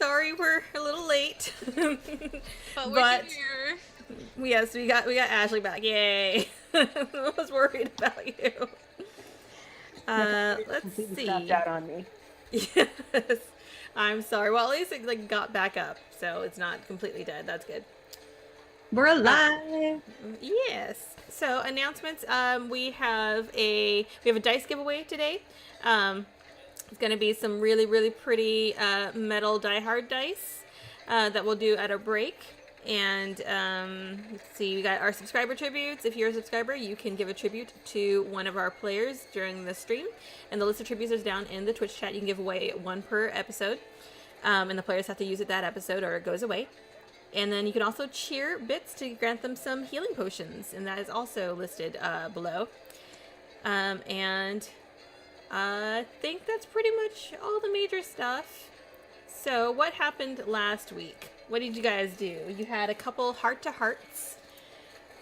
Sorry we're a little late. But we're here. Yes, we got Ashley back. Yay. I was worried about you. Let's see. Stopped out on me. Yes. I'm sorry. Well, at least it got back up, so it's not completely dead. That's good. We're alive. Yes. So announcements. We have a dice giveaway today. It's going to be some really, really pretty metal Die Hard dice that we'll do at a break. And let's see, we got our subscriber tributes. If you're a subscriber, you can give a tribute to one of our players during the stream. And the list of tributes is down in the Twitch chat. You can give away one per episode. And the players have to use it that episode or it goes away. And then you can also cheer bits to grant them some healing potions. And that is also listed below. And I think that's pretty much all the major stuff. So what happened last week? What did you guys do? You had a couple heart-to-hearts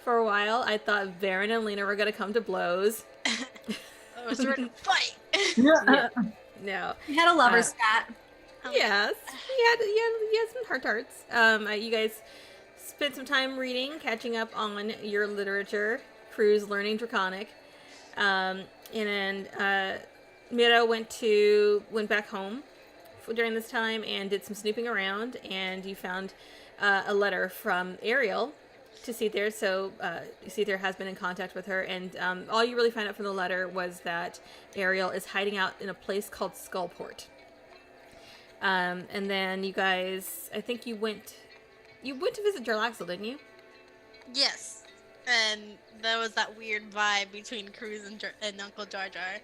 for a while. I thought Varen and Lena were going to come to blows. I was ready to fight. Yeah. No. We had a lover's spat. Yes. You had some heart-to-hearts. You guys spent some time reading, catching up on your literature, Cruz learning Draconic. And then Mira went back home during this time and did some snooping around, and you found a letter from Ariel to Seether. So Seether has been in contact with her, and all you really found out from the letter was that Ariel is hiding out in a place called Skullport. And then you guys, I think you went to visit Jarlaxle, didn't you? Yes. And there was that weird vibe between Cruz and Uncle Jar Jar.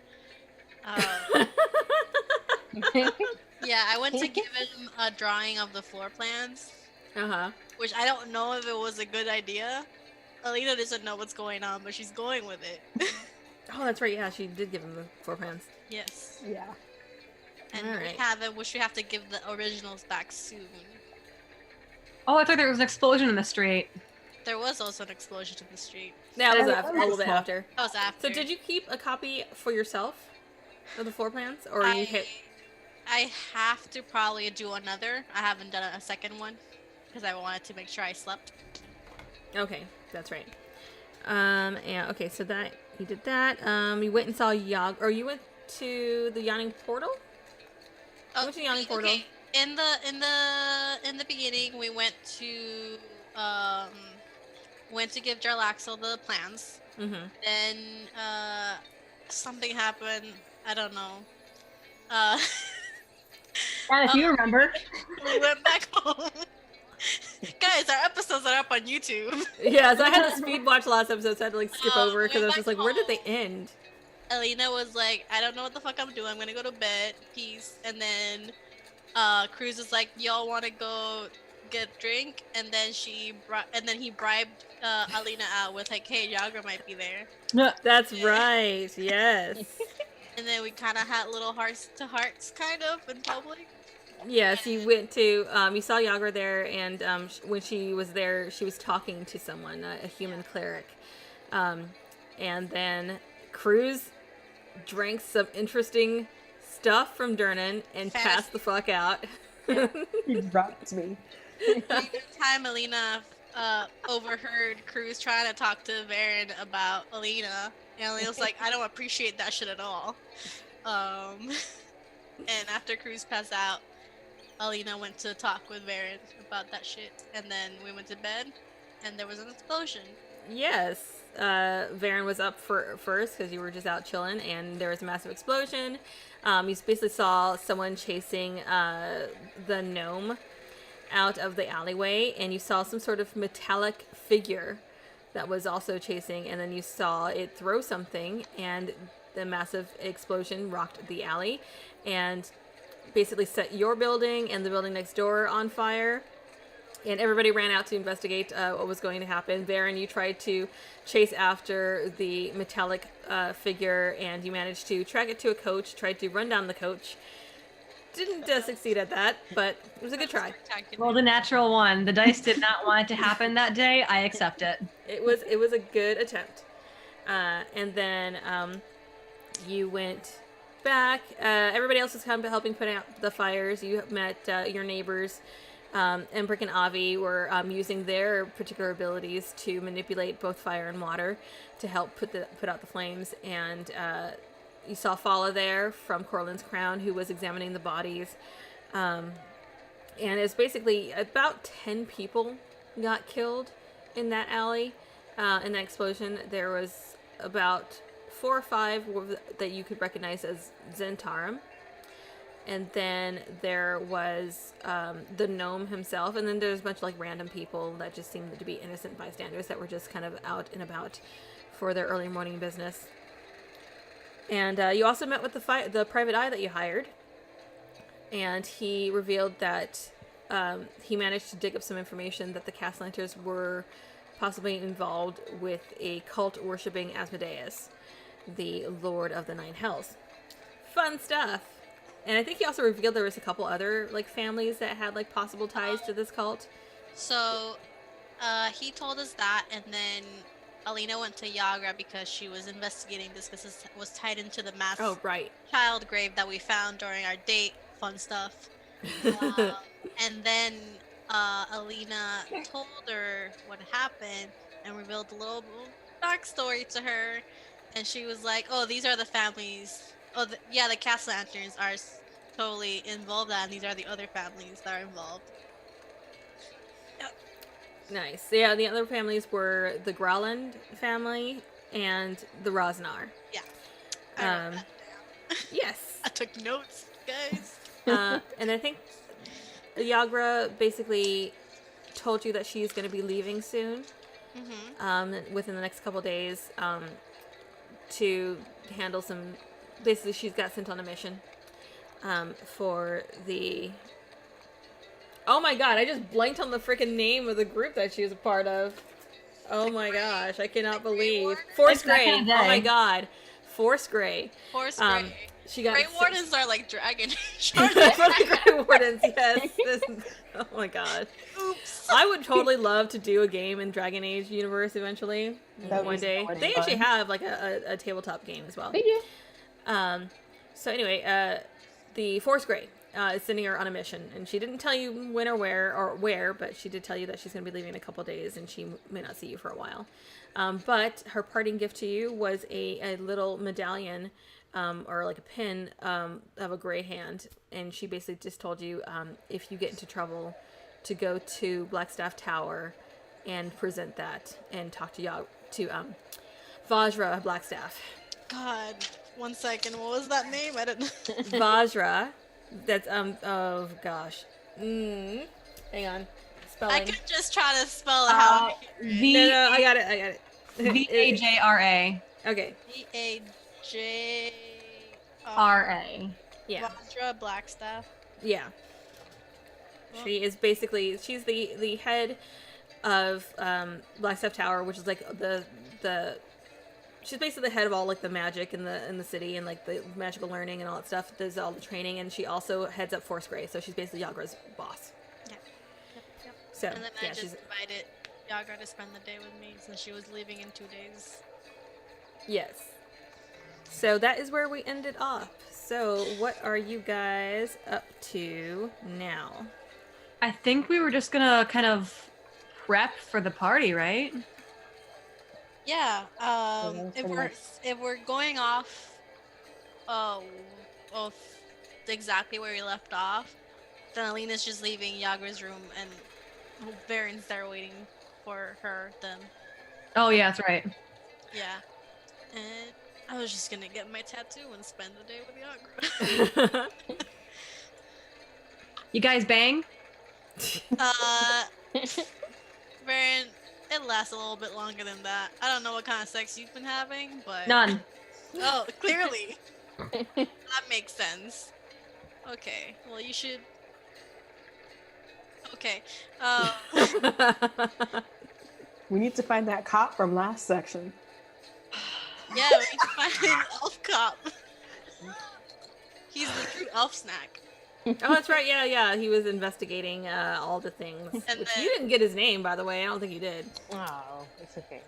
Yeah, I went to give him a drawing of the floor plans. Which I don't know if it was a good idea. Alina doesn't know what's going on, but she's going with it. Oh, that's right. Yeah, she did give him the floor plans. Yes. Yeah. And we have to give the originals back soon. Oh, I thought there was an explosion in the street. There was also an explosion in the street. That was a little bit after. That was after. So did you keep a copy for yourself of the floor plans, or I have to probably do another. I haven't done a second one because I wanted to make sure I slept. Okay, that's right. And okay, so that you did that. You went and saw you went to the Yawning Portal? Oh, went to the Yawning Portal. Okay. In the beginning, we went to give Jarlaxle the plans. Mm-hmm. Then something happened. I don't know. And if you remember, we went back home. Guys, our episodes are up on YouTube. Yeah, so I had to speed watch last episode, so I had to skip over because I was just like, where did they end? Alina was like, I don't know what the fuck I'm doing. I'm gonna go to bed. Peace. And then Cruz was like, y'all want to go get a drink? And then he bribed Alina out with like, hey, Yagra might be there. That's right. Yes. And then we kind of had little hearts to hearts, kind of, in public. Yes, you went to, you saw Yagra there, and when she was there, she was talking to someone, a human cleric. And then Cruz drank some interesting stuff from Durnan and passed the fuck out. He dropped me. One time, Alina overheard Cruz trying to talk to Varen about Alina. And Alina was like, I don't appreciate that shit at all. And after Cruz passed out, Alina went to talk with Varen about that shit. And then we went to bed, and there was an explosion. Yes. Varen was up first because you were just out chilling, and there was a massive explosion. You basically saw someone chasing the gnome out of the alleyway, and you saw some sort of metallic figure that was also chasing, and then you saw it throw something, and the massive explosion rocked the alley and basically set your building and the building next door on fire. And everybody ran out to investigate what was going to happen. Varen, you tried to chase after the metallic figure, and you managed to track it to a coach, tried to run down the coach. Didn't succeed at that, but it was a good try. Well, the natural one. The dice did not want it to happen that day. I accept it. It was a good attempt. And then you went back. Everybody else was kind of helping put out the fires. You met your neighbors. Embrick and Avi were using their particular abilities to manipulate both fire and water to help put out the flames. And you saw Fala there from Corlin's Crown, who was examining the bodies. And it's basically about 10 people got killed in that alley. In that explosion, there was about 4 or 5 that you could recognize as Zentarum. And then there was the gnome himself, and then there's a bunch of like random people that just seemed to be innocent bystanders that were just kind of out and about for their early morning business. And you also met with the private eye that you hired, and he revealed that he managed to dig up some information that the Castlanters were possibly involved with a cult worshipping Asmodeus, the Lord of the Nine Hells. Fun stuff. And I think he also revealed there was a couple other like families that had like possible ties to this cult. So, he told us that, and then Alina went to Yagra because she was investigating this because it was tied into the mass child grave that we found during our date. Fun stuff. And then Alina told her what happened and revealed a little backstory to her, and she was like, "Oh, these are the families. Oh, the Castlanters are totally involved, and these are the other families that are involved." Yep. Nice. Yeah, the other families were the Growland family and the Rosnar. Yeah. I wrote that down. Yes. I took notes, guys. And I think Yagra basically told you that she's going to be leaving soon, within the next couple days, to handle some. Basically, she's got sent on a mission for the. Oh my god! I just blanked on the freaking name of the group that she was a part of. Oh my gosh! I cannot believe Force Grey. Oh my god, Force Grey. Force Grey. She got Grey Wardens are like Dragon Age. For the Grey Wardens, yes. Oh my god. Oops. I would totally love to do a game in Dragon Age universe eventually. One day. They actually have like a tabletop game as well. They do. So anyway, the Force Grey is sending her on a mission, and she didn't tell you when or where, but she did tell you that she's going to be leaving in a couple days, and she may not see you for a while. But her parting gift to you was a little medallion, or like a pin of a gray hand, and she basically just told you if you get into trouble to go to Blackstaff Tower and present that and talk to Vajra Blackstaff. God, 1 second. What was that name? I don't know. Vajra. That's oh gosh. Hang on. Spelling. I could just try to spell it out. No, I got it. Vajra. Okay. Vajra. Yeah. Vajra Blackstaff. Yeah. She is basically she's the head of Blackstaff Tower, which is like the she's basically the head of all like the magic in the city and like the magical learning and all that stuff. Does all the training, and she also heads up Force Grey, so she's basically Yagra's boss. Yeah. Yep. So And then yeah, I just she's invited Yagra to spend the day with me since she was leaving in 2 days. yes. So that is where we ended off. So what are you guys up to now? I think we were just gonna kind of prep for the party, right? Yeah. that's If we're going off, of exactly where we left off, then Alina's just leaving Yagra's room and Baron's there waiting for her. Then Oh yeah, that's right. yeah, and I was just gonna get my tattoo and spend the day with Yagra. You guys bang? Baron, it lasts a little bit longer than that. I don't know what kind of sex you've been having, but None. Oh, clearly. That makes sense. Okay, well you should. Okay. We need to find that cop from last section. Yeah, we need to find an elf cop. He's the true elf snack. Oh, that's right. Yeah. He was investigating all the things. And Which then- you didn't get his name, by the way. I don't think you did. Oh, it's okay.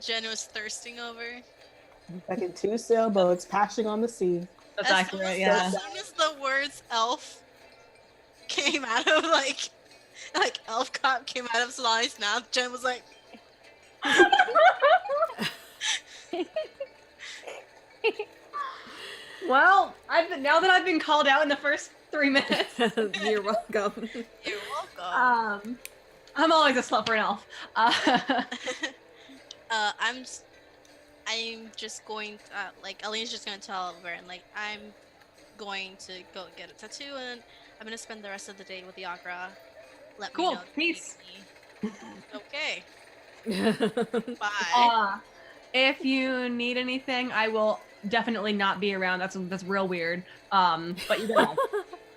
Jen was thirsting over. Like in 2 sailboats passing on the sea. That's As accurate, soon yeah. As soon as the words elf came out of like elf cop came out of Solani's mouth, Jen was like, Well, now that I've been called out in the first 3 minutes, You're welcome. "You're welcome." I'm always a slut for an elf. I'm just going like Alina's just gonna tell Varen like I'm going to go get a tattoo and I'm gonna spend the rest of the day with Yagra. Let Cool, me know. peace. Okay. Bye. If you need anything, I will definitely not be around. That's real weird. But you know.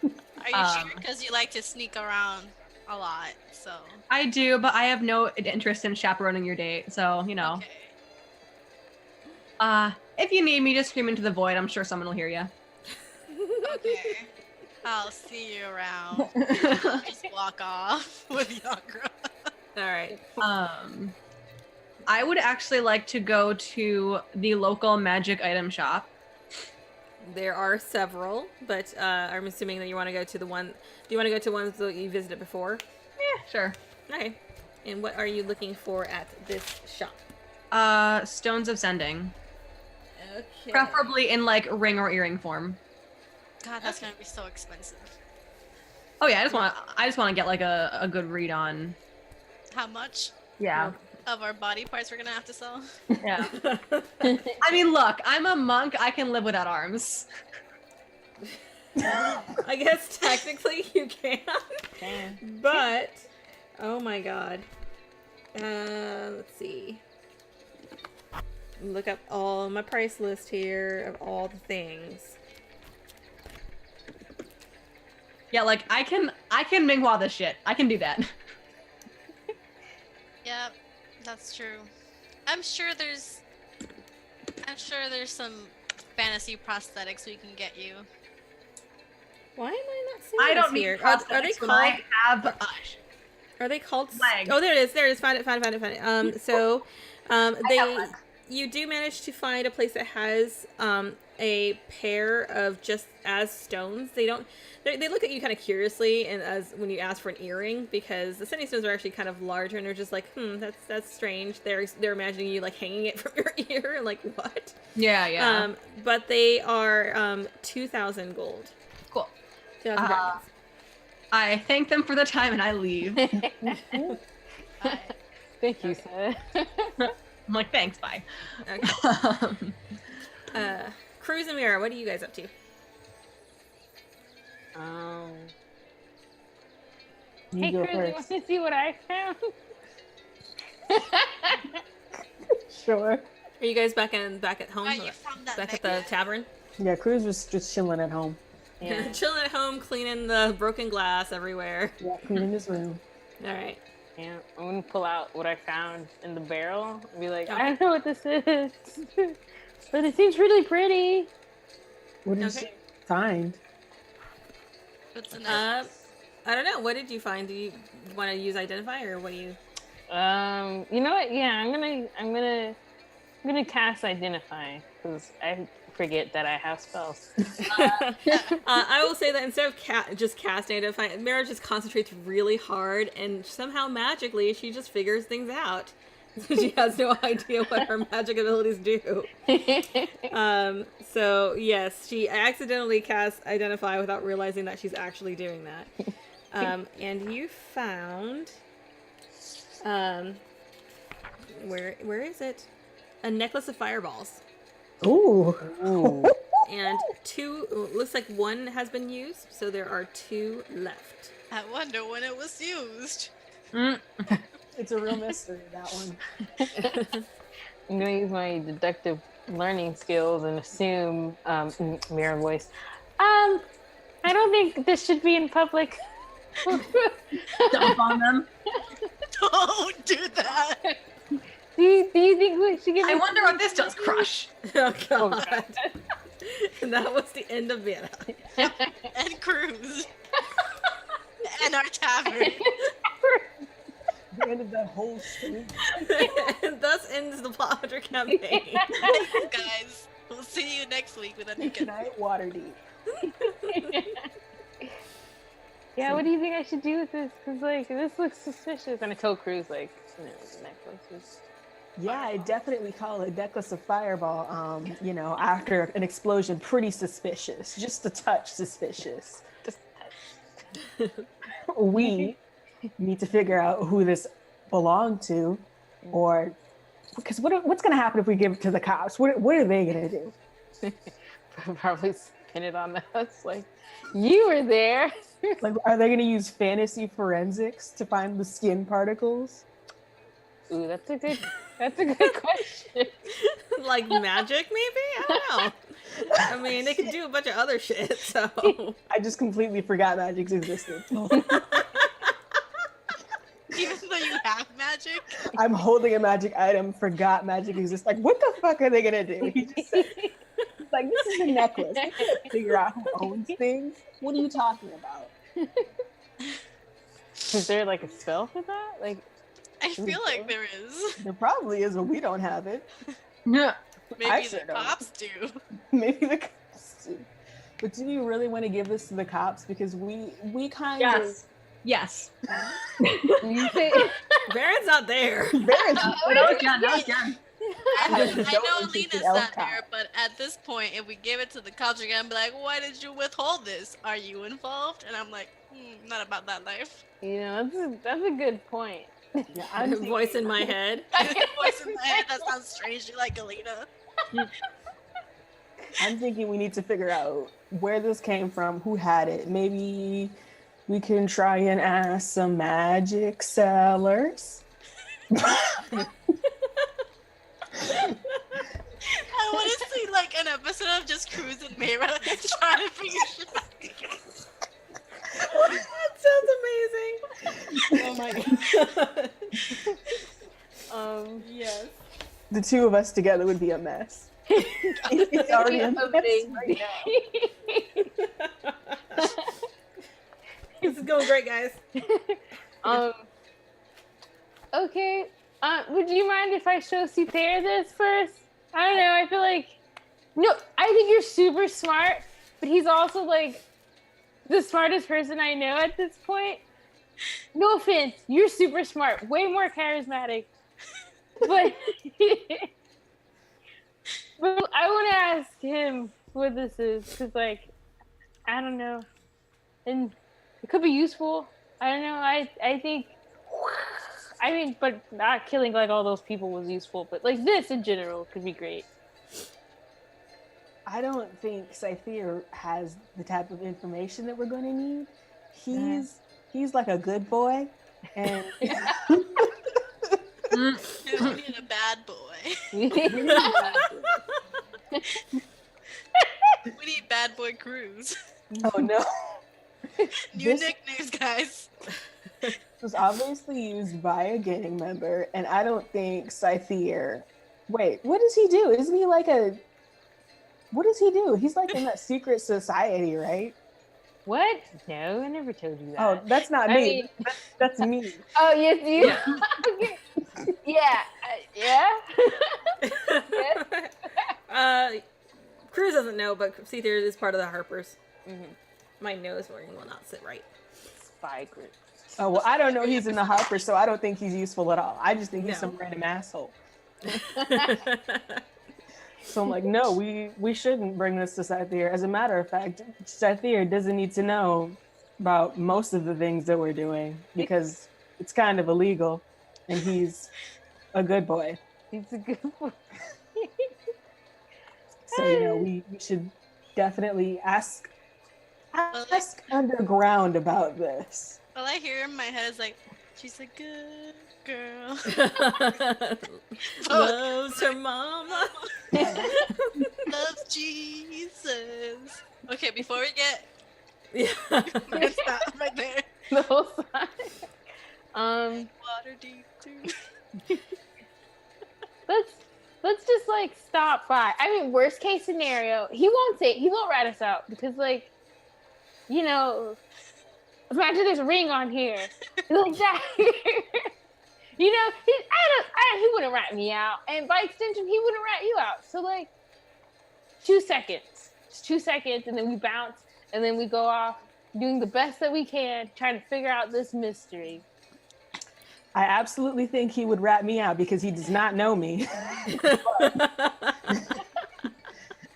Are you sure? Because you like to sneak around a lot, so. I do, but I have no interest in chaperoning your date, so you know. Okay. If you need me, just scream into the void. I'm sure someone will hear you. Okay. I'll see you around. Just walk off with Yagra. All right. I would actually like to go to the local magic item shop. There are several, but I'm assuming that you want to go to the one. Do you want to go to ones that you visited before? Yeah, sure. Okay. And what are you looking for at this shop? Stones of Sending. Okay. Preferably in like ring or earring form. God, that's gonna be so expensive. Oh yeah, I just want to get like a good read on. How much Yeah. of our body parts we're gonna have to sell? Yeah. I mean, look, I'm a monk. I can live without arms. I guess technically you can. Damn. But oh my god. Let's see. Look up all my price list here of all the things. Yeah, like I can mingwa this shit. I can do that. Yep, that's true. I'm sure there's some fantasy prosthetics we can get you. Why am I not seeing I this don't need here? prosthetics Are they when called? I have Are they called? Leg. Oh, there it is. There it is. Found it. So, got one. you do manage to find a place that has a pair of just as stones. They don't. They look at you kind of curiously, and as when you ask for an earring, because the sending stones are actually kind of larger, and they're just like, that's strange. They're imagining you like hanging it from your ear, like what? Yeah. But they are 2,000 gold. Cool. 2,000 dragons. I thank them for the time and I leave. Thank you, sir. I'm like, thanks, bye. Okay. Cruz and Mira, what are you guys up to? You Hey, go Cruz, you want first. to see what I found? Sure. Are you guys back at home? Are you from that Back at the necklace? tavern? Yeah, Cruz was just chilling at home. Yeah. Chilling at home, cleaning the broken glass everywhere. Yeah, cleaning his room. All right. Yeah, I'm gonna pull out what I found in the barrel and be like, Okay. I don't know what this is, but it seems really pretty. What did Okay. you find? What's the next? I don't know. What did you find? Do you want to use identify or what do you? You know what? Yeah, I'm gonna cast identify because I forget that I have spells. I will say that instead of just casting identify, Mira just concentrates really hard and somehow magically she just figures things out. She has no idea what her magic abilities do. So yes, she accidentally casts identify without realizing that she's actually doing that. And you found, where is it? A necklace of fireballs. Ooh. Ooh. And looks like one has been used, so there are 2 left. I wonder when it was used. It's a real mystery, that one. I'm gonna use my deductive learning skills and assume mirror voice. I don't think this should be in public. Dump on them. Don't do that. Do you think we should give I it- wonder what this does, Crush. Oh god. And that was the end of Vienna. And Cruz. And our tavern. The end of the whole street. And thus ends the Plot Hunter campaign. Thanks, guys. We'll see you next week with a new Good night, Waterdeep. Yeah, what do you think I should do with this? Because, like, this looks suspicious. And I told Cruz, like, you know, the necklace is... Yeah, I definitely call a necklace of fireball, you know, after an explosion, pretty suspicious. Just a touch suspicious. Just We need to figure out who this belonged to, or because what's going to happen if we give it to the cops? What are they going to do? probably spin it on us, like, you were there. Like, are they going to use fantasy forensics to find the skin particles? Ooh, that's a good question. Like magic, maybe? I don't know. I mean, they could do a bunch of other shit, so. I just completely forgot magic's existed. Even though you have magic. I'm holding a magic item, forgot magic exists. Like, what the fuck are they going to do? He just said, he's like, this is a necklace. I can't figure out who owns things. What are you talking about? Is there, like, a spell for that? Like, I feel like there is. There probably is, but we don't have it. No. Maybe I the sure don't. cops do. Maybe the cops do. But do you really want to give this to the cops? Because we kind Yes. Yes. you think... Baron's not there. of very That was done. That was done. I know Don't Alina's take the not elf there, cop. but at this point, if we give it to the cops, you're gonna be like, why did you withhold this? Are you involved? And I'm like, not about that life. You know, that's a good point. Yeah, I'm Voice in my head. I get a voice in my head that sounds strangely like Alina. I'm thinking we need to figure out where this came from, who had it. Maybe we can try and ask some magic sellers. I want to see like an episode of just Cruz and Mayra trying to figure shit out. That sounds amazing. Oh my god. Yes. The two of us together would be a mess. It's already a mess right now. This is going great, guys. Okay. Would you mind if I show Super this first? I don't know. I feel like no. I think you're super smart, but he's also like the smartest person I know at this point. No offense, you're super smart, way more charismatic, but but I want to ask him what this is because, like, I don't know, and it could be useful. I don't know. I think. I mean, but not killing like all those people was useful, but like this in general could be great. I don't think Scythier has the type of information that we're going to need. He's like a good boy, and We need a bad boy. We need bad boy Cruz. oh no, New This- nicknames, guys. this was obviously used by a gang member, and I don't think Scythier. Wait, what does he do? Isn't he like a? What does he do? He's like in that secret society, right? What? No, I never told you that. Oh, that's not I me. mean- That's me. Oh, yes, you. Yeah. Okay. Yeah. Cruz doesn't know, but Seether is part of the Harpers. Mm-hmm. My nose ring will not sit right. Spy group. Oh well, I don't know. He's in the Harper, so I don't think he's useful at all. I just think he's No. some random asshole. So I'm like, no, we shouldn't bring this to Scythier. As a matter of fact, Scythier doesn't need to know about most of the things that we're doing because it's kind of illegal, and he's a good boy. He's a good one. So we should definitely ask underground about this. All I hear in my head is like, she's a good girl. Loves her mama. Loves Jesus. Okay, before we get Yeah. let's stop right there. The whole side. Waterdeep too. Let's just like stop by. I mean, worst case scenario, he won't rat us out because, like, imagine there's a ring on here. Like that. he wouldn't rat me out, and by extension, he wouldn't rat you out. So like, 2 seconds, just 2 seconds, and then we bounce, and then we go off doing the best that we can, trying to figure out this mystery. I absolutely think he would rat me out because he does not know me.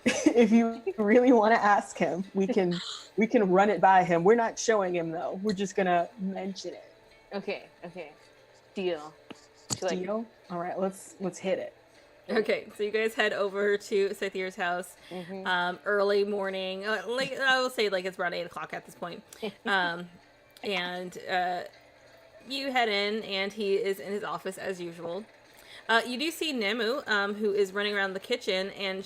If you really want to ask him, we can run it by him. We're not showing him though. We're just gonna mention it. Okay. Deal. Deal? All right, let's hit it. Okay, so you guys head over to Scythier's house, early morning. Like I will say, like it's around 8 o'clock at this point. And you head in, and he is in his office as usual. You do see Nemu, who is running around the kitchen, and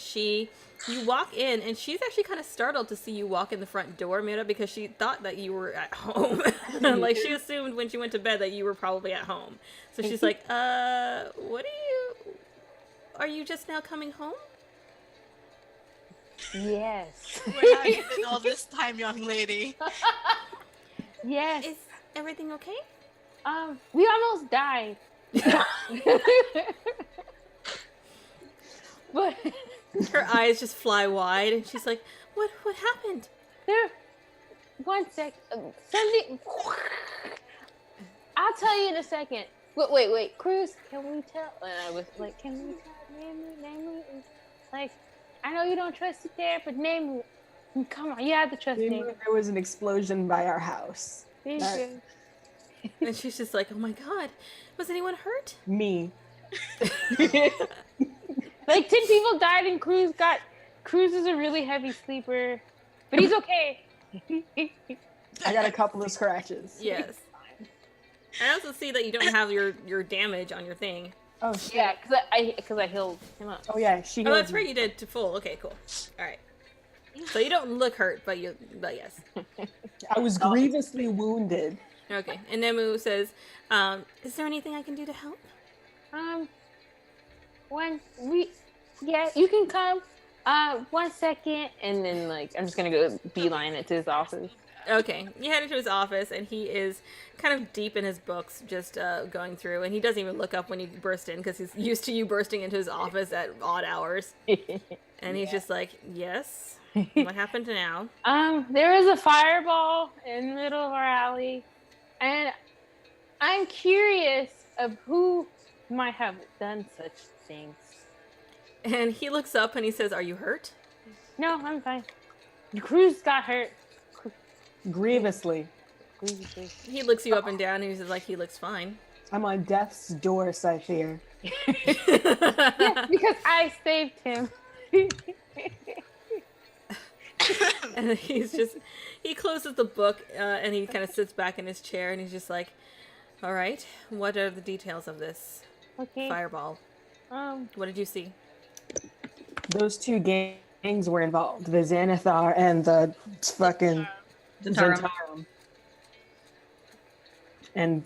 you walk in, and she's actually kind of startled to see you walk in the front door, Mira, because she thought that you were at home. Like, she assumed when she went to bed that you were probably at home. So she's like, are you just now coming home? Yes. Where have you been all this time, young lady? Yes. Is everything okay? We almost died. But Her eyes just fly wide, and she's like, what happened? there, 1 sec. Something. I'll tell you in a second. Wait, Cruz, can we tell? And I was like, can we tell Nemu? Like, I know you don't trust it there, but Nemu, come on, you have to trust Nemu. There was an explosion by our house. And And she's just like, oh my god, was anyone hurt? Me. like 10 people died, and Cruz is a really heavy sleeper, but he's okay. I got a couple of scratches. Yes. I also see that you don't have your damage on your thing. Oh shit. Yeah, because I healed him up. Oh yeah, she. Oh, that's healed right, you did to full. Okay, cool. All right. So you don't look hurt, but yes. me. I was grievously wounded. Okay. And Nemu says, is there anything I can do to help? You can come. 1 second, and then like I'm just gonna go beeline it to his office. Okay. You head into his office, and he is kind of deep in his books, just going through, and he doesn't even look up when you burst in because he's used to you bursting into his office at odd hours. And he's just like, yes. What happened now? There was a fireball in the middle of our alley, and I'm curious of who might have done such things. And he looks up and he says, are you hurt? No, I'm fine. Cruz got hurt. Grievously. He looks you up and down, and he's like, he looks fine. I'm on death's door, Scythier. Yeah, because I saved him. And he closes the book, and he kind of sits back in his chair, and he's just like, all right, what are the details of this Okay. fireball? What did you see? Those two gangs were involved. The Xanathar and the fucking Zentarum. Zentarum. And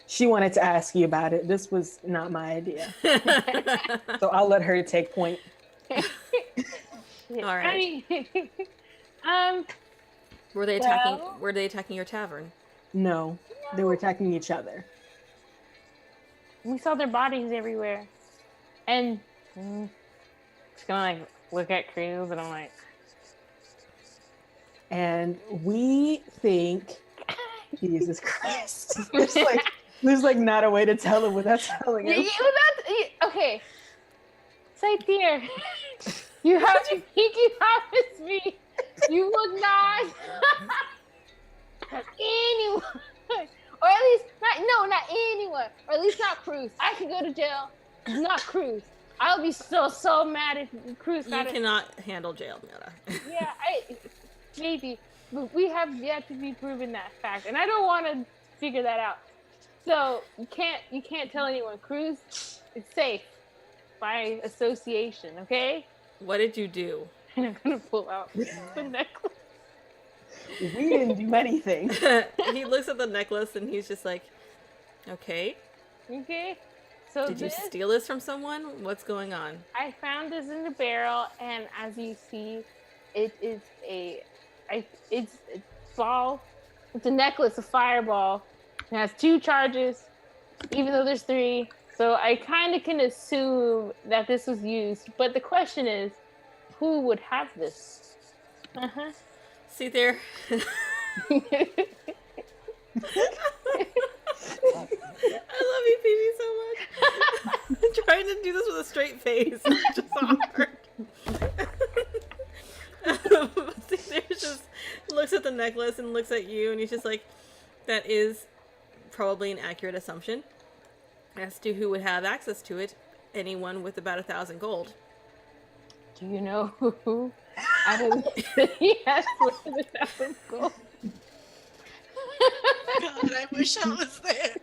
she wanted to ask you about it. This was not my idea. So I'll let her take point. All right. Were they attacking your tavern? No, they were attacking each other. We saw their bodies everywhere, and just gonna like look at Cruz, and I'm like, And we think, Jesus Christ, there's like not a way to tell him without telling him. Okay, Scythier, you have to pinky promise me you will not anyone, or at least not anyone, or at least not Cruz. I can go to jail, not Cruz. I'll be so mad if Cruz got it. You cannot handle jail, Mira. Yeah, maybe, but we have yet to be proven that fact, and I don't want to figure that out. So you can't tell anyone. Cruz is safe by association, okay? What did you do? And I'm gonna pull out the necklace. We didn't do anything. He looks at the necklace and he's just like, okay. Okay. So Did you steal this from someone? What's going on? I found this in the barrel, and as you see, it is it's a ball. It's a necklace, a fireball. It has 2 charges, even though there's 3. So I kind of can assume that this was used. But the question is, who would have this? Uh-huh. See there. I love you, Phoebe, so much. I'm trying to do this with a straight face. It's just hard. See, there's just looks at the necklace and looks at you, and he's just like, that is probably an accurate assumption. As to who would have access to it, anyone with about 1,000 gold. Do you know who out of the city has more than 1,000 gold? God, I wish I was there.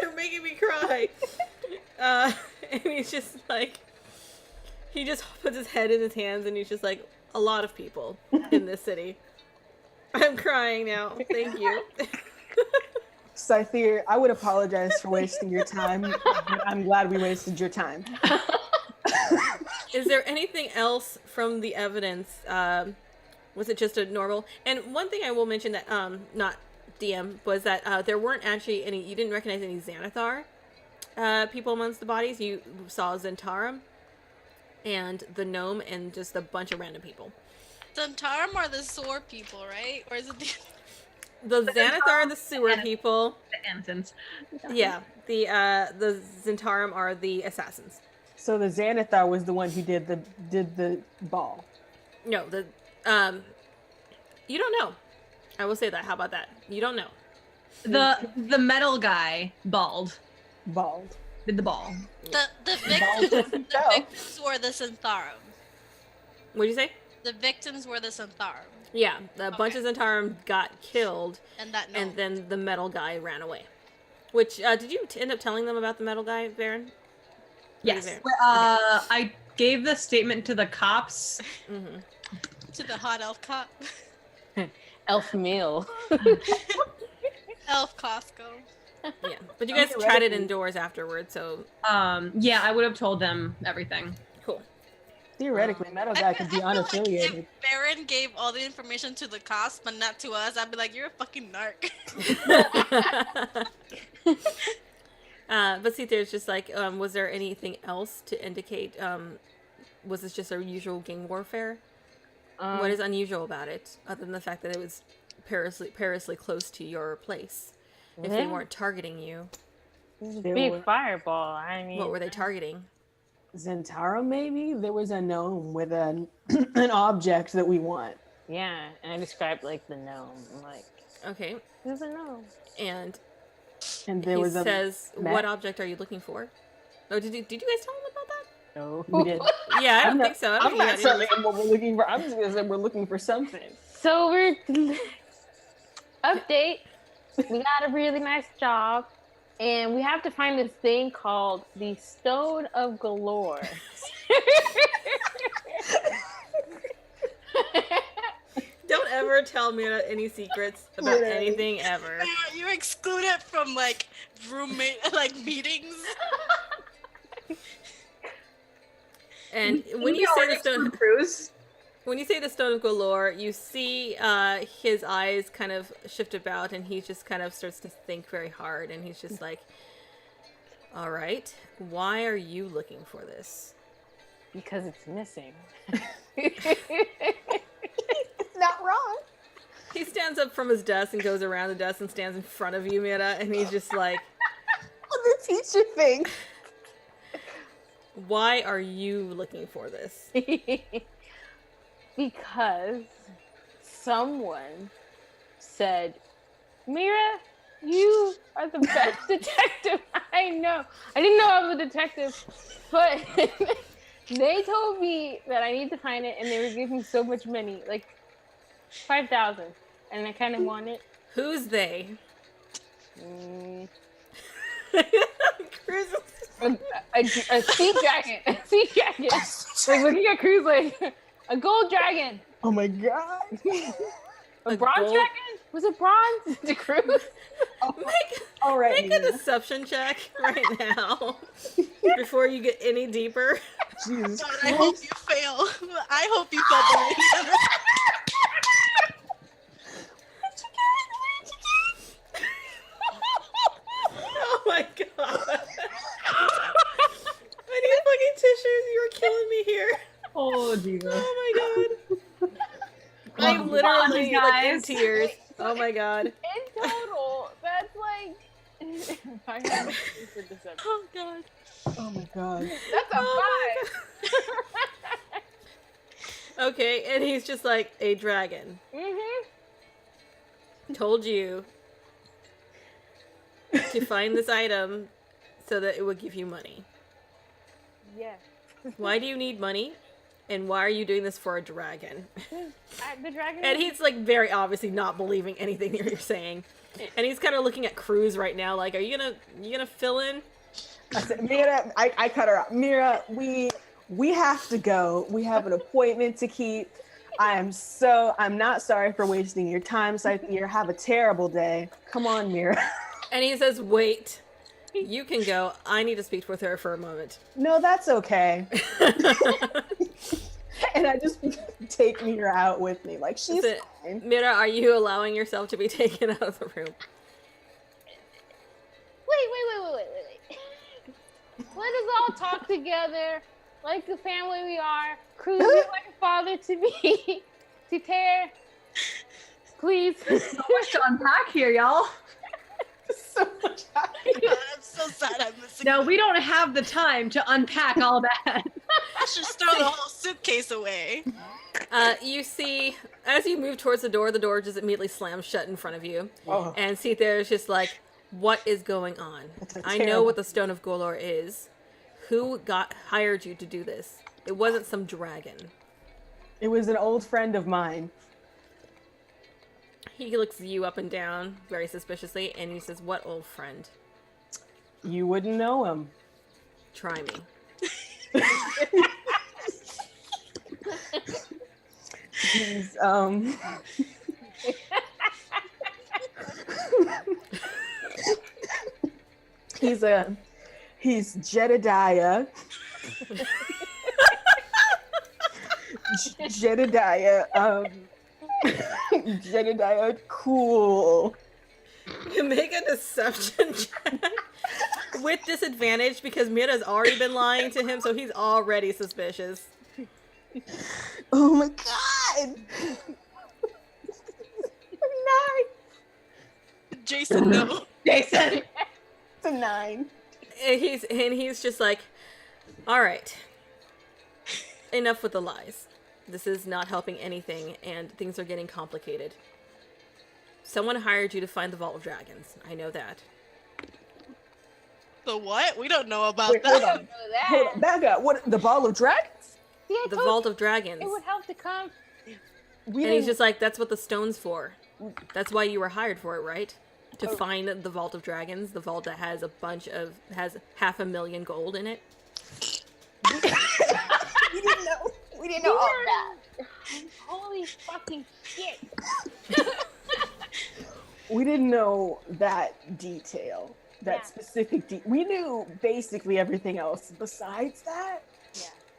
You're making me cry. And he's just like, he just puts his head in his hands and he's just like, a lot of people in this city. I'm crying now. Thank you. Scythier, I would apologize for wasting your time, but I'm glad we wasted your time. Is there anything else from the evidence? Was it just a normal? And one thing I will mention that, not DM, was that there weren't actually any, you didn't recognize any Xanathar people amongst the bodies. You saw Zentarum and the gnome and just a bunch of random people. Zentarum are the sewer people, right? Or is it the... The Xanathar are the sewer people. The Ansons. Yeah, the Zentarum are the assassins. So the Xanathar was the one who did the ball. No, you don't know. I will say that. How about that? You don't know. The metal guy, bald, Bald. did the ball. The Bald victims, doesn't the know. victims were the Zentarum. What'd you say? The victims were the Zentarum. Yeah, a bunch of Zentarum got killed, And that and then the metal guy ran away. Which, did you end up telling them about the metal guy, Baron? Yes. Baron. I gave the statement to the cops. Mm-hmm. to the hot elf cop. Elf meal. Elf Costco. Yeah, but you guys chatted indoors afterwards, so Yeah, I would have told them everything. cool. Theoretically, Metal Guy could be I feel unaffiliated. Like if Baron gave all the information to the cops, but not to us, I'd be like, you're a fucking narc. But see, there's just like, was there anything else to indicate? Was this just a usual gang warfare? What is unusual about it, other than the fact that it was perilously close to your place? If they weren't targeting you, Big fireball. I mean, what were they targeting? Zentaro, maybe? There was a gnome with an object that we want. yeah, and I described like the gnome. I'm like, Okay, there's a gnome. and And there he was a says, map. "What object are you looking for?" Oh, did you guys tell him about that? No, we didn't. Yeah, I don't not- think so. I don't I'm think not you got telling him what we're looking for. I'm just gonna say we're looking for something. So we're update. We got a really nice job, and we have to find this thing called the Stone of Galore. Don't ever tell me any secrets about Literally. anything ever. You're excluded from like roommate like meetings. And when you say the stone, Cruise. when you say the Stone of Galore, you see his eyes kind of shift about, and he just kind of starts to think very hard, and he's just like, "All right, why are you looking for this?" Because it's missing. Not wrong. He stands up from his desk and goes around the desk and stands in front of you, Mira, and he's just like, The teacher thing. "Why are you looking for this?" Because someone said, Mira, you are the best detective I know. I didn't know I was a detective, but they told me that I need to find it, and they were giving so much money, like 5,000, and I kind of want it. Who's they? Mm, Cruz is- a sea dragon. A sea dragon. Like looking at Cruz like a gold dragon. Oh my god. A A bronze gold- dragon? Was it bronze to Cruz? All right. Make a Nina. deception check right now before you get any deeper. Jesus God, I hope you fail. I hope you fail. you. Oh my god. I'm Well, literally like in guys. tears. Oh my god. In total, that's like. I have a for December. Oh god. Oh my god. That's a Oh five. Okay, and he's just like, a dragon told you to find this item so that it would give you money. Yeah. Why do you need money? And why are you doing this for a dragon? The dragon. And he's like very obviously not believing anything that you're saying. And he's kind of looking at Cruz right now like, are you gonna fill in? I said, Mira, I cut her out. Mira, we have to go. We have an appointment to keep. I'm not sorry for wasting your time, Scythier. Have a terrible day. Come on, Mira. And he says, wait, you can go. I need to speak with her for a moment. No, that's okay. And I just take Mira out with me. Like, she's fine. Mira, are you allowing yourself to be taken out of the room? Wait. Let us all talk together like the family we are. Cruz, you're like a father to me. To Tear. Please. So much to unpack here, y'all. So much happening. God, I'm so sad I'm missing. No, we don't have the time to unpack all that. I should just throw the whole suitcase away. You see, as you move towards the door just immediately slams shut in front of you. Oh. And see, there's just like, what is going on? That's a I know terrible- what the Stone of Golor is. Who hired you to do this? It wasn't some dragon. It was an old friend of mine. He looks you up and down very suspiciously, and he says, what old friend? You wouldn't know him. Try me. He's he's Jedediah. Jedediah cool. You make a deception check with disadvantage because Mira's already been lying to him, so he's already suspicious. Oh my god! Jason, no. Jason! It's a 9. And he's just like, all right, enough with the lies. This is not helping anything, and things are getting complicated. Someone hired you to find the Vault of Dragons. I know that. The what? We don't know about Wait, that. hold on. Hold on. Back up. What? The Ball of Dragons? See, I The told Vault you of Dragons. it would help to come. We And he's didn't- just like, that's what the stone's for. That's why you were hired for it, right? To Oh. find the Vault of Dragons, the vault that has has 500,000 gold in it. we didn't know. We didn't know all that. Holy fucking shit. We didn't know that detail. That Yeah. specific we knew basically everything else besides that.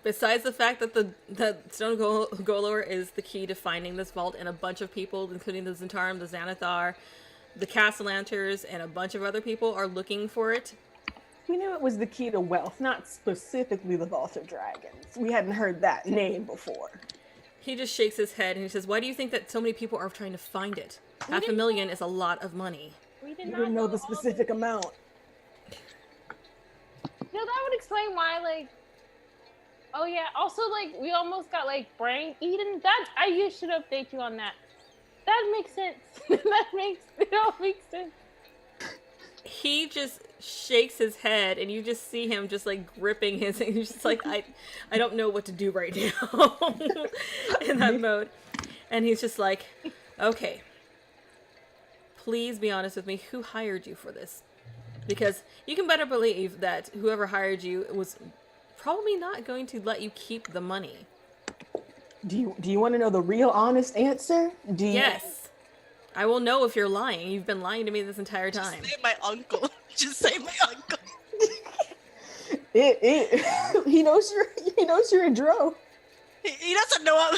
Besides the fact that the Stone Golor is the key to finding this vault, and a bunch of people, including the Zentarum, the Xanathar, the Castellanters, and a bunch of other people are looking for it. We knew it was the key to wealth, not specifically the Vault of Dragons. We hadn't heard that name before. He just shakes his head and he says, why do you think that so many people are trying to find it? 500,000 is a lot of money. We did We not didn't know the all specific amount. No, that would explain why, like. Oh yeah. Also, like, we almost got like brain eaten. I should update you on that. That makes sense. It all makes sense. He just shakes his head and you just see him just like gripping his, and he's just like, I don't know what to do right now in that mode. And he's just like, okay, please be honest with me. Who hired you for this? Because you can better believe that whoever hired you was probably not going to let you keep the money. Do you want to know the real honest answer? Yes. I will know if you're lying. You've been lying to me this entire time. Just say my uncle. Just say my uncle. He knows you're a dro. He doesn't know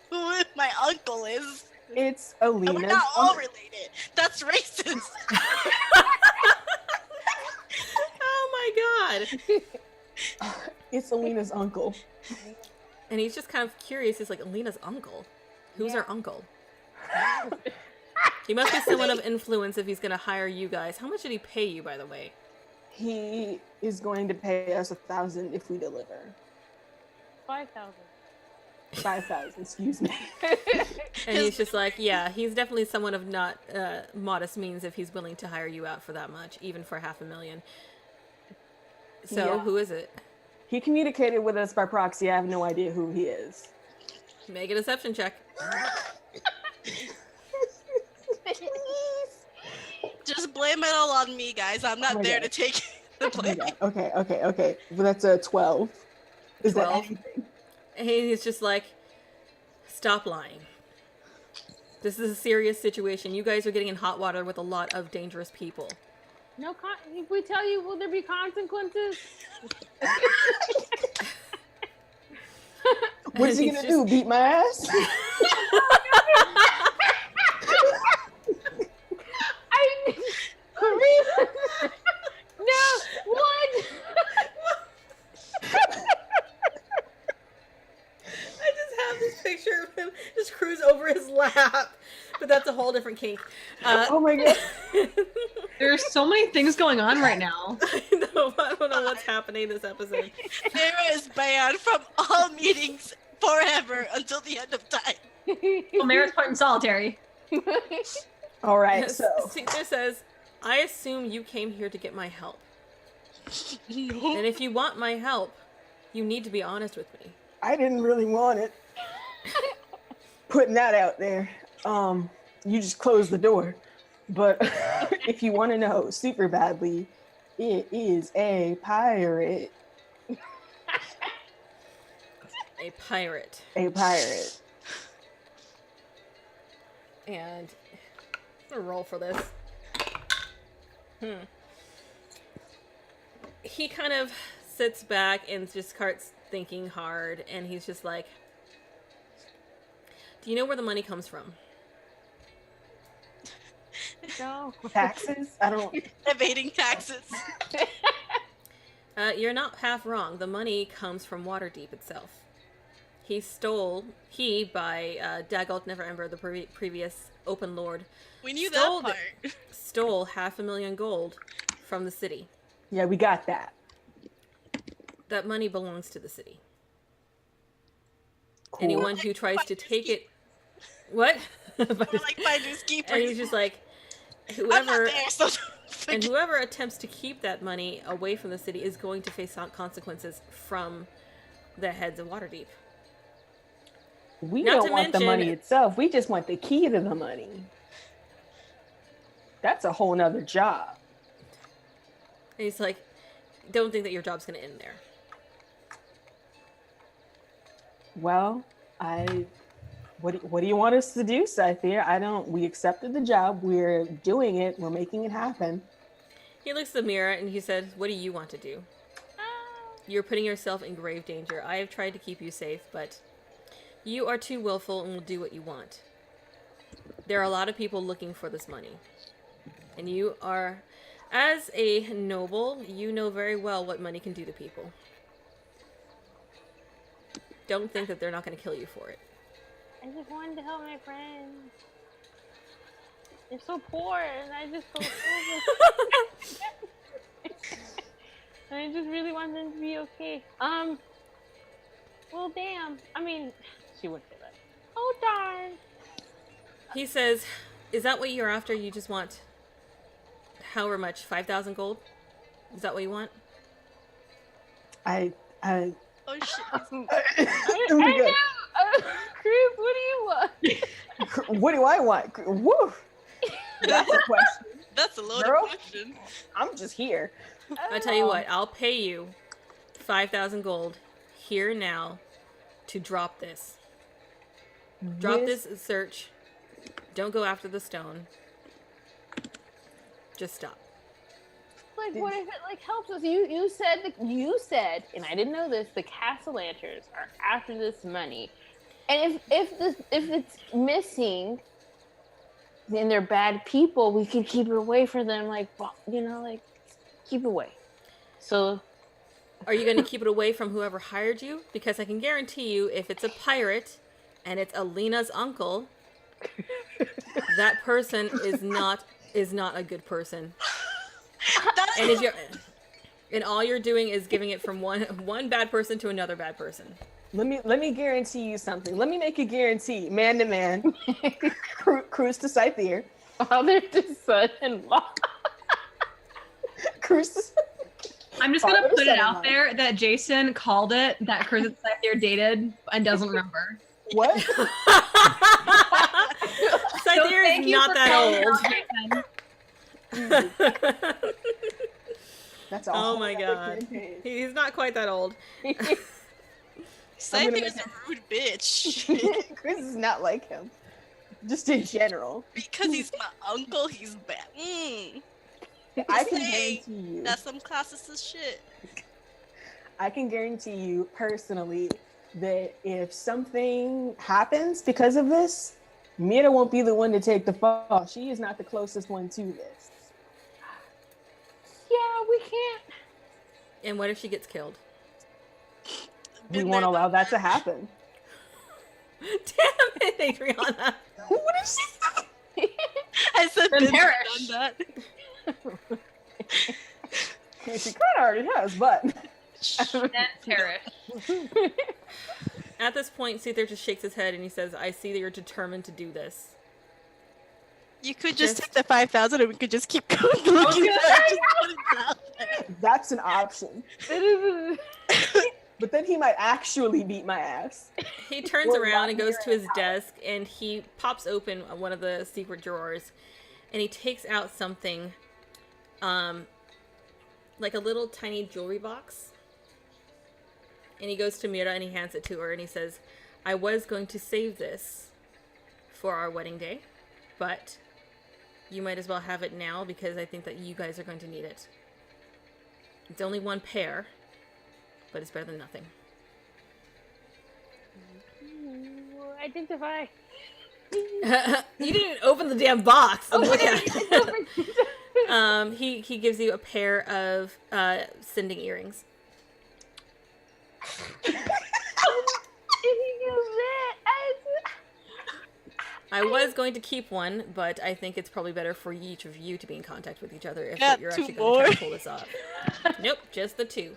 who my uncle is. It's And Alina's we're not all uncle. related. That's racist. Oh my god. It's Alina's uncle. And he's just kind of curious. He's like, Alina's uncle? Who's her uncle? He must be someone of influence if he's going to hire you guys. How much did he pay you, by the way? He is going to pay us 1,000 if we deliver. 5,000. 5,000, excuse me. And he's just like, yeah, he's definitely someone of not modest means if he's willing to hire you out for that much, even for $500,000. So, Yeah. who is it? He communicated with us by proxy. I have no idea who he is. Make a deception check. Just blame it all on me, guys. I'm not my there God. to take the Oh my blame. God. Okay. Well, that's a 12. Is 12? that anything? And he's just like, stop lying. This is a serious situation. You guys are getting in hot water with a lot of dangerous people. No, if we tell you, will there be consequences? What is he He's gonna just- do? Beat my ass? No, what? I just have this picture of him just cruise over his lap. But that's a whole different kink. Oh my God. There's so many things going on right now. I know. I don't know what's happening this episode. Sarah is banned from all meetings forever until the end of time. Well, Mara's put in solitary. All right, so Caesar says, I assume you came here to get my help. No. And if you want my help, you need to be honest with me. I didn't really want it. Putting that out there. You just closed the door. But if you want to know super badly, it is a pirate. A pirate. A pirate. And I'm gonna roll for this. He kind of sits back and just starts thinking hard, and he's just like, do you know where the money comes from? No. Taxes? I don't. Evading taxes. You're not half wrong. The money comes from Waterdeep itself. He, by Dagult Neverember, the previous Open Lord, We knew Stole that the- part. stole 500,000 gold from the city. Yeah, we got that. That money belongs to the city. Cool. Anyone who tries to take it... What? We're like finders keepers. And he's just like, I'm not whoever... there, so And whoever attempts to keep that money away from the city is going to face consequences from the heads of Waterdeep. We Not don't to want the money mention- itself. We just want the key to the money. That's a whole nother job. And he's like, don't think that your job's going to end there. Well, what do you want us to do, Scythier? We accepted the job. We're doing it. We're making it happen. He looks at the mirror and he said, what do you want to do? You're putting yourself in grave danger. I have tried to keep you safe, but you are too willful and will do what you want. There are a lot of people looking for this money. And you are, as a noble, you know very well what money can do to people. Don't think that they're not going to kill you for it. I just wanted to help my friends. They're so poor, and I just feel and I just really want them to be okay. Well, damn. I mean, she would say that. Oh, darn. He says, is that what you're after? You just want however much, 5,000 gold? Is that what you want? I Oh shit. oh I my know. Cruz, what do you want? God. What do I want? Woo! That's a question. That's a loaded Girl? question. I'm just here. I tell you what, I'll pay you 5,000 gold here now to drop this. Drop this search. Don't go after the stone. Just stop. Like, what if it like helps us? You said, and I didn't know this. The Castellanters are after this money, and if it's missing, then they're bad people. We can keep it away from them. Like, well, like keep it away. So Are you going to keep it away from whoever hired you? Because I can guarantee you, if it's a pirate and it's Alina's uncle, that person is not a good person. And all you're doing is giving it from one bad person to another bad person. Let me guarantee you something. Let me make a guarantee, man to man. Cruise to Scythier. Father to son-in-law. Cruise to I'm just gonna put it out there that Jason called it that Chris and Scythier dated and doesn't remember. What? Scythier is not that old. That's all. Oh my god. He's not quite that old. Scythier's a rude bitch. Chris is not like him. Just in general. Because he's my uncle, he's bad. I can Hey, guarantee you. that's some classicist shit. I can guarantee you personally that if something happens because of this, Mira won't be the one to take the fall. She is not the closest one to this. Yeah, we can't. And what if she gets killed? We Been won't there, allow done that to happen. Damn it, Adriana. What did she say? I said Then been there, perish. done that. She kind of already has, but Then perish. At this point, Scythier just shakes his head and he says, I see that you're determined to do this. You could just Just- take the 5,000 and we could just keep going. gonna Just say- put it out there. that's an option. It is. But then he might actually beat my ass. He turns Or around and lock goes her to his desk and he pops open one of the secret drawers and he takes out something like a little tiny jewelry box. And he goes to Mira and he hands it to her and he says, I was going to save this for our wedding day, but you might as well have it now because I think that you guys are going to need it. It's only one pair, but it's better than nothing. Identify. You didn't open the damn box. And look at it. He gives you a pair of sending earrings. I was going to keep one, but I think it's probably better for each of you to be in contact with each other if Got you're two actually going to try more. to pull this off. Nope, just the two.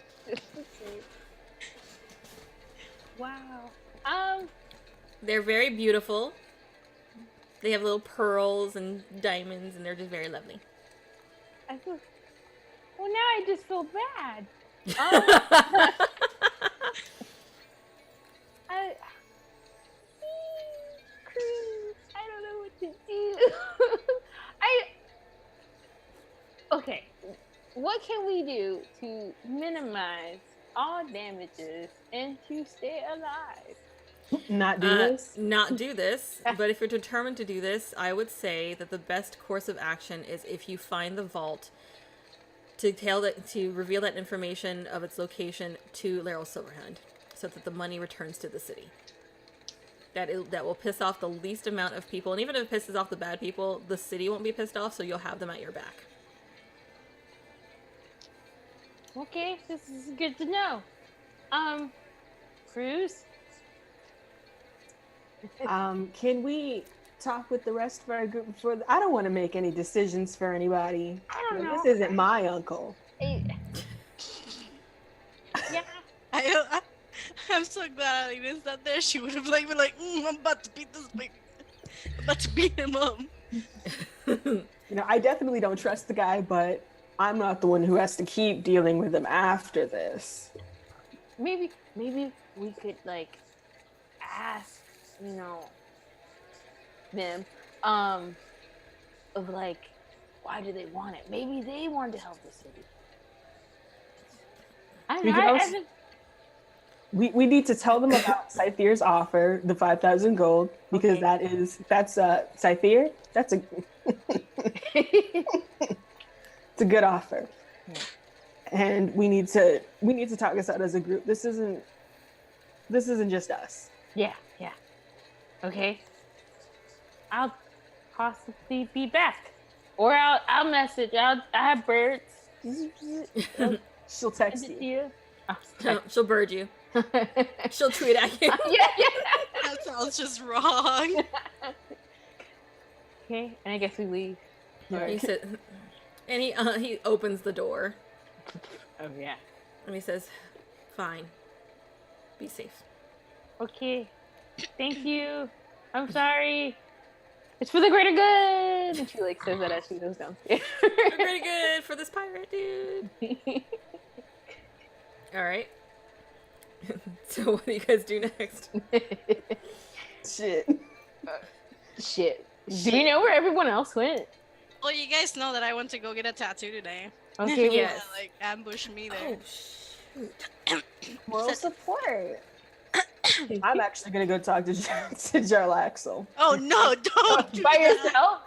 Wow. They're very beautiful. They have little pearls and diamonds, and they're just very lovely. I feel. Well, now I just feel bad. Cruz, I don't know what to do. Okay. What can we do to minimize all damages and to stay alive? Not do this. Not do this, but if you're determined to do this, I would say that the best course of action is if you find the vault to reveal that information of its location to Laryl Silverhand, so that the money returns to the city. That will piss off the least amount of people, and even if it pisses off the bad people, the city won't be pissed off, so you'll have them at your back. Okay, this is good to know. Cruz? Can we talk with the rest of our group before? I don't want to make any decisions for anybody. I don't know. This isn't my uncle. Yeah. I'm so glad Alina's not there. She would have been like, I'm about to beat this big. I'm about to beat him up. I definitely don't trust the guy, but I'm not the one who has to keep dealing with him after this. Maybe we could ask, them, of why do they want it? Maybe they want to help the city. I don't We know. could I also- haven't. We need to tell them about Scythier's offer, the 5,000 gold, because Okay. that's Scythier. That's a it's a good offer. And we need to talk this out as a group. This isn't just us. Yeah. Okay. I'll possibly be back, or I'll message. I have birds. She'll text Send it to you. you. She'll bird you. She'll tweet at you. Yeah. That sounds just wrong. Okay, and I guess we leave. He said, and he opens the door Oh yeah. and he says, "Fine, be safe." Okay. Thank you. I'm sorry. It's for the greater good. And she like says that as she goes downstairs. We're pretty good for this pirate dude. All right. So what do you guys do next? Shit. Shit. Do you know where everyone else went? Well, you guys know that I went to go get a tattoo today. Okay, well, Yes. Like ambush me there. Oh shoot. Moral support. I'm actually gonna go talk to Jarlaxle. Oh no! Don't do by that. yourself?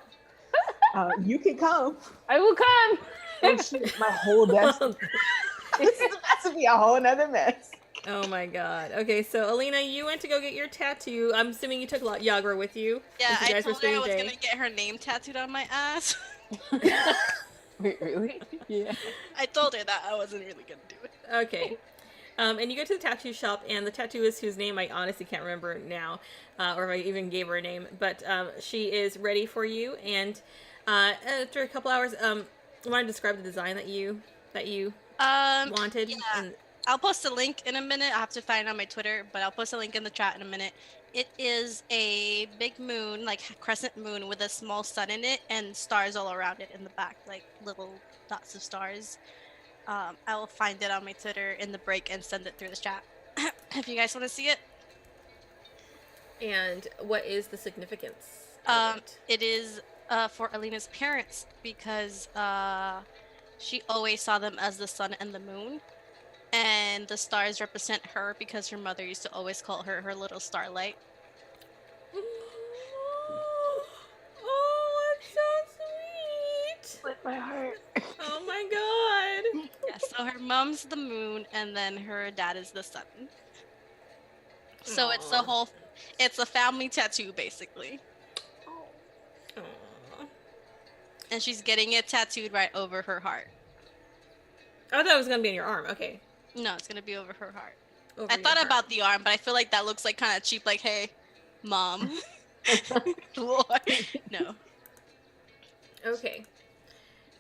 You can come. I will come. Oh, shit, my whole desk. This is about to be a whole nother mess. Oh my god. Okay, so Alina, you went to go get your tattoo. I'm assuming you took Yagra with you. Yeah, since you I guys were told her I was spending gonna get her name tattooed on my ass. Wait, really? Yeah. I told her that I wasn't really gonna do it. Okay. And you go to the tattoo shop, and the tattooist, whose name I honestly can't remember now, or if I even gave her a name, but she is ready for you. And after a couple hours, want to describe the design that you wanted? Yeah. And, I'll post a link in a minute. I have to find it on my Twitter, but I'll post a link in the chat in a minute. It is a big moon, like crescent moon, with a small sun in it and stars all around it in the back, like little dots of stars. I will find it on my Twitter in the break and send it through the chat if you guys want to see it. and what is the significance of it? It is for Alina's parents because she always saw them as the sun and the moon. And the stars represent her because her mother used to always call her her little starlight. Oh, it's so sweet. With my heart. Oh my god. Yeah, so her mom's the moon and then her dad is the sun. So Aw. it's a family tattoo basically. Aw. And she's getting it tattooed right over her heart. I thought it was gonna be on your arm. Okay. No, it's gonna be over her heart. Over I your thought heart. about the arm, but I feel like that looks like kind of cheap. Like, hey, mom. Lord. No. Okay.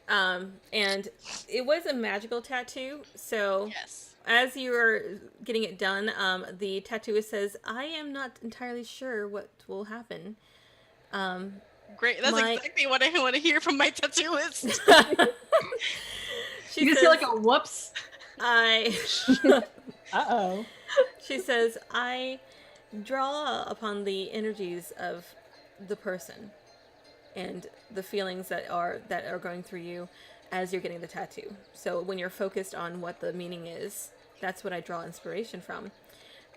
And it was a magical tattoo, so Yes. as you are getting it done, the tattooist says, "I am not entirely sure what will happen." Great. That's My- exactly what I want to hear from my tattooist. She You just says, feel like a whoops. Uh-oh. She says, "I draw upon the energies of the person and the feelings that are going through you as you're getting the tattoo. So when you're focused on what the meaning is, that's what I draw inspiration from.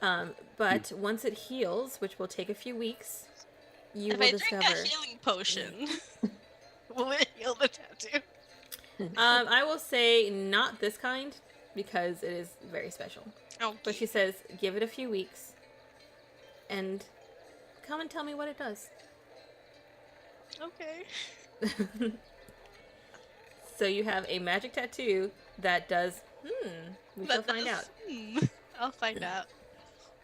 But once it heals, which will take a few weeks, you If will I discover." drink a healing potion, will it heal the tattoo? I will say not this kind because it is very special. Oh, But she says, give it a few weeks and come and tell me what it does. okay. So you have a magic tattoo that does, we shall find out. I'll find out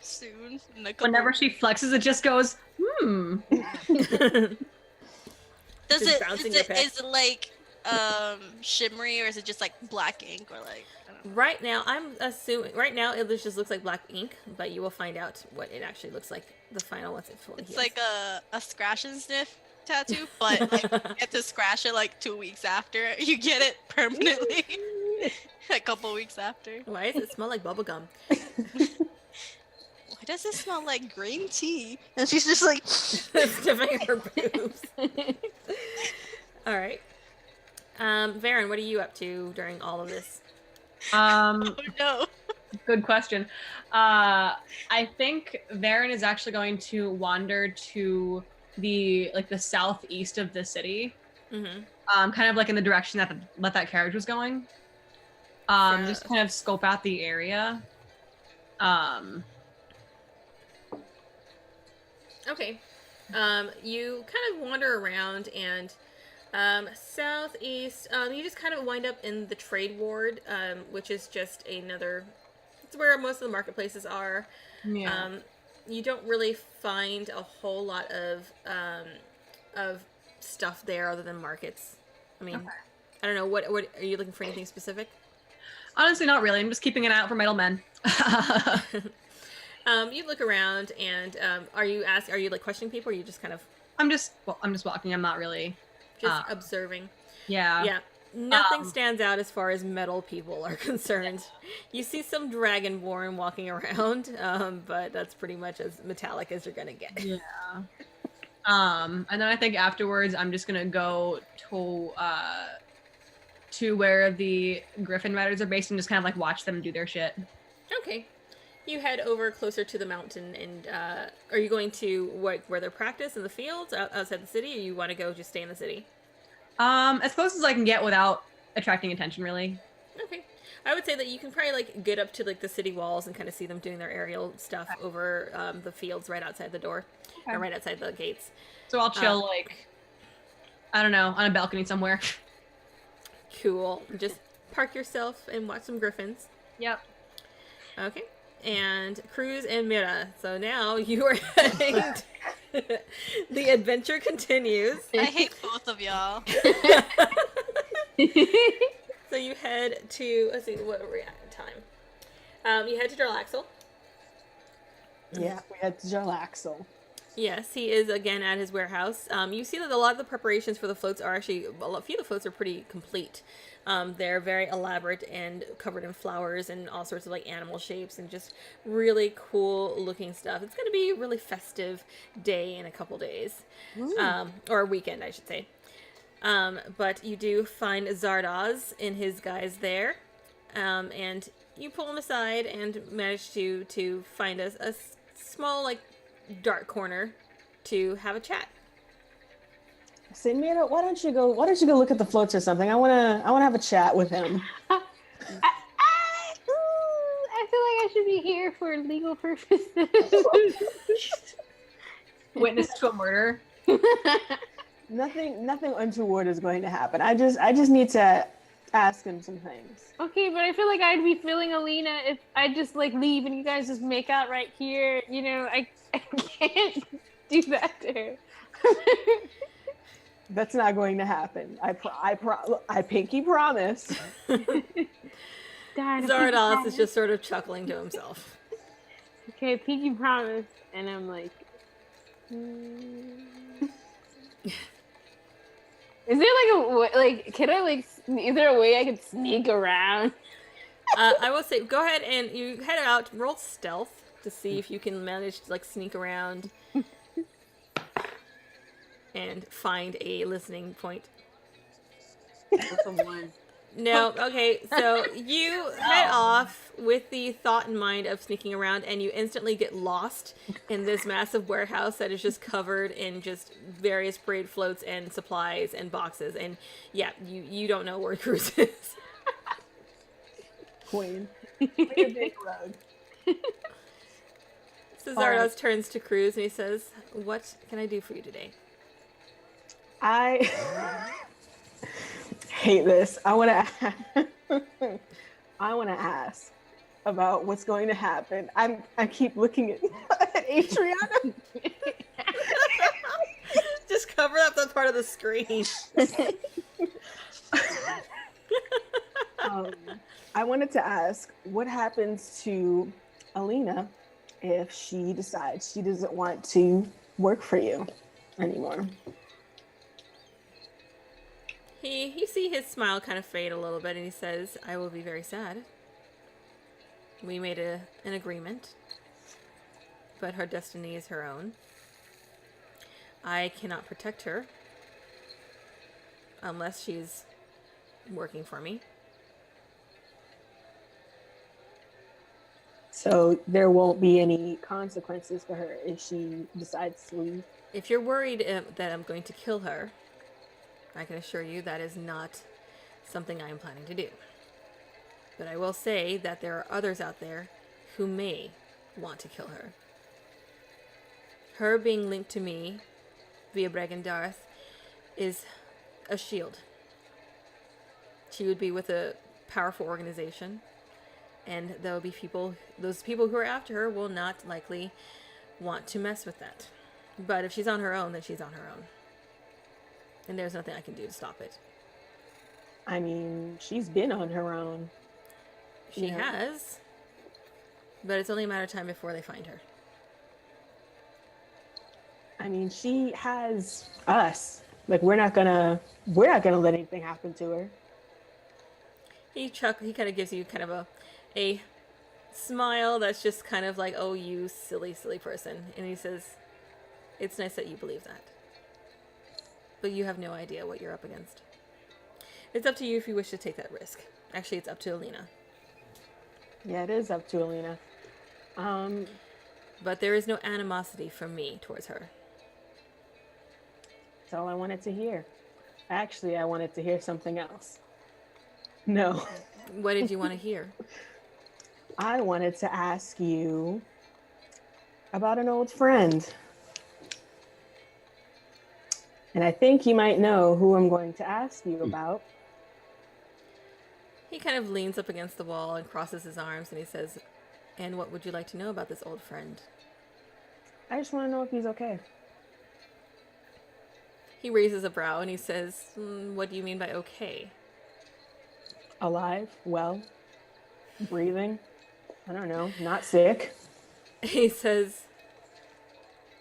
soon. In a couple- Whenever she flexes, it just goes, Does Just it, bouncing is your it, pet. is it like shimmery or is it just like black ink or like I don't know. Right now, I'm assuming, it just looks like black ink, but you will find out what it actually looks like, the final once it fully It's heals. like a scratch and sniff tattoo, but like, you get to scratch it like 2 weeks after you get it permanently. A couple weeks after. Why does it smell like bubblegum? Why does it smell like green tea? And she's just like Sniffing her boobs. All right. Varen, what are you up to during all of this? oh no. Good question. I think Varen is actually going to wander to the southeast of the city, Mm-hmm. kind of like in the direction that that carriage was going. So- Just kind of scope out the area. Okay. You kind of wander around and southeast, you just kind of wind up in the trade ward, which is just another it's where most of the marketplaces are. Yeah. You don't really find a whole lot of stuff there other than markets. I mean, I don't know. What are you looking for? Anything specific? Honestly, not really. I'm just keeping an eye out for metal men. You look around, and are you like questioning people, or are you just kind of I'm just walking. I'm not really. just observing? Yeah. Yeah. Nothing stands out as far as metal people are concerned. You see some dragonborn walking around, but that's pretty much as metallic as you're gonna get. Yeah. And then I think afterwards I'm just gonna go to where the Griffin Riders are based and just kind of like watch them do their shit. Okay. You head over closer to the mountain, and are you going to where they practice in the fields outside the city, or you want to go just stay in the city? As close as I can get without attracting attention, really. Okay. I would say that you can probably like get up to like the city walls and kind of see them doing their aerial stuff over the fields right outside the door, or right outside the gates. So I'll chill like, I don't know, on a balcony somewhere. Cool. Just park yourself and watch some griffins. Yep. Okay. And Cruz and Mira. So now you are heading. The adventure continues. I hate both of y'all. So you head to, let's see, what are we at in time? You head to Jarlaxle. Yeah, we had Jarlaxle. Yes, he is again at his warehouse. You see that a lot of the preparations for the floats are actually, a few of the floats are pretty complete. They're very elaborate and covered in flowers and all sorts of like animal shapes and just really cool looking stuff. It's going to be a really festive day in a couple days, or a weekend, I should say. But you do find Zardoz in his guise there, and you pull him aside and manage to find a small like dark corner to have a chat. Say, Mira, why don't you go look at the floats or something? I wanna have a chat with him. I feel like I should be here for legal purposes. Witness to a murder. Nothing untoward is going to happen. I just need to ask him some things. Okay, but I feel like I'd be feeling Alina if I just like leave and you guys just make out right here. You know, I can't do that to her. That's not going to happen. I pinky promise. Darn, Zardoz is just sort of chuckling to himself. Okay, pinky promise, and I'm like, Is there can I like? Is there a way I could sneak around? I will say, go ahead and you head out. Roll stealth to see if you can manage to like sneak around and find a listening point. No, okay, so you head off with the thought in mind of sneaking around, and you instantly get lost in this massive warehouse that is just covered in just various braid floats and supplies and boxes, and yeah, you don't know where Cruz is. Queen. Like a big rug. So Zardoz turns to Cruz and he says, "What can I do for you today?" I hate this. I want to ask about what's going to happen. I keep looking at Adriana. Just cover up that part of the screen. I wanted to ask, what happens to Alina if she decides she doesn't want to work for you anymore? You see his smile kind of fade a little bit, and he says, "I will be very sad. We made an agreement, but her destiny is her own. I cannot protect her unless she's working for me." So there won't be any consequences for her if she decides to leave? If you're worried that I'm going to kill her, I can assure you that is not something I am planning to do. But I will say that there are others out there who may want to kill her. Her being linked to me via Bregendarth is a shield. She would be with a powerful organization, And there will be people, those people who are after her will not likely want to mess with that. But if she's on her own, then she's on her own. And there's nothing I can do to stop it. I mean, she's been on her own. She Yeah. has. But it's only a matter of time before they find her. I mean, she has us. Like, we're not gonna let anything happen to her. He kind of gives you kind of a smile that's just kind of like, oh, you silly, silly person. And he says, it's nice that you believe that. But you have no idea what you're up against. It's up to you if you wish to take that risk. Actually, it's up to Alina. Yeah, it is up to Alina. But there is no animosity from me towards her. That's all I wanted to hear. Actually, I wanted to hear something else. No. What did you want to hear? I wanted to ask you about an old friend. And I think you might know who I'm going to ask you about. He kind of leans up against the wall and crosses his arms and he says, and what would you like to know about this old friend? I just want to know if he's okay. He raises a brow and he says, what do you mean by okay? Alive, well, breathing. I don't know, not sick. He says,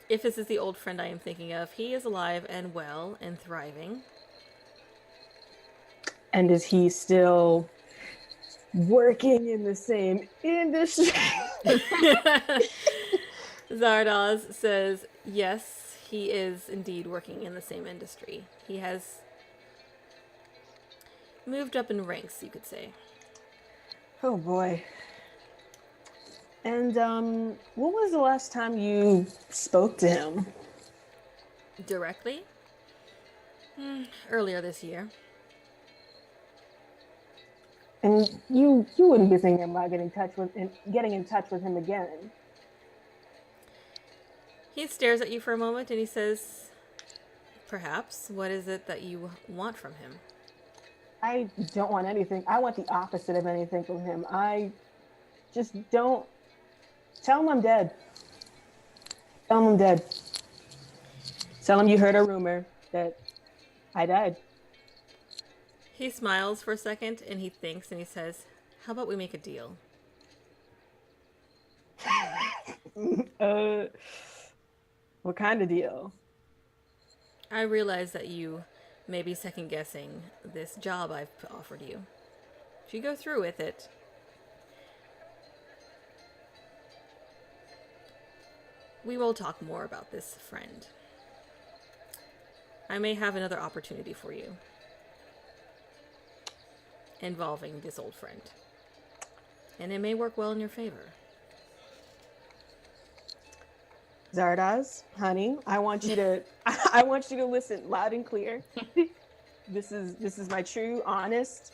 if this is the old friend I am thinking of, he is alive and well and thriving. And is he still working in the same industry? Zardoz says, yes, he is indeed working in the same industry. He has moved up in ranks, you could say. Oh boy. And when was the last time you spoke to him? Directly? Earlier this year. And you wouldn't be thinking about getting in touch with him again. He stares at you for a moment and he says, perhaps, what is it that you want from him? I don't want anything. I want the opposite of anything from him. I just don't. Tell him I'm dead. Tell him I'm dead. Tell him you heard a rumor that I died. He smiles for a second and he thinks and he says, how about we make a deal? What kind of deal? I realize that you may be second guessing this job I've offered you. If you go through with it, we will talk more about this friend. I may have another opportunity for you involving this old friend. And it may work well in your favor. Zardoz, honey, I want you to listen loud and clear. This is my true, honest.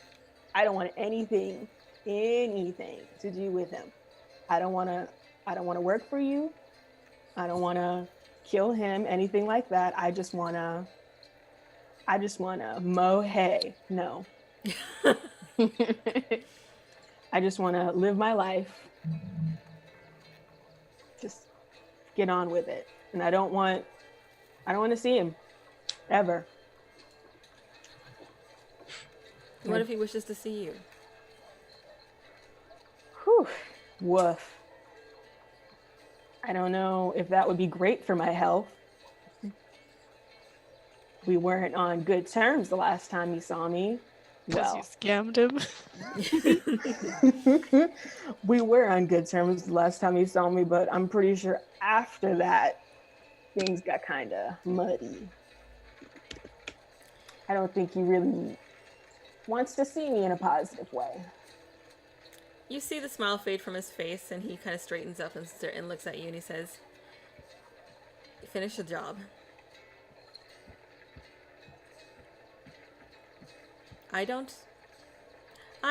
I don't want anything to do with him. I don't want to work for you. I don't want to kill him, anything like that. I just want to mow hay. No. I just want to live my life. Just get on with it. And I don't want to see him ever. What if he wishes to see you? Whew. Woof. I don't know if that would be great for my health. We weren't on good terms the last time you saw me. Because Well, you scammed him. we were on good terms the last time you saw me, but I'm pretty sure after that, things got kind of muddy. I don't think he really wants to see me in a positive way. You see the smile fade from his face, and he kind of straightens up and looks at you, and he says, finish the job. I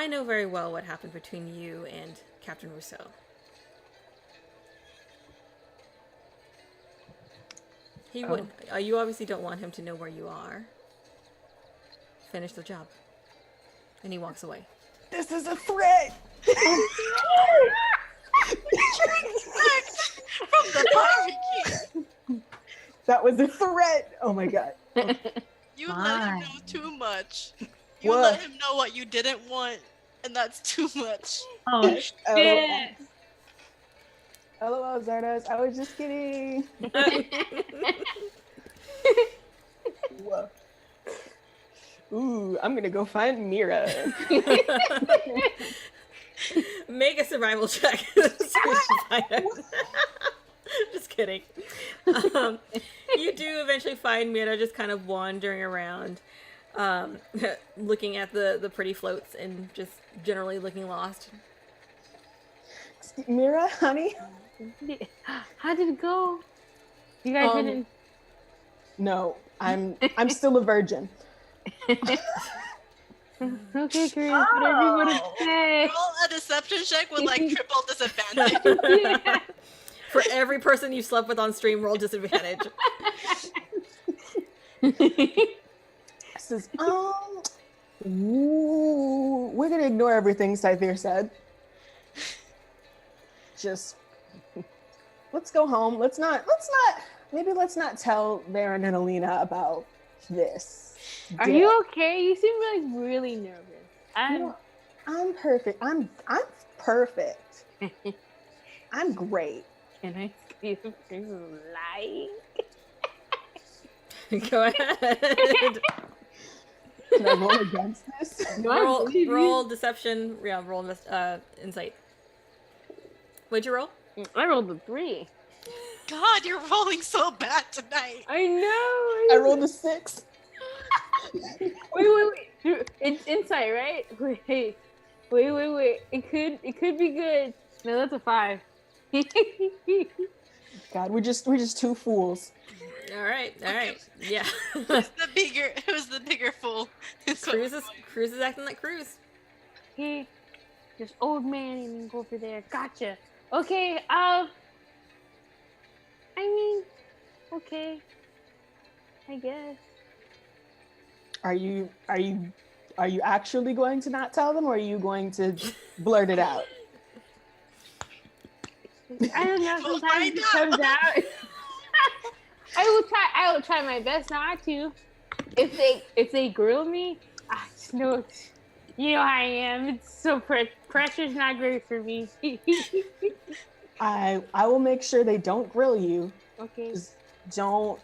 know very well what happened between you and Captain Rousseau. He wouldn't. You obviously don't want him to know where you are. Finish the job. And he walks away. This is a threat! From the barbecue. That was a threat. Oh my god. You let him Why? know too much. You What? let him know what you didn't want, and that's too much. Oh shit! LOL, Zardos. I was just kidding. Whoa. Ooh, I'm gonna go find Mira. Make a survival check. Just kidding. You do eventually find Mira just kind of wandering around, looking at the pretty floats and just generally looking lost. Mira, honey? How did it go? You guys didn't. No, I'm still a virgin. Okay, Chris, whatever you want to say. Roll a deception check with like triple disadvantage. Yeah. For every person you slept with on stream, roll disadvantage. Says, ooh, we're gonna ignore everything Scythier said. Just let's go home. Let's not tell Varen and Alina about this. Are you okay? You seem like really nervous. No, I'm perfect. I'm perfect. I'm great. Can I see if there's lying? Go ahead. Can I roll against this? roll deception. Yeah, roll insight. What'd you roll? I rolled a 3. God, you're rolling so bad tonight. I know. I rolled a 6. Wait. It's insight, right? Wait. It could be good. No, that's a 5. God, we're just two fools. All right. Yeah. Who's the bigger fool? Cruz is acting like Cruz. Hey, this old man and go over there. Gotcha. Okay. I mean, okay. I guess. Are you actually going to not tell them, or are you going to blurt it out? I don't know. We'll Sometimes find it comes out. I will try my best not to. If they grill me, I just know you know how I am. It's so pressure's not great for me. I will make sure they don't grill you. Okay. Just don't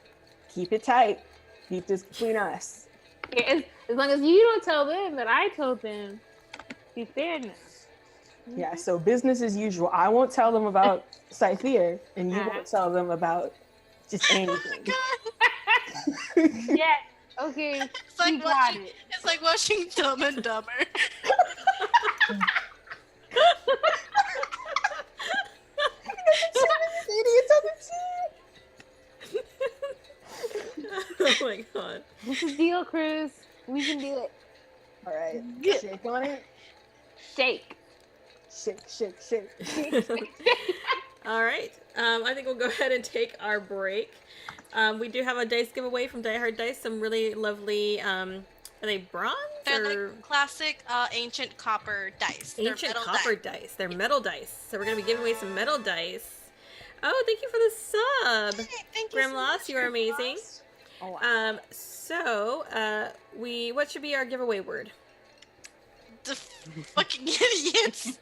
keep it tight. Keep this between us. Yeah, as long as you don't tell them that I told them, be fair now. Yeah, so business as usual. I won't tell them about Scythier, and you won't tell them about just anything. Yeah. Okay. It's like you got watching. it. It's like watching Dumb and Dumber. Idiots on the team. Oh my god. This is deal, Cruz. We can do it. All right, shake on it. Shake. Shake. All right. I think we'll go ahead and take our break. We do have a dice giveaway from Die Hard Dice. Some really lovely. Are they bronze They're or like classic ancient copper dice. They're ancient metal copper dice. dice? They're metal dice. So we're gonna be giving away some metal dice. Oh, thank you for the sub, Hey, thank you Graham so Loss. much, You are Graham amazing. Loss. Oh, wow. What should be our giveaway word? The fucking idiots.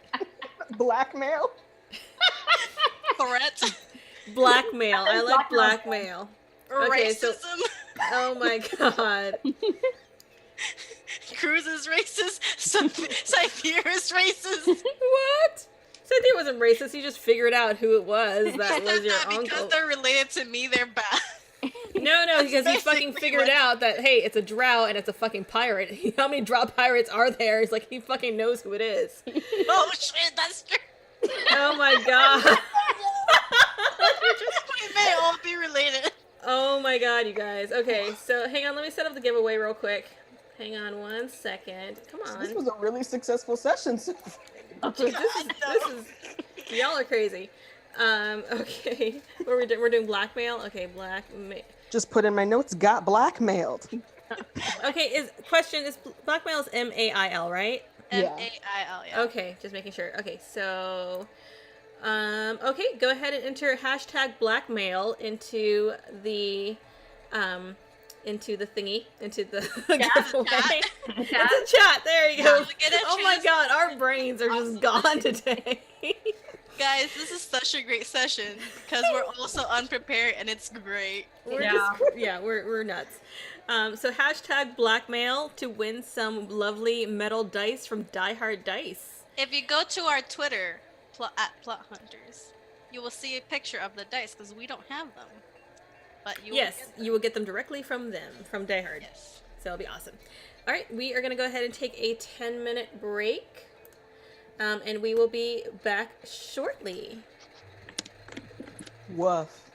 Blackmail. Threat. Blackmail. I like blackmail. Okay, so- Racism. Oh my god. Cruz is racist. Scythier is racist. What? Cynthia wasn't racist. You just figured out who it was that was your Because uncle. they're related to me, they're bad. No, because he fucking basically figured what- out that, hey, it's a drow and it's a fucking pirate. How many drow pirates are there? He's like, he fucking knows who it is. Oh shit, that's true. Oh my god. We may all be related. Oh my god, you guys. Okay, so hang on. Let me set up the giveaway real quick. Hang on 1 second. Come on. This was a really successful session. Okay, this is y'all are crazy. Okay. We're doing blackmail. Okay, blackmail. Just put in my notes. Got blackmailed. Okay, is blackmail is MAIL, right? Yeah. Mail. Yeah. Okay, just making sure. Okay, so okay, go ahead and enter hashtag blackmail into the thingy, into the giveaway. It's a chat. There you go. You get to Oh my choose- god, our brains are just gone today. Guys, this is such a great session because we're also unprepared and it's great. We're nuts. So hashtag blackmail to win some lovely metal dice from Die Hard Dice. If you go to our Twitter at Plot Hunters, you will see a picture of the dice because we don't have them. But you will get them. You will get them directly from them, from Die Hard. Yes. So it'll be awesome. All right, we are going to go ahead and take a 10-minute break. And we will be back shortly. Woof.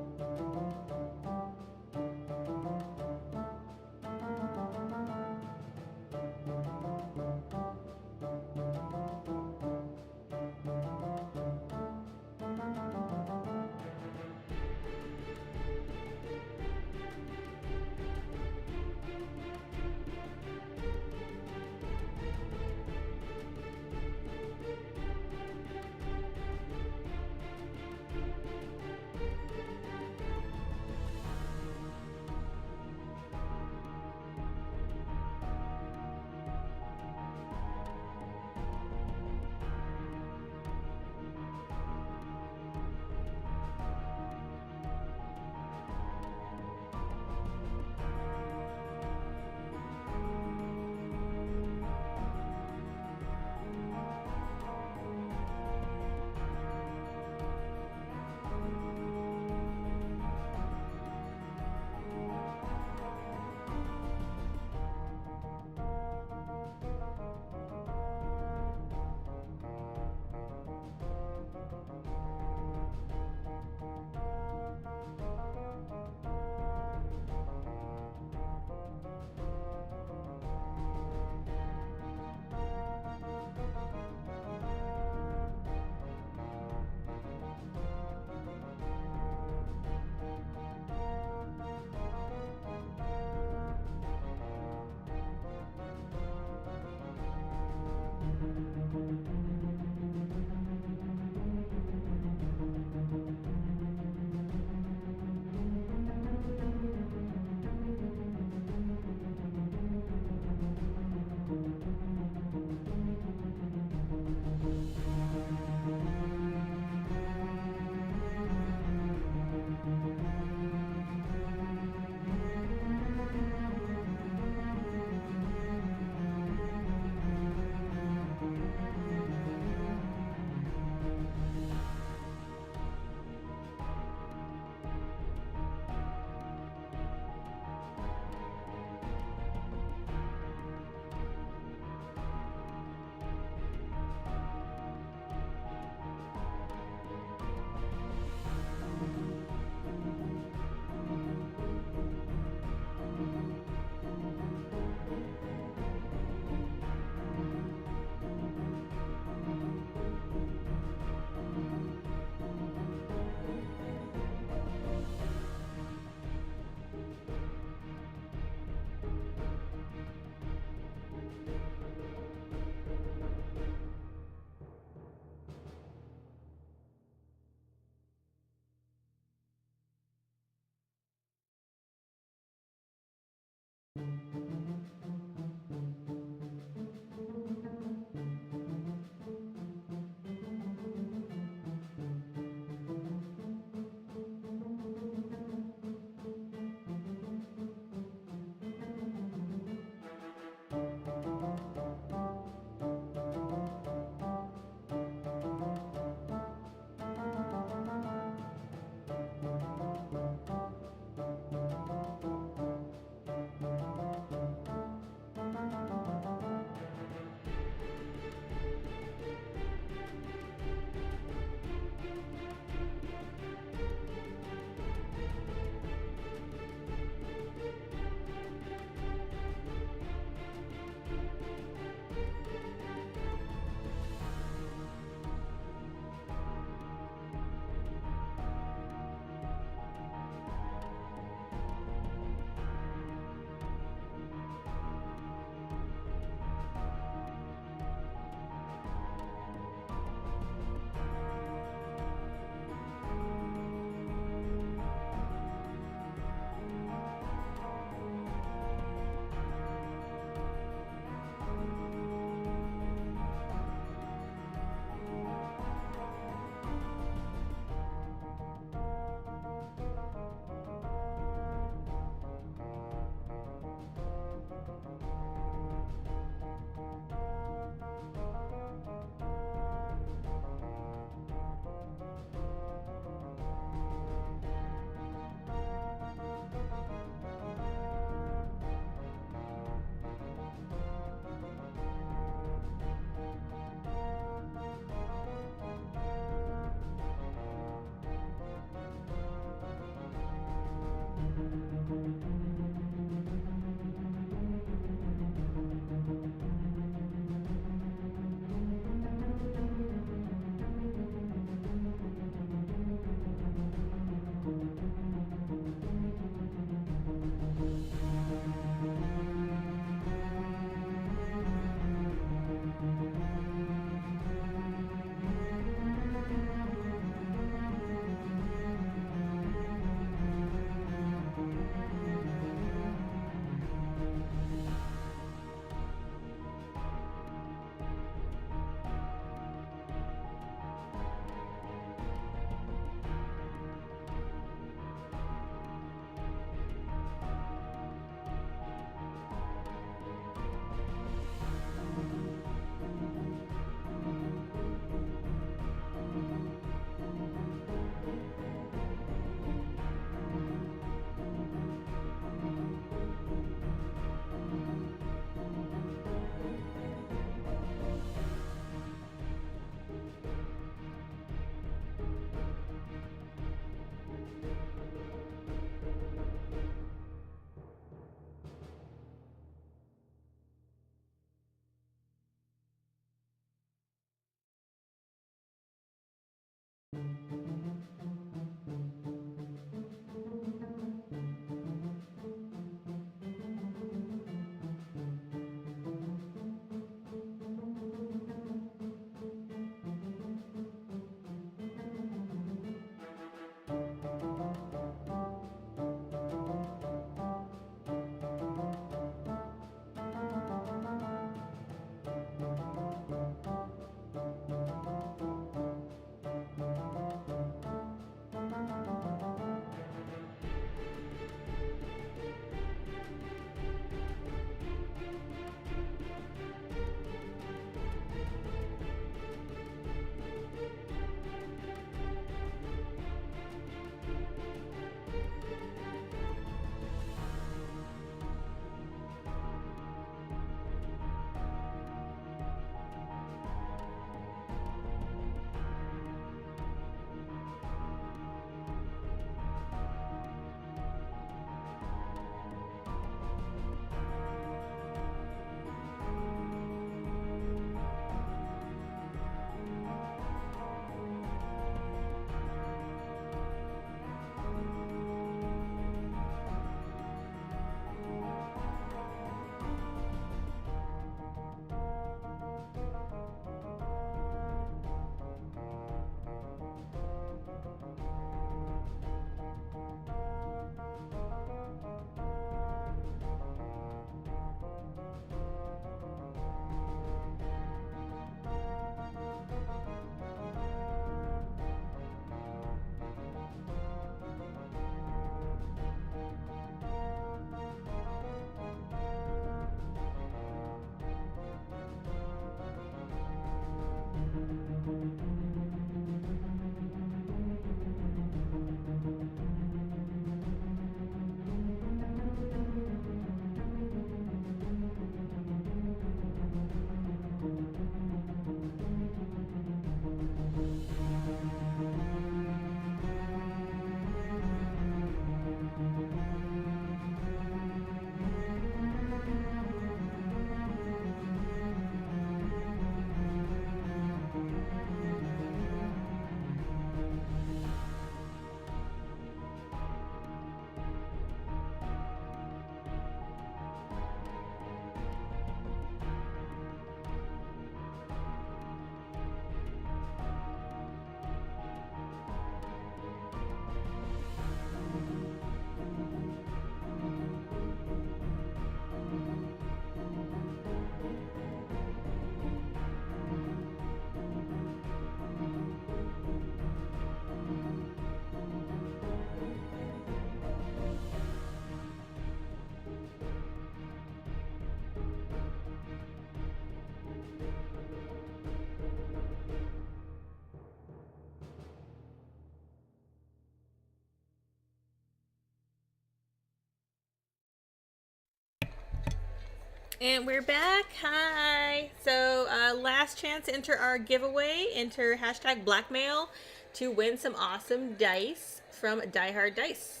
And we're back. Hi. So, last chance to enter our giveaway. Enter hashtag blackmail to win some awesome dice from Die Hard Dice.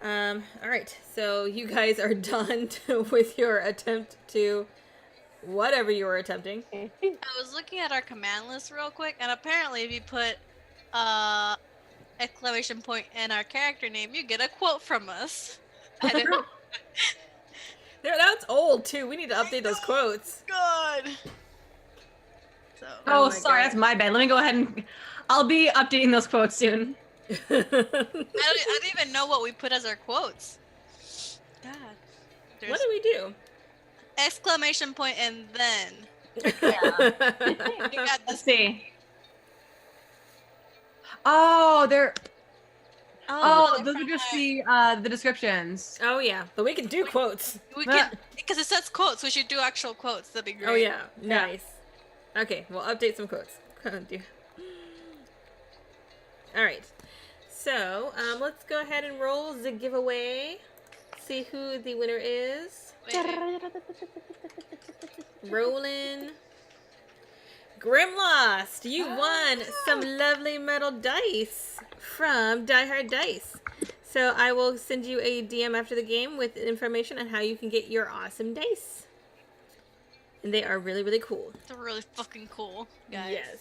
All right. So you guys are done with your attempt to whatever you were attempting. I was looking at our command list real quick, and apparently if you put exclamation point in our character name, you get a quote from us. I didn't. That's old too. We need to update those quotes. God. So. Oh, my sorry, God. that's my bad. Let me go ahead and I'll be updating those quotes soon. I don't even know what we put as our quotes. God. What do we do? Exclamation point and then. You got Let's this. see. Oh, they're those are just the descriptions. Oh yeah, but we can do quotes. We can, because it says quotes. We should do actual quotes. That'd be great. Oh yeah, nice. Okay, we'll update some quotes. Oh, dear. All right, so let's go ahead and roll the giveaway. See who the winner is. Wait. Rolling. Grimlost, you won some lovely metal dice from Die Hard Dice. So I will send you a DM after the game with information on how you can get your awesome dice. And they are really, really cool. They're really fucking cool, guys. Yes.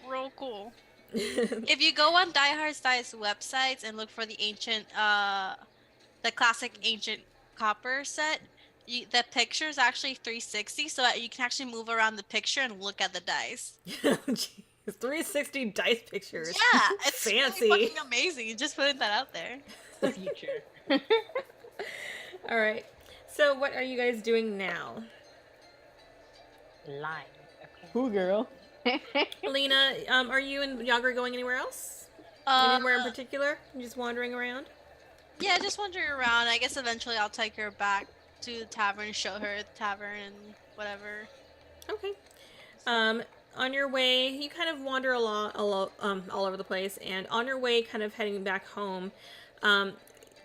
Real cool. If you go on Die Hard Dice websites and look for the ancient, the classic ancient copper set, the picture is actually 360, so that you can actually move around the picture and look at the dice. Jeez, 360 dice pictures. Yeah, it's fancy. really fucking amazing. Just putting that out there. The future. All right. So what are you guys doing now? Lying. Okay. Who girl? Alina, are you and Yager going anywhere else? Anywhere in particular? Just wandering around? Yeah, just wandering around. I guess eventually I'll take her back to the tavern, show her the tavern and whatever. Okay. On your way, you kind of wander along, all over the place, and on your way, kind of heading back home,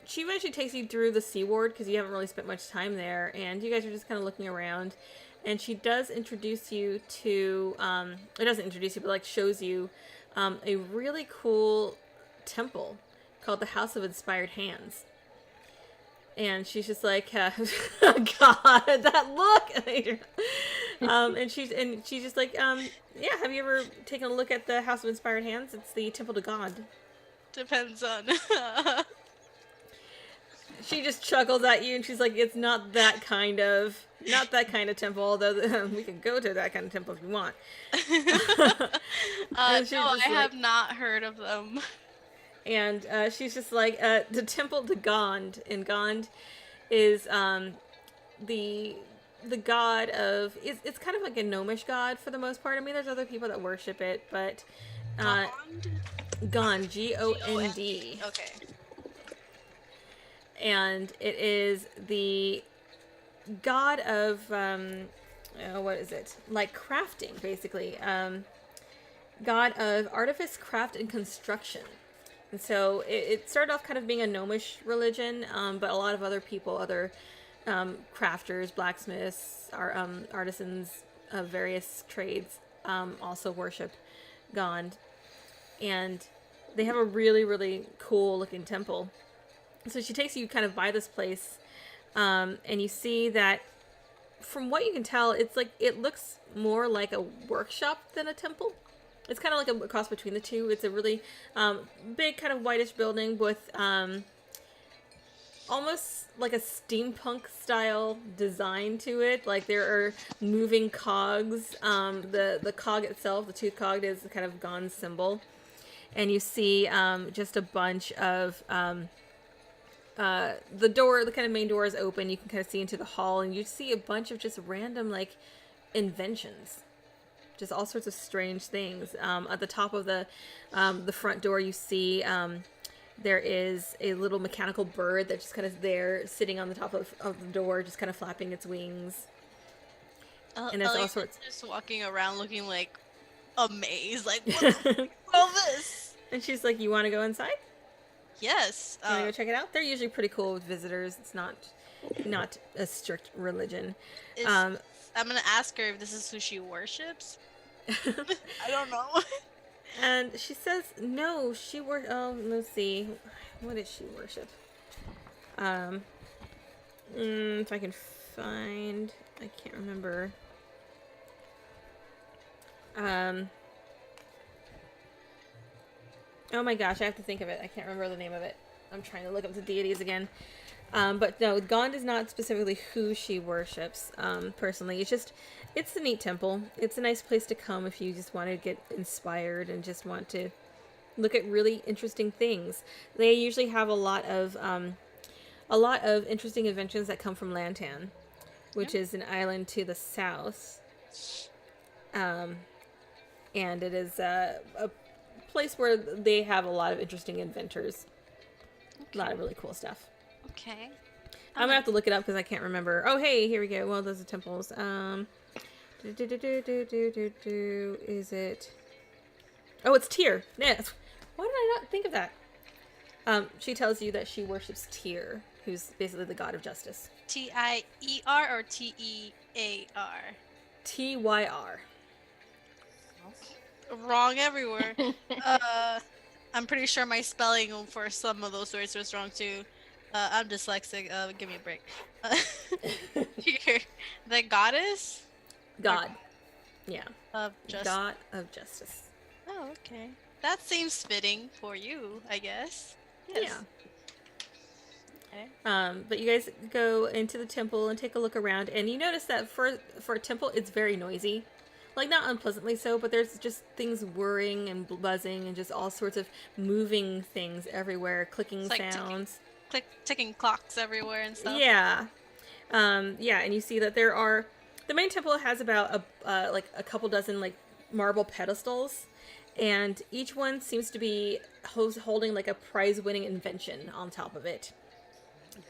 she eventually takes you through the Sea Ward because you haven't really spent much time there, and you guys are just kind of looking around, and she does introduce you to, it doesn't introduce you, but like shows you a really cool temple called the House of Inspired Hands. And she's just like, God, that look. And she's just like, yeah. Have you ever taken a look at the House of Inspired Hands? It's the temple to God. Depends on. She just chuckles at you, and she's like, it's not that kind of temple. Although we can go to that kind of temple if you want. No, I have not heard of them. And she's just like, the temple to Gond, and Gond is the god of, it's kind of like a gnomish god for the most part. I mean, there's other people that worship it, but Gond, G-O-N-D. Okay. And it is the god of, what is it? Like crafting, basically. God of artifice, craft, and construction. And so it started off kind of being a gnomish religion, but a lot of other people, other crafters, blacksmiths, artisans of various trades also worship Gond. And they have a really, really cool looking temple. So she takes you kind of by this place, and you see that from what you can tell, it's like, it looks more like a workshop than a temple. It's kind of like a cross between the two. It's a really big kind of whitish building with almost like a steampunk style design to it. Like there are moving cogs. The cog itself, the tooth cog, is kind of Gond's symbol. And you see just a bunch of the door, the kind of main door is open. You can kind of see into the hall, and you see a bunch of just random like inventions. Just all sorts of strange things. At the top of the front door, you see there is a little mechanical bird that's just kind of there, sitting on the top of the door, just kind of flapping its wings. And there's all sorts. Just walking around, looking like amazed, like what the fuck is all this? And she's like, "You want to go inside?" Yes. You want to go check it out? They're usually pretty cool with visitors. It's not a strict religion. I'm gonna ask her if this is who she worships. I don't know. And she says no. Let's see. What does she worship? If I can find, I can't remember. Oh my gosh, I have to think of it. I can't remember the name of it. I'm trying to look up the deities again. But no, Gond is not specifically who she worships, personally. It's a neat temple. It's a nice place to come if you just want to get inspired and just want to look at really interesting things. They usually have a lot of interesting inventions that come from Lantan, which is an island to the south. And it is a place where they have a lot of interesting inventors. A lot of really cool stuff. Okay. I'm gonna have to look it up because I can't remember. Oh, hey, here we go. Well, those are temples. Is it? Oh, it's Tyr. Yes. Why did I not think of that? She tells you that she worships Tyr, who's basically the god of justice. T-I-E-R or T-E-A-R? T-Y-R. Wrong everywhere. I'm pretty sure my spelling for some of those words was wrong too. I'm dyslexic. Give me a break. Here, the goddess. God. Yeah. Of justice. God of justice. Oh, okay. That seems fitting for you, I guess. Yes. Yeah. Okay. But you guys go into the temple and take a look around, and you notice that for a temple, it's very noisy. Like, not unpleasantly so, but there's just things whirring and buzzing and just all sorts of moving things everywhere, clicking It's like sounds. Ticking clocks everywhere and stuff. Yeah. Yeah, and you see that the main temple has about a couple dozen like marble pedestals, and each one seems to be holding like a prize-winning invention on top of it,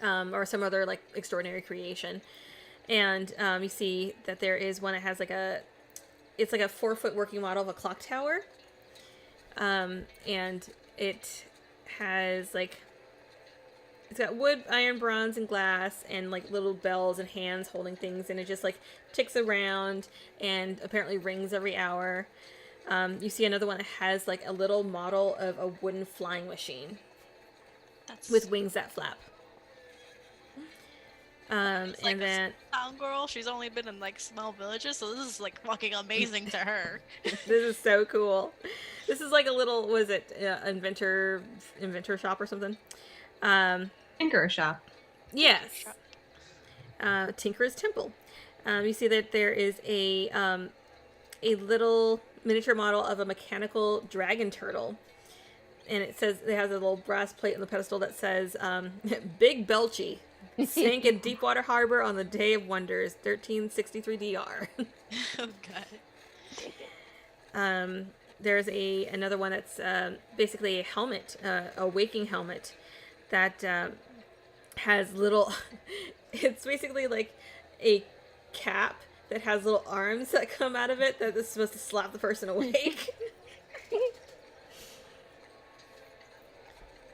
or some other like extraordinary creation. And you see that there is one that has it's like a 4-foot working model of a clock tower, and it has it's got wood, iron, bronze, and glass, and like little bells and hands holding things, and it just like ticks around and apparently rings every hour. You see another one that has like a little model of a wooden flying machine with wings that flap. And then town girl, she's only been in like small villages, so this is like fucking amazing to her. This is so cool. This is like a little, was it inventor shop or something? Tinker shop. Yes. Tinker's Temple. You see that there is a little miniature model of a mechanical dragon turtle, and it has a little brass plate on the pedestal that says Big Belchy sank in Deepwater Harbor on the Day of Wonders 1363 DR. Oh god. There's another one that's basically a helmet, a waking helmet that has little it's basically like a cap that has little arms that come out of it that is supposed to slap the person awake.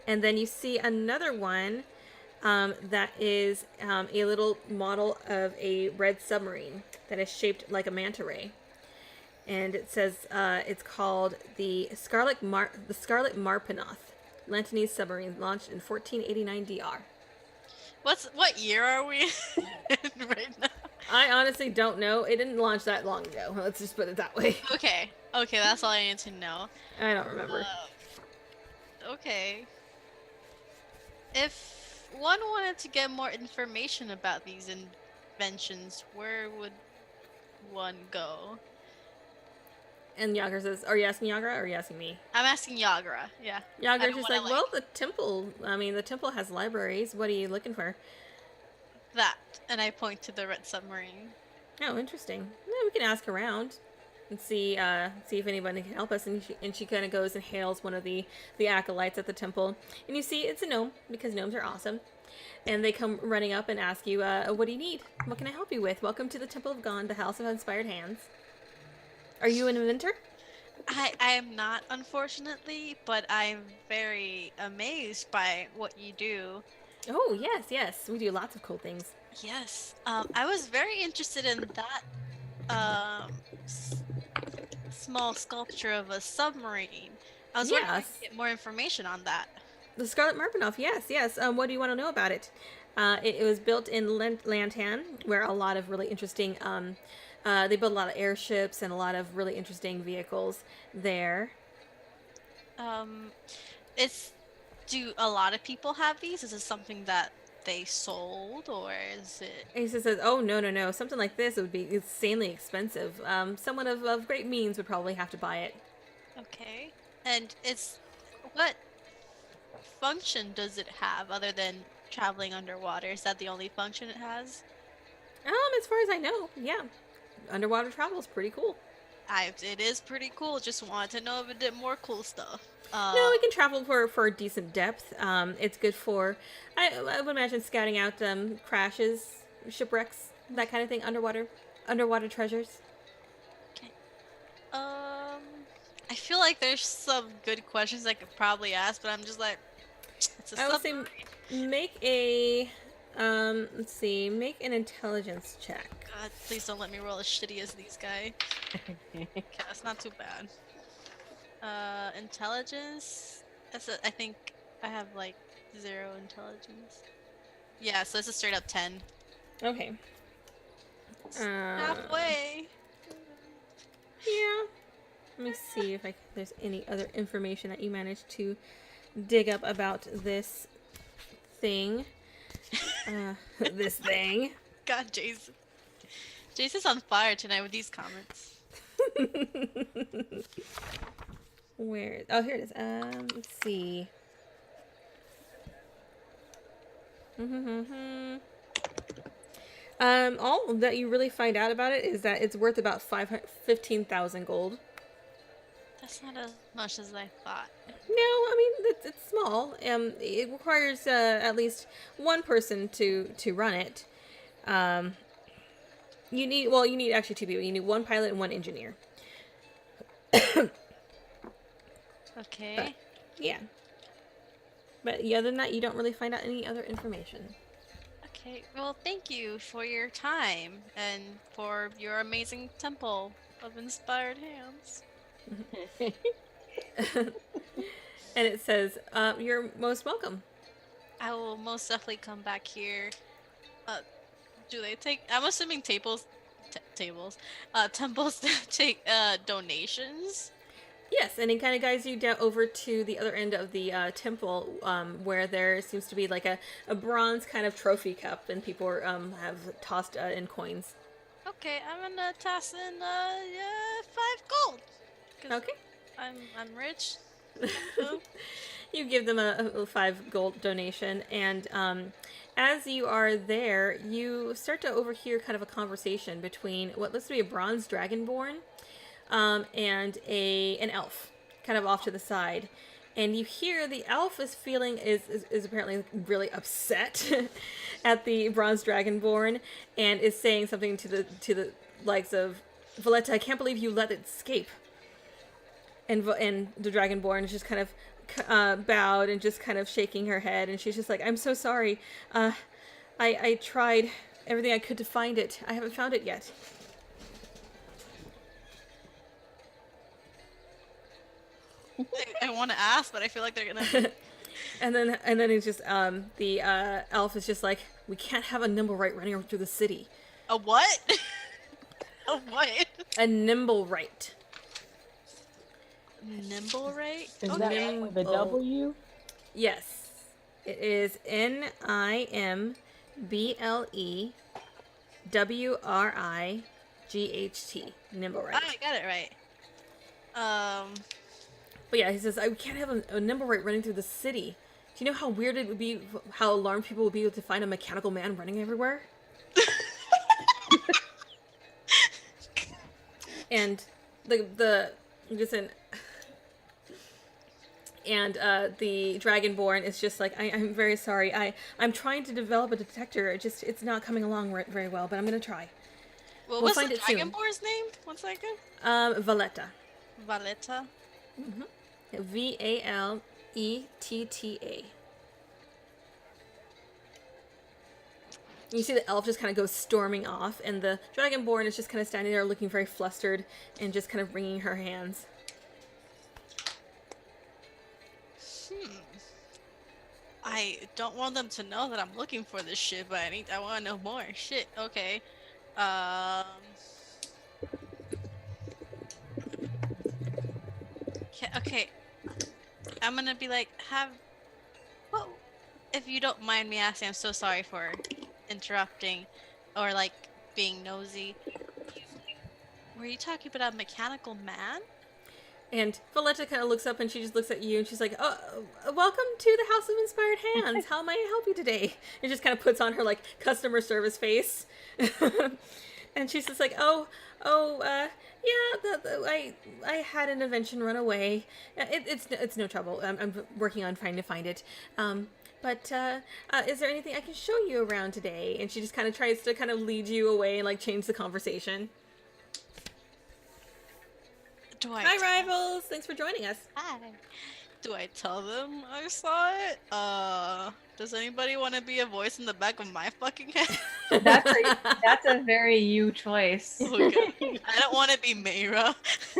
And then you see another one that is a little model of a red submarine that is shaped like a manta ray. And it says it's called the Scarlet Marpenoth, Lantanese submarine, launched in 1489 DR. What year are we in right now? I honestly don't know. It didn't launch that long ago. Let's just put it that way. Okay, that's all I need to know. I don't remember. Okay. If one wanted to get more information about these inventions, where would one go? And Yagra says, are you asking Yagra or are you asking me? I'm asking Yagra, yeah. Yagra's just like, well, the temple has libraries. What are you looking for? That, and I point to the red submarine. Oh, interesting. Yeah, we can ask around and see if anybody can help us. And she kind of goes and hails one of the acolytes at the temple. And you see it's a gnome, because gnomes are awesome. And they come running up and ask you, what do you need? What can I help you with? Welcome to the Temple of Gond, the House of Inspired Hands. Are you an inventor? I am not, unfortunately, but I'm very amazed by what you do. Oh, yes, yes. We do lots of cool things. Yes. I was very interested in that um small sculpture of a submarine. I was wondering if I Yes. could get more information on that. The Scarlet Marpenoff, yes, yes. What do you want to know about it? It was built in Lantan, where a lot of really interesting, they build a lot of airships and a lot of really interesting vehicles there. Um, it's do a lot of people have these? Is this something that they sold, or is it And he just says, oh, no, no, no. Something like this would be insanely expensive. Someone of great means would probably have to buy it. okay? And it's what function does it have other than traveling underwater? Is that the only function it has? As far as I know, yeah. Underwater travel is pretty cool. It is pretty cool. Just wanted to know if it did more cool stuff. No, we can travel for a decent depth. It's good for, I would imagine, scouting out crashes, shipwrecks, that kind of thing, underwater treasures. Okay. I feel like there's some good questions I could probably ask, but I'm just like, it's a I would say submarine. make a, let's see, make an intelligence check. God, please don't let me roll as shitty as these guys. Okay, that's not too bad. Intelligence. I think I have like 0 intelligence. Yeah, so it's a straight up 10. Okay. Halfway. Yeah. Let me see if there's any other information that you managed to dig up about this thing. This thing. God, Jason. Jason's on fire tonight with these comments. Where? Oh, here it is. Let's see. All that you really find out about it is that it's worth about 15,000 gold. That's not as much as I thought. No, I mean it's small. It requires at least one person to run it. You need actually 2 people. You need 1 pilot and 1 engineer. Okay. Yeah. But other than that, you don't really find out any other information. Okay. Well, thank you for your time and for your amazing temple of inspired hands. And it says, you're most welcome. I will most definitely come back here. Do they take? I'm assuming temples take donations. Yes, and it kind of guides you down over to the other end of the temple, where there seems to be like a bronze kind of trophy cup, and people are, have tossed in coins. Okay, I'm gonna toss in 5 gold. 'Cause Okay. I'm rich. You give them a 5 gold donation, and as you are there, you start to overhear kind of a conversation between what looks to be a bronze dragonborn and an elf, kind of off to the side. And you hear the elf is apparently really upset at the bronze dragonborn, and is saying something to the likes of, Valletta, I can't believe you let it escape. And the dragonborn is just kind of bowed and just kind of shaking her head, and she's just like, I'm so sorry. I tried everything I could to find it. I haven't found it yet. I want to ask, but I feel like they're gonna. and then it's just the elf is just like, we can't have a nimble right running through the city. A what? A what? A nimble right. Nimble right? Is Okay. that with a W? Yes, it is NIMBLEWRIGHT. Nimble right. I got it right. But yeah, he says, I can't have a nimble right running through the city. Do you know how weird it would be, how alarmed people would be to find a mechanical man running everywhere? And the dragonborn is just like, I'm very sorry. I'm trying to develop a detector. It's not coming along very well, but I'm gonna try. Well, We'll what's find the it soon. Dragonborn's name? 1 second. Valletta. Valetta. Valetta. You see the elf just kind of goes storming off, and the dragonborn is just kind of standing there looking very flustered and just kind of wringing her hands. I don't want them to know that I'm looking for this shit, but I want to know more. Shit. Okay. Okay. I'm gonna be like, well, if you don't mind me asking, I'm so sorry for interrupting or like being nosy. Were you talking about a mechanical man? And Valetta kind of looks up and she just looks at you and she's like, oh, welcome to the House of Inspired Hands. How may I help you today? And just kind of puts on her like customer service face. And she's just like, yeah, I had an invention run away. It's no trouble. I'm working on trying to find it. But is there anything I can show you around today? And she just kind of tries to kind of lead you away and like change the conversation. Hi, rivals! Thanks for joining us. Hi. Do I tell them I saw it? Does anybody want to be a voice in the back of my fucking head? That's a very you choice. Okay. I don't want to be Mayra.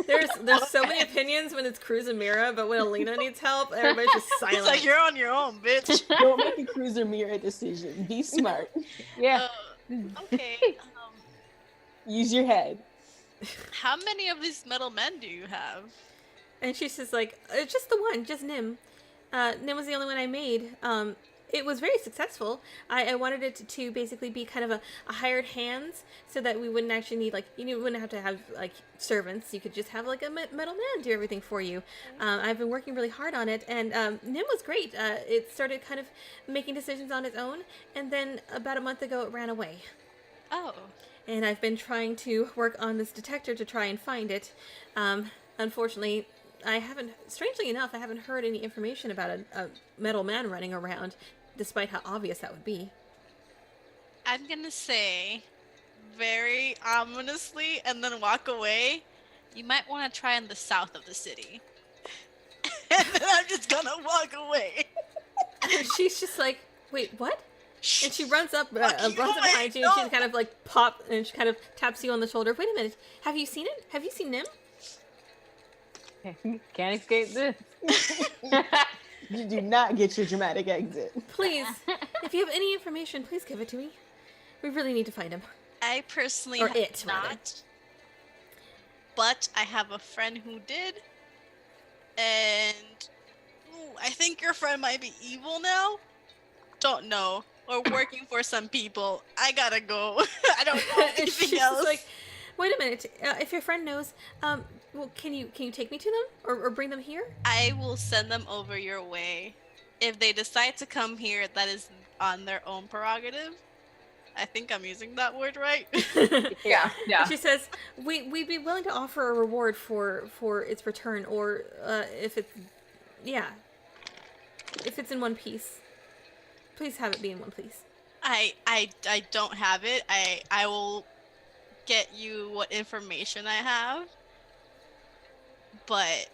There's so many opinions when it's Cruz and Mira, but when Alina needs help, everybody's just silent. It's like, you're on your own, bitch. Don't make a Cruz or Mira decision. Be smart. Yeah. Okay. Use your head. How many of these metal men do you have? And she says, like, just the one, just Nim. Nim was the only one I made. It was very successful. I wanted it to basically be kind of a hired hands so that we wouldn't actually need, like, you wouldn't have to have, like, servants. You could just have, like, a metal man do everything for you. I've been working really hard on it, and Nim was great. It started kind of making decisions on its own, and then about a month ago it ran away. Oh. And I've been trying to work on this detector to try and find it. Unfortunately, strangely enough, I haven't heard any information about a metal man running around, despite how obvious that would be. I'm gonna say, very ominously, and then walk away, you might want to try in the south of the city. And then I'm just gonna walk away. And she's just like, wait, what? And she runs up behind you, and she kind of like and she kind of taps you on the shoulder. Wait a minute, have you seen it? Have you seen Nim? Can't escape this. You do not get your dramatic exit. Please, if you have any information, please give it to me. We really need to find him. I personally Or have it, not, rather. but I have a friend who did, and I think your friend might be evil now. Don't know. Or working for some people. I gotta go. I don't know anything She's else. just like, wait a minute. If your friend knows, well, can you take me to them or bring them here? I will send them over your way. If they decide to come here, that is on their own prerogative. I think I'm using that word right. Yeah. She says, we'd be willing to offer a reward for its return, or if it's in one piece. Please have it be in one piece. I don't have it. I will get you what information I have. But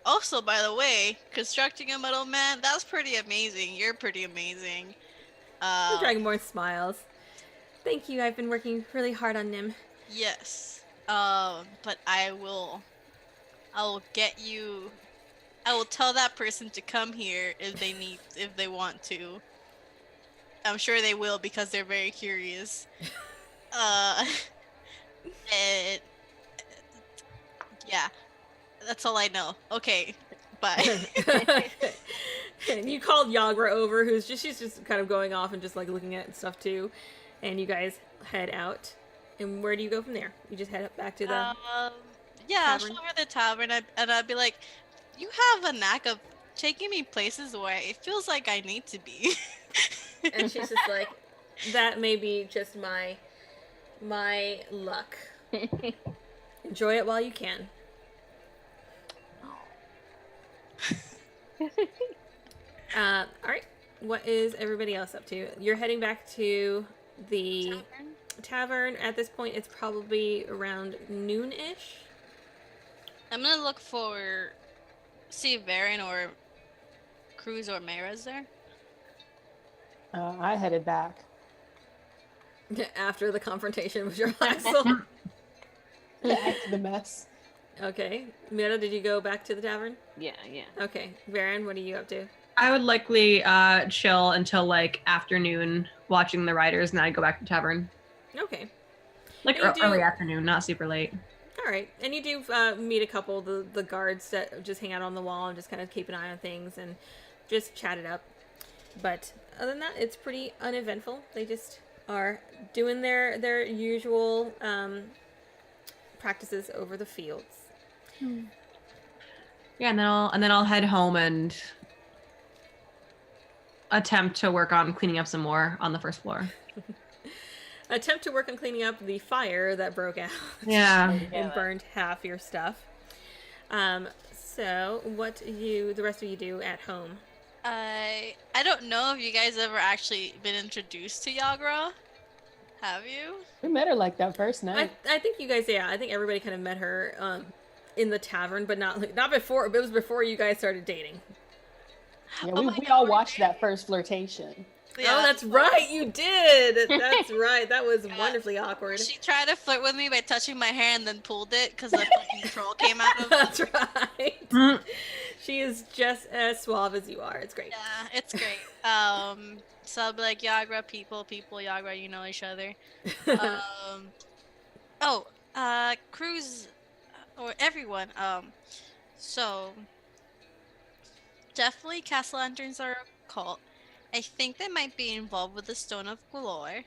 also, by the way, constructing a metal man, that's pretty amazing. You're pretty amazing. The Dragonborn smiles. Thank you. I've been working really hard on Nim. Yes. But I will get you. I will tell that person to come here if they want to. I'm sure they will because they're very curious. And yeah, that's all I know. Okay, bye. And you called Yagra over, she's just kind of going off and just like looking at stuff too. And you guys head out. And where do you go from there? You just head up back to the yeah, tavern? show her the tavern, and I'd be like, you have a knack of taking me places where it feels like I need to be. And she's just like, that may be just my luck. Enjoy it while you can. All right. What is everybody else up to? You're heading back to the tavern. At this point, it's probably around noon-ish. I'm gonna look for see if Varen or Cruz or Mayra's there. I headed back. After the confrontation with your Axel. Back to the mess. Okay. Mira, did you go back to the tavern? Yeah. Okay. Varen, what are you up to? I would likely chill until like afternoon watching the riders, and I'd go back to the tavern. Okay. Like You do- early afternoon, not super late. All right. And you do meet a couple of the guards that just hang out on the wall and just kind of keep an eye on things and just chat it up. But other than that, it's pretty uneventful. They just are doing their usual practices over the fields. Yeah, and then I'll head home and attempt to work on cleaning up some more on the first floor. Attempt to work on cleaning up the fire that broke out. Yeah. And burned half your stuff. So what the rest of you do at home? I don't know if you guys ever actually been introduced to Yagra. Have you? We met her like that first night. I think you guys, I think everybody kind of met her in the tavern, but not before. But it was before you guys started dating. Yeah, Oh we my all God, watched right? that first flirtation. Oh, that's right, you did. That's right. That was wonderfully awkward. She tried to flirt with me by touching my hair and then pulled it because the fucking troll came out of it. That's right. Mm. She is just as suave as you are. It's great. Yeah, it's great. So I'll be like, Yagra, people, Yagra, you know each other. Cruz, or everyone. So definitely Castle Lanterns are a cult. I think they might be involved with the Stone of Galore.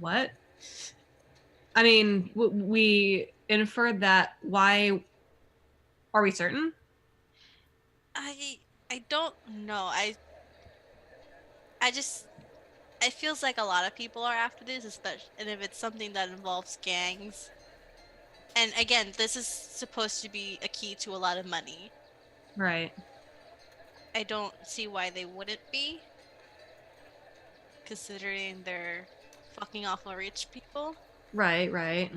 What? I mean, we inferred that. Why? Are we certain? I don't know. I feels like a lot of people are after this, especially, and if it's something that involves gangs. And again, this is supposed to be a key to a lot of money. Right. I don't see why they wouldn't be, considering they're fucking awful rich people. Right.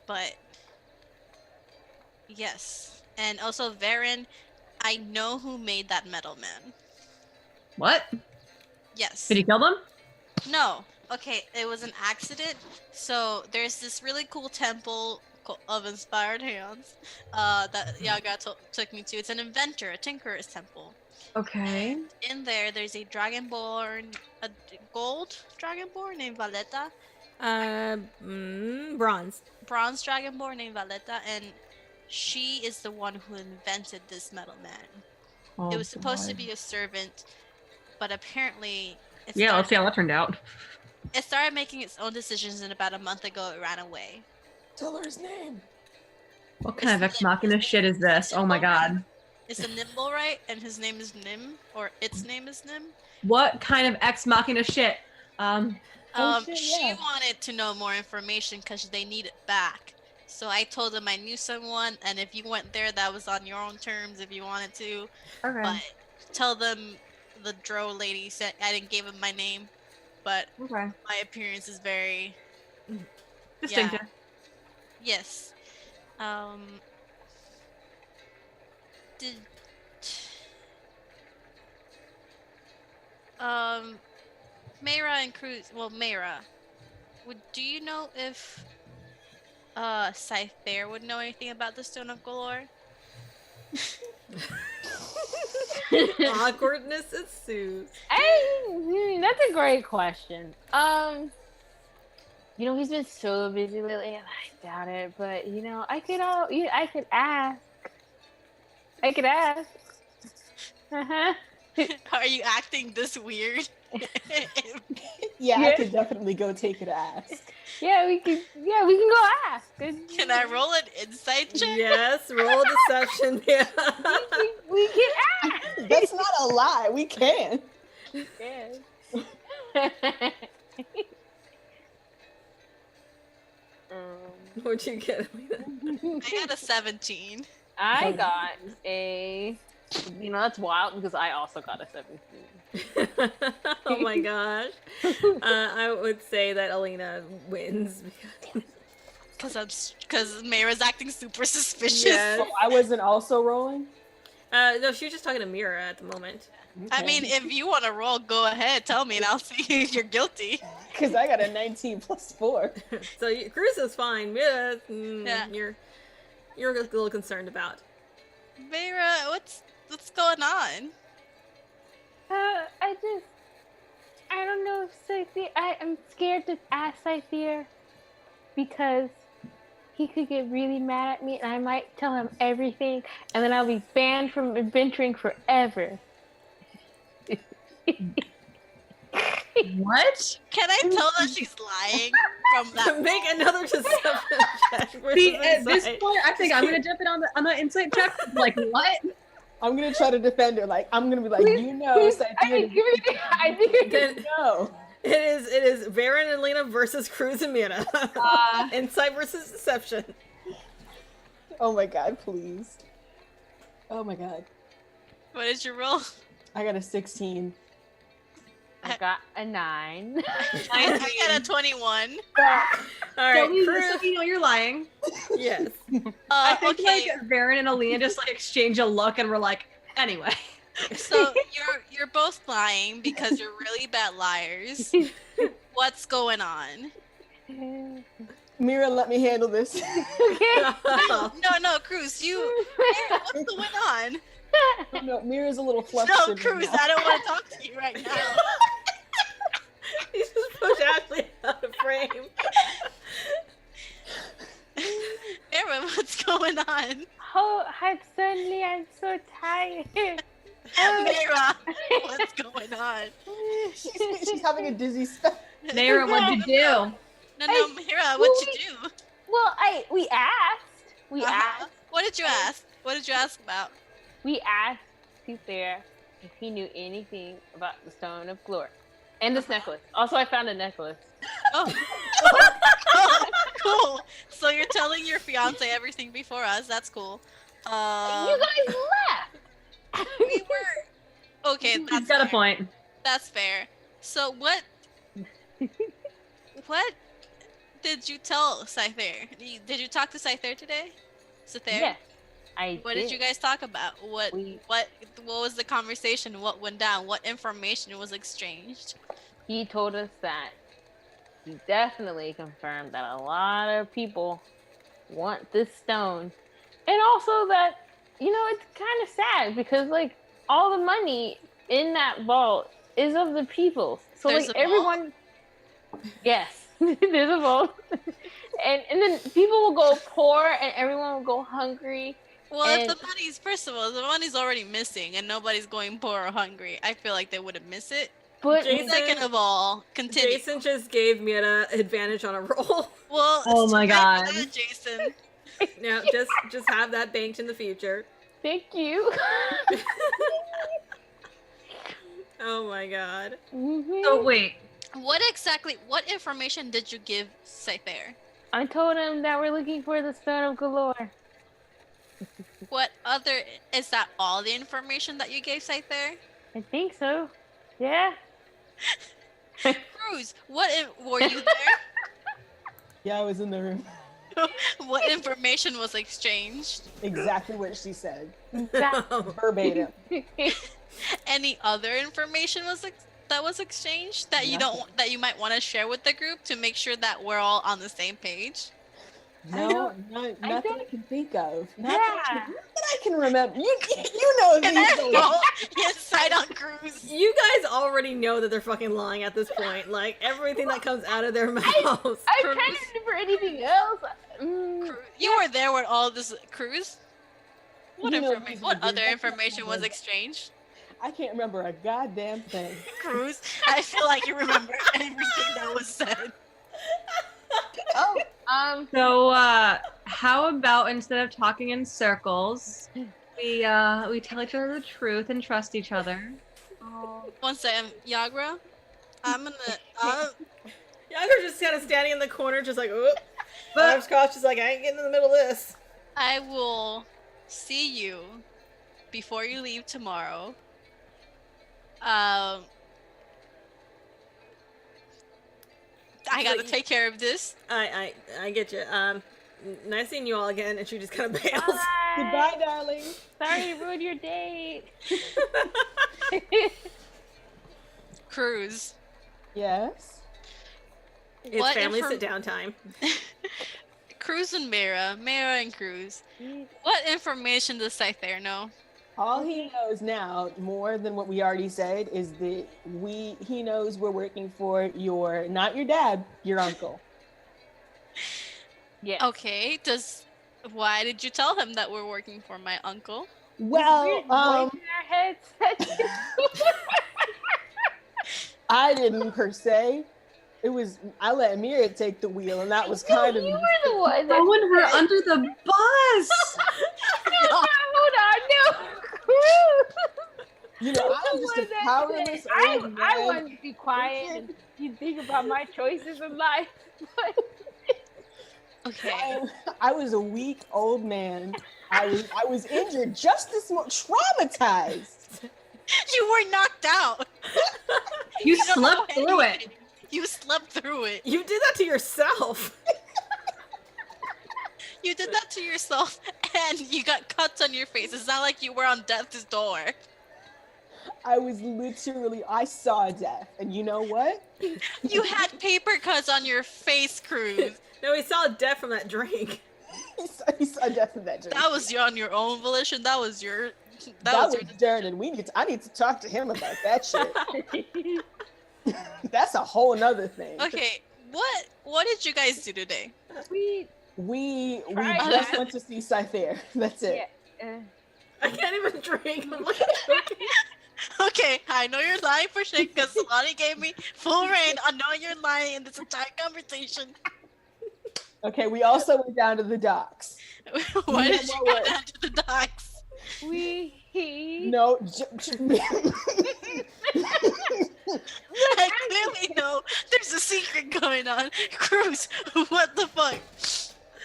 But yes, and also Varen, I know who made that metal man. What? Yes. Did he kill them? No. Okay, it was an accident. So there's this really cool temple of inspired hands that Yaga took me to. It's an inventor, a tinkerer's temple. Okay. And in there's a dragonborn, a gold dragonborn named Valletta. Bronze. Bronze dragonborn named Valletta, and she is the one who invented this metal man. Oh, It was supposed to God. be a servant, but apparently Let's see how that turned out. it started making its own decisions, and about a month ago it ran away. Tell her his name. What kind of ex machina shit is this? Oh my God. It's a nimble, right? And his name is Nim, or its name is Nim. What kind of ex machina shit? Shit, She yeah. wanted to know more information because they need it back. So I told them I knew someone, and if you went there, that was on your own terms if you wanted to. Okay. But tell them the Dro lady said I didn't give him my name, but Okay. my appearance is very Distinctive. yes. Did Mayra and Cruz? Well, Mayra, do you know if Scythe Bear would know anything about the Stone of Galore? Awkwardness ensues. That's a great question. He's been so busy lately, and I doubt it. But I could ask. I could ask. Uh-huh. Are you acting this weird? Yeah, I Yeah. could definitely go take it to ask. Yeah, we can go ask. Can I roll an insight check? Yes, roll deception. Yeah. We can ask. That's not a lie. We can. Yes. What'd you get? I got a 17. I got a. That's wild because I also got a 17. Oh my gosh. I would say that Alina wins. because Mayra's acting super suspicious. Yes. So I wasn't also rolling. No, she was just talking to Mira at the moment. I mean, if you want to roll, go ahead. Tell me, and I'll see if you're guilty. because I got a 19 plus 4. So Cruz is fine. Mira, Yeah. you're a little concerned about. Mayra, what's going on? I don't know if Scythier. I'm scared to ask Scythier because he could get really mad at me, and I might tell him everything, and then I'll be banned from adventuring forever. What? Can I tell that she's lying from that? Make another deception check. See, versus at this insight. point, I think I'm gonna jump in on the insight check. Like, what? I'm gonna try to defend her. Like I'm gonna be like, you know, Please, Scythier, I think Then no. it is Varen and Lena versus Cruz and Mira. Insight versus deception. Oh my god, please. Oh my god. What did you roll? I got a 16. I got a 9. I got a 21. All right, So Cruz. you know you're lying. Yes. I think Okay, like Varen and Alina just like exchange a look, and we're like, anyway. so you're both lying because you're really bad liars. What's going on? Mira, let me handle this. Okay. No, Cruz, what's going on? No, Mira's a little flustered. No, Cruz, I don't want to talk to you right now. He just pushed Ashley out of frame. Aaron, what's going on? Oh, suddenly I'm so tired. Mira, what's going on? She's having a dizzy spell. Naira, what'd you do? No, Mira, what'd you do? Well, we asked. We Uh-huh. asked. What did you ask? What did you ask about? We asked Scythier if he knew anything about the Stone of Glory. And this necklace. Also, I found a necklace. Oh. Oh, cool. So you're telling your fiance everything before us. That's cool. You guys left! We were... Okay, He's that's got a fair. point. That's fair. So what did you tell Scyther? Did you talk to Scyther today? Scyther? Yes, I What did you guys talk about? What We- was the conversation? What went down? What information was exchanged? He told us that he definitely confirmed that a lot of people want this stone. And also that, it's kind of sad because, like, all the money in that vault is of the people. So, There's like, a vault? everyone... Yes, there's a vault. and then people will go poor and everyone will go hungry. Well, if And- the money's, first of all, the money's already missing and nobody's going poor or hungry, I feel like they wouldn't miss it. But Jason- Second of all, continue. Jason just gave Mira advantage on a roll. Well, Oh my too bad God. for that, Jason. Now, just have that banked in the future. thank you. Oh my god. Mhm. So wait, What information did you give Scyther? I told him that we're looking for the Stone of Galore. Is that all the information that you gave Scyther? I think so. Yeah. Cruz, were you there? Yeah, I was in the room. What information was exchanged? Exactly what she said. That- Verbatim. Any other information that was exchanged that that you might want to share with the group to make sure that we're all on the same page? No, nothing I don't- can think of. Nothing Yeah. that I can remember. You know And these then things. roll insight on Cruz. You guys already know that they're fucking lying at this point. Like, everything that comes out of their mouths. I'm trying to remember anything else. You were there with all this Cruz. What You know information? these What are other good. information was exchanged? I can't remember a goddamn thing. Cruz, I feel like you remember everything that was said. so how about instead of talking in circles, we tell each other the truth and trust each other. One second, Yagra. I'm gonna. Yager's just kind of standing in the corner, just like, oh. Butterscotch is like, I ain't getting in the middle of this. I will see you before you leave tomorrow. I gotta take care of this. I get you. nice seeing you all again, and she just kind of bails. Bye. Goodbye, darling. Sorry to ruin your date. Cruz. Yes. It's What family inform- sit-down time. Cruz and Mira and Cruz. What information does Scyther know? All he knows now, more than what we already said, is that he knows we're working for not your dad, your uncle. Yeah. Okay, why did you tell him that we're working for my uncle? Well, Our heads. I didn't per se. I let Mira take the wheel, and that was kind of. You were the one. that Throwing her said- under the bus. Hold on, no. You know, I'm just a powerless old man. I wanted to be quiet and you think about my choices in life. But Okay. I was a weak old man. I was injured just this much, traumatized. You were knocked out. You don't know slept through it. anything. You slept through it. You did that to yourself. You did that to yourself, and you got cuts on your face. It's not like you were on death's door. I saw death, and you know what? You had paper cuts on your face, Cruz. No, we saw death from that drink. He saw death in that drink. That was on your own volition. That was your. That was Darren, and I need to talk to him about that shit. That's a whole nother thing. Okay, what did you guys do today? We Right. just went to see Scyther. That's it. yeah. I can't even drink. I'm like, okay. Okay, I know you're lying for shit because Lonnie gave me full reign on knowing you're lying in this entire conversation. Okay, we also went down to the docks. Why You did know you what? go down to the docks? No. I clearly know there's a secret going on. Cruz, what the fuck?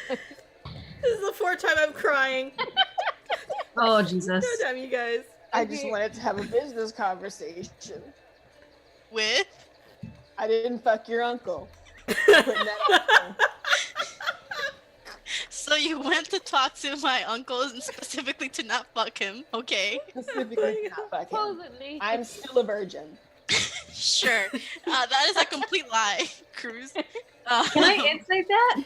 This is the fourth time I'm crying. Oh, Jesus. God damn you guys. I just wanted to have a business conversation. With? I didn't fuck your uncle. Putting that out there. So you went to talk to my uncle and specifically to not fuck him, okay? Specifically to not fuck him. Supposedly. I'm still a virgin. Sure. That is a complete lie, Cruz. Can I insight that?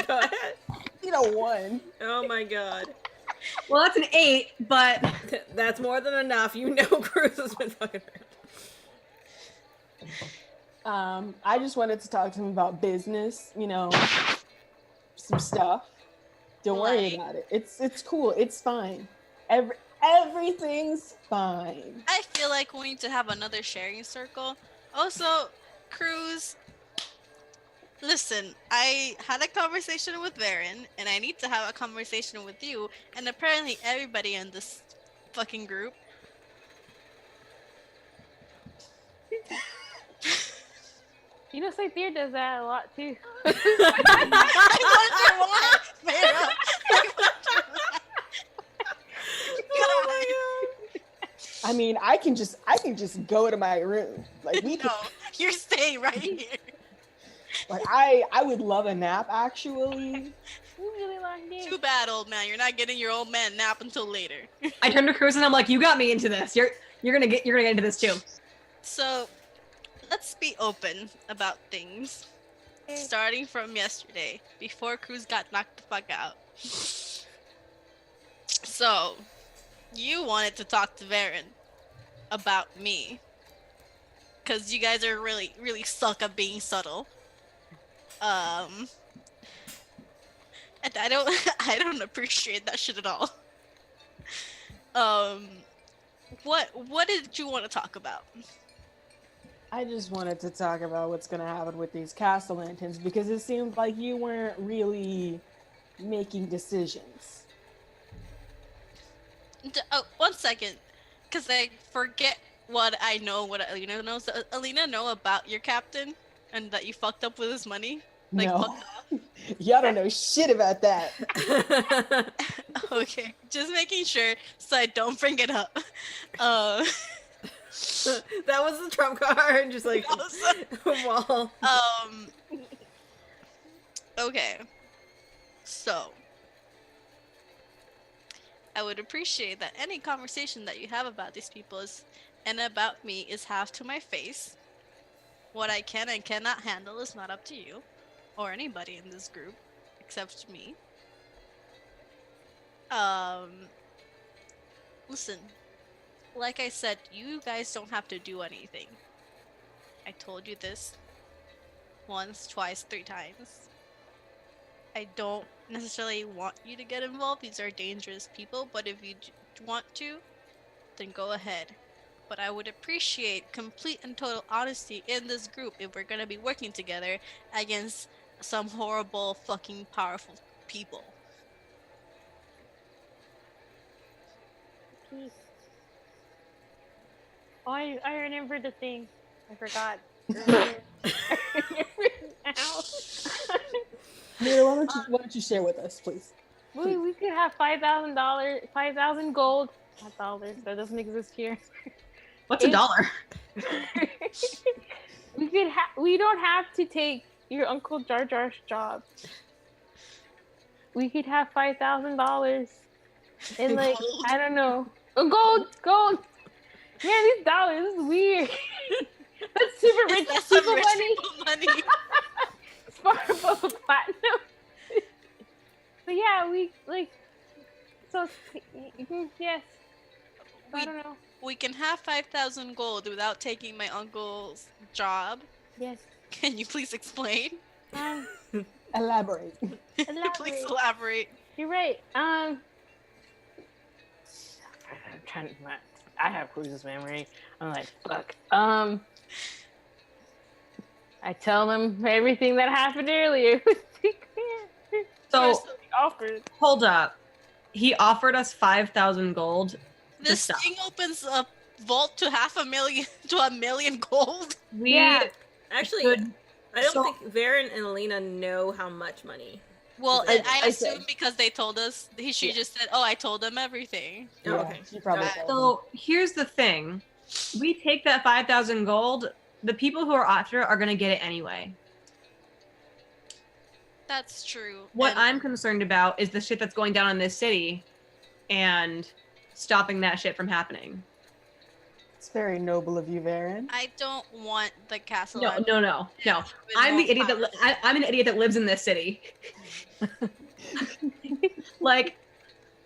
Go ahead. You know, one. Oh my god. Well, that's an 8, but That's more than enough. You know Cruz has been fucking around. I just wanted to talk to him about business, some stuff. Don't worry Like? about it. It's cool. It's fine. Everything's fine. I feel like we need to have another sharing circle. Also, Cruz, listen, I had a conversation with Varen, and I need to have a conversation with you, and apparently everybody in this fucking group. You know, Scyther does that a lot too. I wonder why, Vera. I wonder why. Oh I mean, I can just go to my room. Like we could, No, you're staying right here. like I would love a nap actually. Really long day. Too bad, old man. You're not getting your old man nap until later. I turned to Cruz and I'm like, "You got me into this. You're gonna get into this too." So, let's be open about things. Starting from yesterday, before Cruz got knocked the fuck out. So, you wanted to talk to Varen about me. Because you guys are really, really suck at being subtle. And I don't appreciate that shit at all. What did you want to talk about? I just wanted to talk about what's gonna happen with these castle lanterns because it seemed like you weren't really making decisions. One second, because I forget what I know, what Alina knows. Does Alina know about your captain and that you fucked up with his money? Like, No. fucked off? Y'all don't know shit about that. my Okay, just making sure so I don't bring it up. god. That was the trump card. Just like That was wall. Okay. So, I would appreciate that any conversation that you have about these people and about me is half to my face. What I can and cannot handle is not up to you or anybody in this group except me. Listen, like I said, you guys don't have to do anything. I told you this once, twice, 3 times. I don't necessarily want you to get involved. These are dangerous people, but if you want to, then go ahead. But I would appreciate complete and total honesty in this group if we're gonna be working together against some horrible fucking powerful people. Oh, I remember the thing. I forgot. Mira, why don't you share with us, please? We could have $5,000, 5,000 gold. Not dollars. That doesn't exist here. What's a dollar? We don't have to take your Uncle Jar Jar's job. We could have $5,000 and like Gold. I don't know. Oh, gold. Man, these dollars this is weird. That's super rich That's people some rich money. people money. It's far above a platinum. But yeah, we like. So yes. I don't know. We can have 5,000 gold without taking my uncle's job. Yes. Can you please explain? Elaborate. Please elaborate. You're right. I'm trying to. I have Cruz's memory. I'm like, fuck. I tell them everything that happened earlier. So Offered. hold up. He offered us 5,000 gold. This stop. thing opens a vault to 500,000 to 1,000,000 gold. Yeah. Actually, Good. I don't So- think Varen and Alina know how much money. Well, I- I I assume said- because they told us. She Yeah. just said, "Oh, I told them everything." Oh, Yeah, okay. she probably Alright. told So here's the thing. We take that 5,000 gold. The people who are after are going to get it anyway. That's true. What And I'm concerned about is the shit that's going down in this city and stopping that shit from happening. It's very noble of you, Varen. I don't want the castle. No. I'm the idiot I'm an idiot that lives in this city. Like,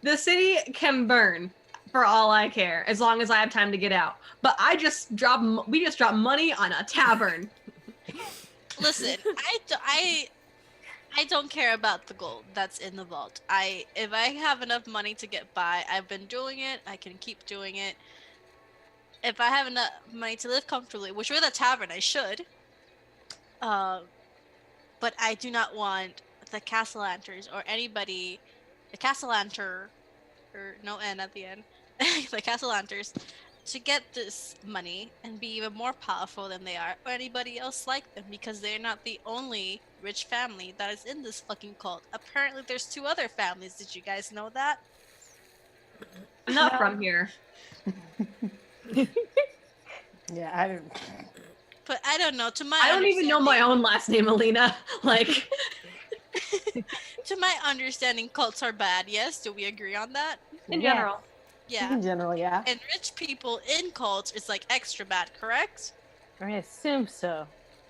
the city can burn for all I care, as long as I have time to get out. But we just dropped money on a tavern. Listen, I don't care about the gold that's in the vault. If I have enough money to get by, I've been doing it. I can keep doing it. If I have enough money to live comfortably, which with a tavern I should. But I do not want the Castellanters or anybody, the Castellanter, or no N at the end, the Castellanters, to get this money and be even more powerful than they are, or anybody else like them, because they're not the only rich family that is in this fucking cult. Apparently there's 2 other families. Did you guys know that? I'm not from here. Yeah, I didn't. But I don't know. I don't even know my own last name, Alina. Like, To my understanding, cults are bad. Yes, do we agree on that? in Yeah. general. Yeah. In general, yeah. And rich people in cults is like extra bad, correct? I assume so.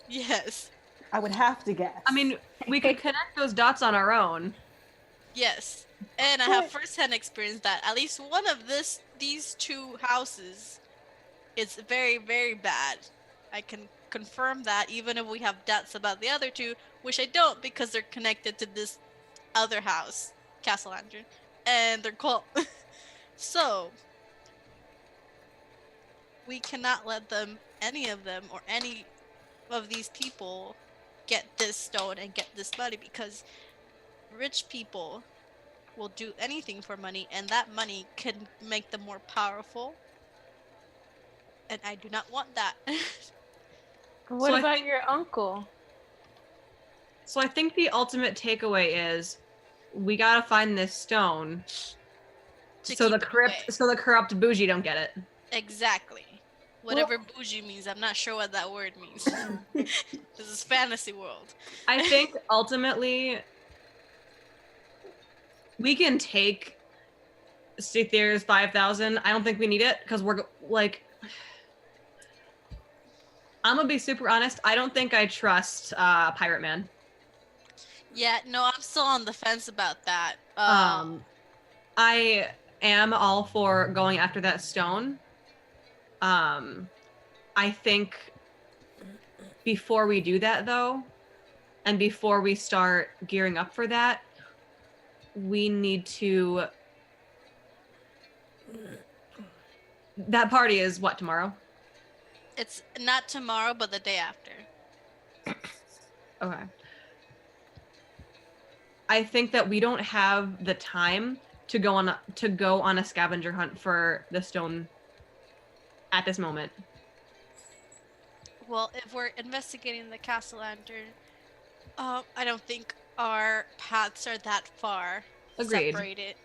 Yes. I would have to guess. I mean, we could connect those dots on our own. Yes. And I have first-hand experience that at least one of these 2 houses is very, very bad. I can confirm that, even if we have doubts about the other 2, which I don't, because they're connected to this other house, Castle Lantern, and they're cult. So we cannot let them, any of them, or any of these people get this stone and get this money, because rich people will do anything for money, and that money can make them more powerful. And I do not want that. What So I about think- your uncle? So I think the ultimate takeaway is we gotta find this stone To so keep the it away. corrupt bougie don't get it. Exactly. Whatever bougie means, I'm not sure what that word means. This is fantasy world. I think ultimately we can take Cether's 5,000. I don't think we need it because we're like, I'm gonna be super honest. I don't think I trust Pirate Man. Yeah, no, I'm still on the fence about that. I am all for going after that stone. I think before we do that though, and before we start gearing up for that, we need to. That party is what, tomorrow? It's not tomorrow, but the day after. Okay. I think that we don't have the time to go on a scavenger hunt for the stone at this moment. Well, if we're investigating the castle lantern, I don't think our paths are that far Agreed. separated.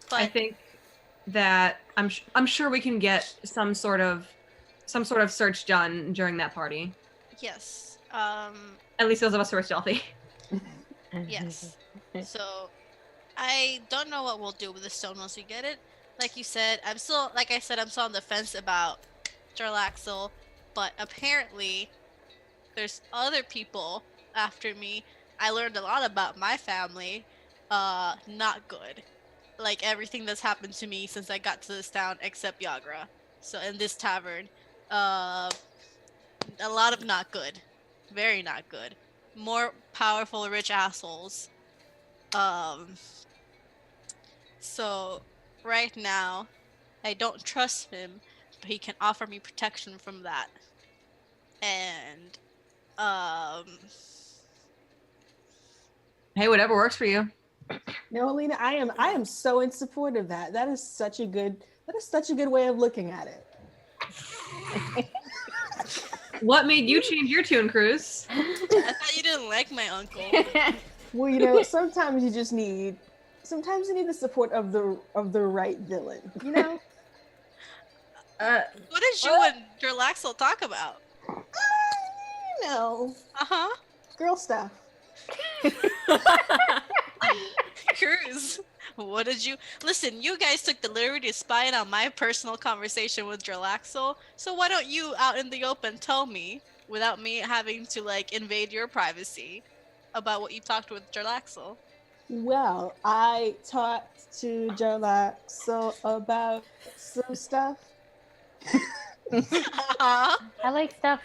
But I think that I'm sure we can get some sort of search done during that party. yes, At least those of us who are stealthy. yes. So I don't know what we'll do with the stone once we get it. Like you said, I'm still on the fence about Jarlaxle, but apparently there's other people after me. I learned a lot about my family. Not good. Like everything that's happened to me since I got to this town except Yagra. So in this tavern, a lot of not good. Very not good. More powerful rich assholes. So right now I don't trust him, but he can offer me protection from that. And Hey, whatever works for you. No, Alina, I am so in support of that. That is such a good way of looking at it. What made you change your tune, Cruz? I thought you didn't like my uncle. Well, you know, sometimes you need the support of the right villain, you know? What did you and Jarlaxle talk about? You know, Uh-huh. girl stuff. Cruz, what did you... Listen, you guys took the liberty to spy in on my personal conversation with Jarlaxle, so why don't you, out in the open, tell me, without me having to, like, invade your privacy, about what you talked with Jarlaxle? Well, I talked to Jarlaxle about some stuff. Uh-huh. I like stuff.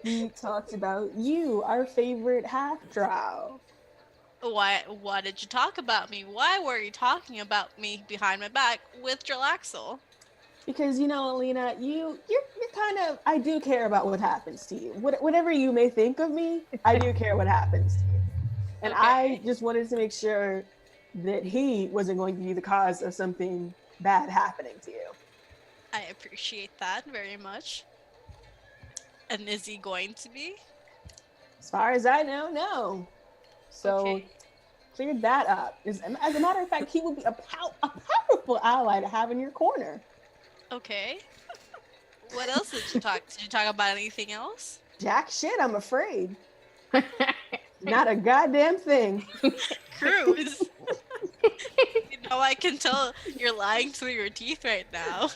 We talked about you, our favorite half-drow. Why did you talk about me? Why were you talking about me behind my back with Jarlaxle? Because, you know, Alina, you're kind of, I do care about what happens to you. Whatever you may think of me, I do care what happens to you. And Okay. I just wanted to make sure that he wasn't going to be the cause of something bad happening to you. I appreciate that very much. And is he going to be? As far as I know, no. So Okay. cleared that up. As a matter of fact, he will be a powerful ally to have in your corner. Okay. What else did you talk? Did you talk about anything else? Jack shit, I'm afraid. Not a goddamn thing. Cruz. You know, I can tell you're lying through your teeth right now.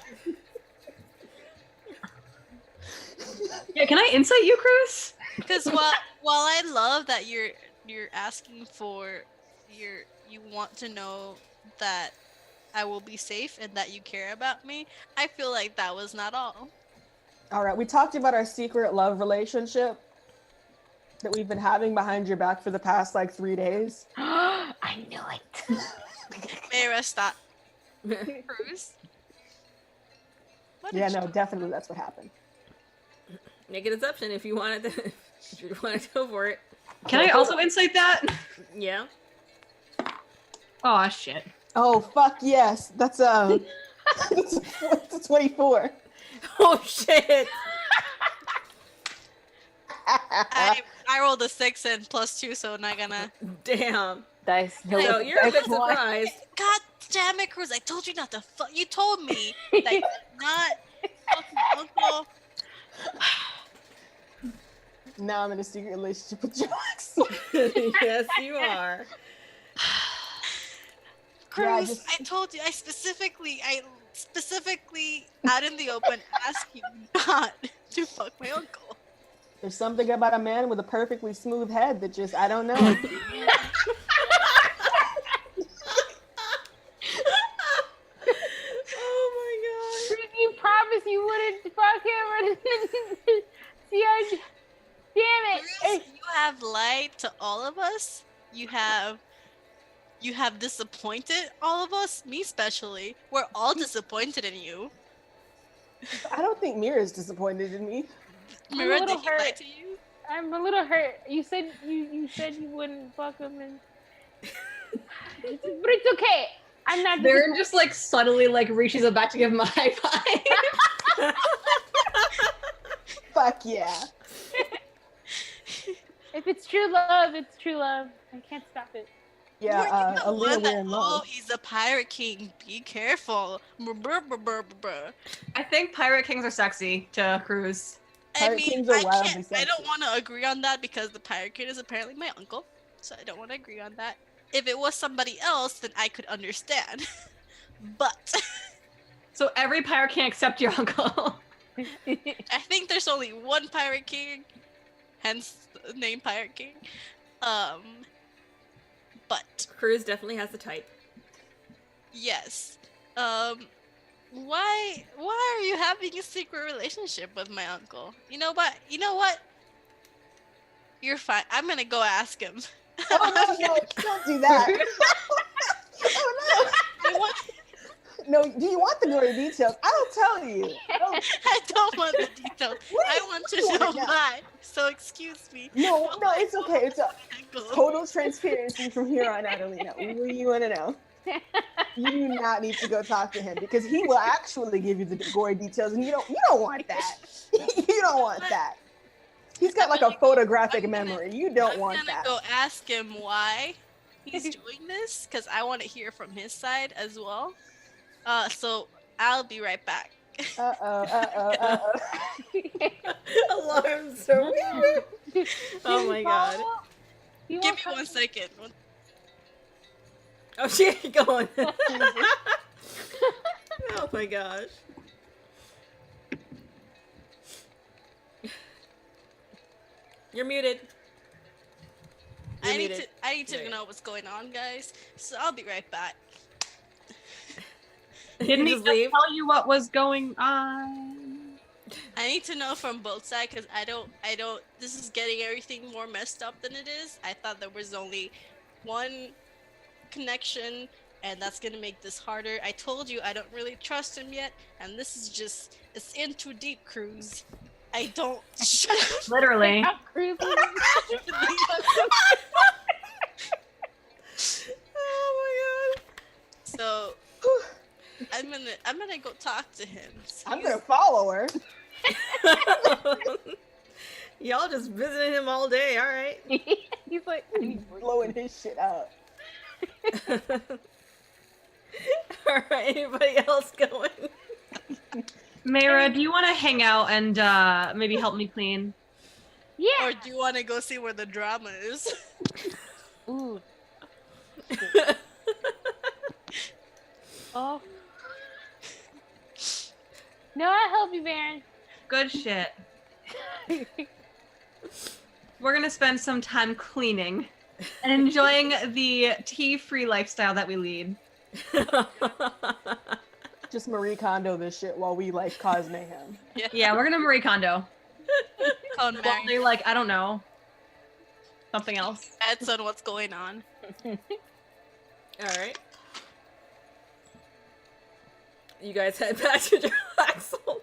Yeah, can I insight you, Cruz? Because while I love that you're asking for you want to know that I will be safe and that you care about me, I feel like that was not all. All right, we talked about our secret love relationship that we've been having behind your back for the past like 3 days. I knew it. Mayra, stop. Cruz? What Yeah, did you no, definitely that's what happened. Make an assumption if you wanted to. If you want to go for it. Can I also insight that? Yeah. Oh shit. Oh fuck yes, that's that's 24. Oh shit. I rolled a 6 and +2, so I'm not gonna. Damn. Dice. So you're a bit surprised. God damn it, Cruz! I told you not to fuck. You told me that you're not fucking uncle. Now I'm in a secret relationship with Jax. Yes, you are. Yeah, Cruz, I told you, I specifically out in the open asked you not to fuck my uncle. there's something about a man with a perfectly smooth head that just, I don't know. Oh my god. You promised you wouldn't fuck him or see, damn it. Cruz, you have lied to all of us. You have disappointed all of us, me especially. We're all disappointed in you. I don't think Mira's disappointed in me. Mira, little did he lie hurt. to you? I'm a little hurt. You said you wouldn't fuck him, and but it's okay. I'm not. Baron just like subtly like reaches up back to give him a high five. Fuck yeah. If it's true love, it's true love. I can't stop it. Yeah, the Alina, one we're that, in love. he's a pirate king. Be careful. Brr, brr, brr, brr, brr. I think pirate kings are sexy to Cruz. Pirate kings are wildly I sexy. don't want to agree on that because the pirate king is apparently my uncle, so I don't want to agree on that. If it was somebody else, then I could understand. But So every pirate king except your uncle. I think there's only one pirate king, hence the name Pirate King. But Cruz definitely has the type. yes. Why are you having a secret relationship with my uncle? You know what? You're fine. I'm gonna go ask him. Oh, no, don't do that. Oh, I want- no. No, do you want the gory details? I'll tell you. I don't want the details. I want to know why. So excuse me. No, it's okay. It's a Uncle. total transparency from here on out, Alina. What do you want to know? You do not need to go talk to him because he will actually give you the gory details, and you don't want that. You don't want that. He's got like a photographic memory. You don't want I'm that. gonna go ask him why he's doing this because I want to hear from his side as well. So I'll be right back. Uh-oh. Alarm so Oh my god. Give me 1 second. Oh, she ain't going. Oh my gosh. You're muted. You're I muted. need to Yeah. know what's going on, guys. So I'll be right back. Didn't he Just just leave? tell you what was going on? I need to know from both sides because I don't. This is getting everything more messed up than it is. I thought there was only one connection, and that's gonna make this harder. I told you I don't really trust him yet, and this is it's in too deep, Cruz. I don't. Shut up. Literally. Oh So I'm gonna go talk to him. So I'm gonna follow her. my god. Y'all just visiting him all day, alright. He's like, Blowing his shit up. Alright, anybody else going? Mayra, do you want to hang out and maybe help me clean? yeah. Or do you want to go see where the drama is? Ooh. Oh. No, I'll help you, Baron. Good shit. We're gonna spend some time cleaning and enjoying the tea-free lifestyle that we lead. Just Marie Kondo this shit while we like cause mayhem. Yeah, we're gonna Marie Kondo. Oh, Well, Mary, they like, I don't know, something else. that's on what's going on. Alright. You guys head back to Draxel.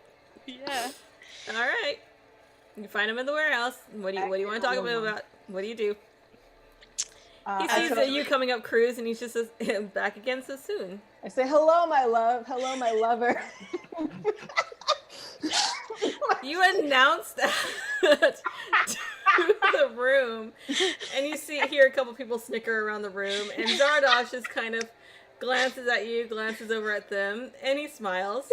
Yeah. Alright. You find him in the warehouse. What do you want to talk about? What do you do? He I sees tell- that you coming up, Cruz, and he just says, back again so soon. I say, hello, my love. Hello, my lover. You announced that to the room, and you hear a couple people snicker around the room, and Zardosh just kind of glances at you, glances over at them, and he smiles.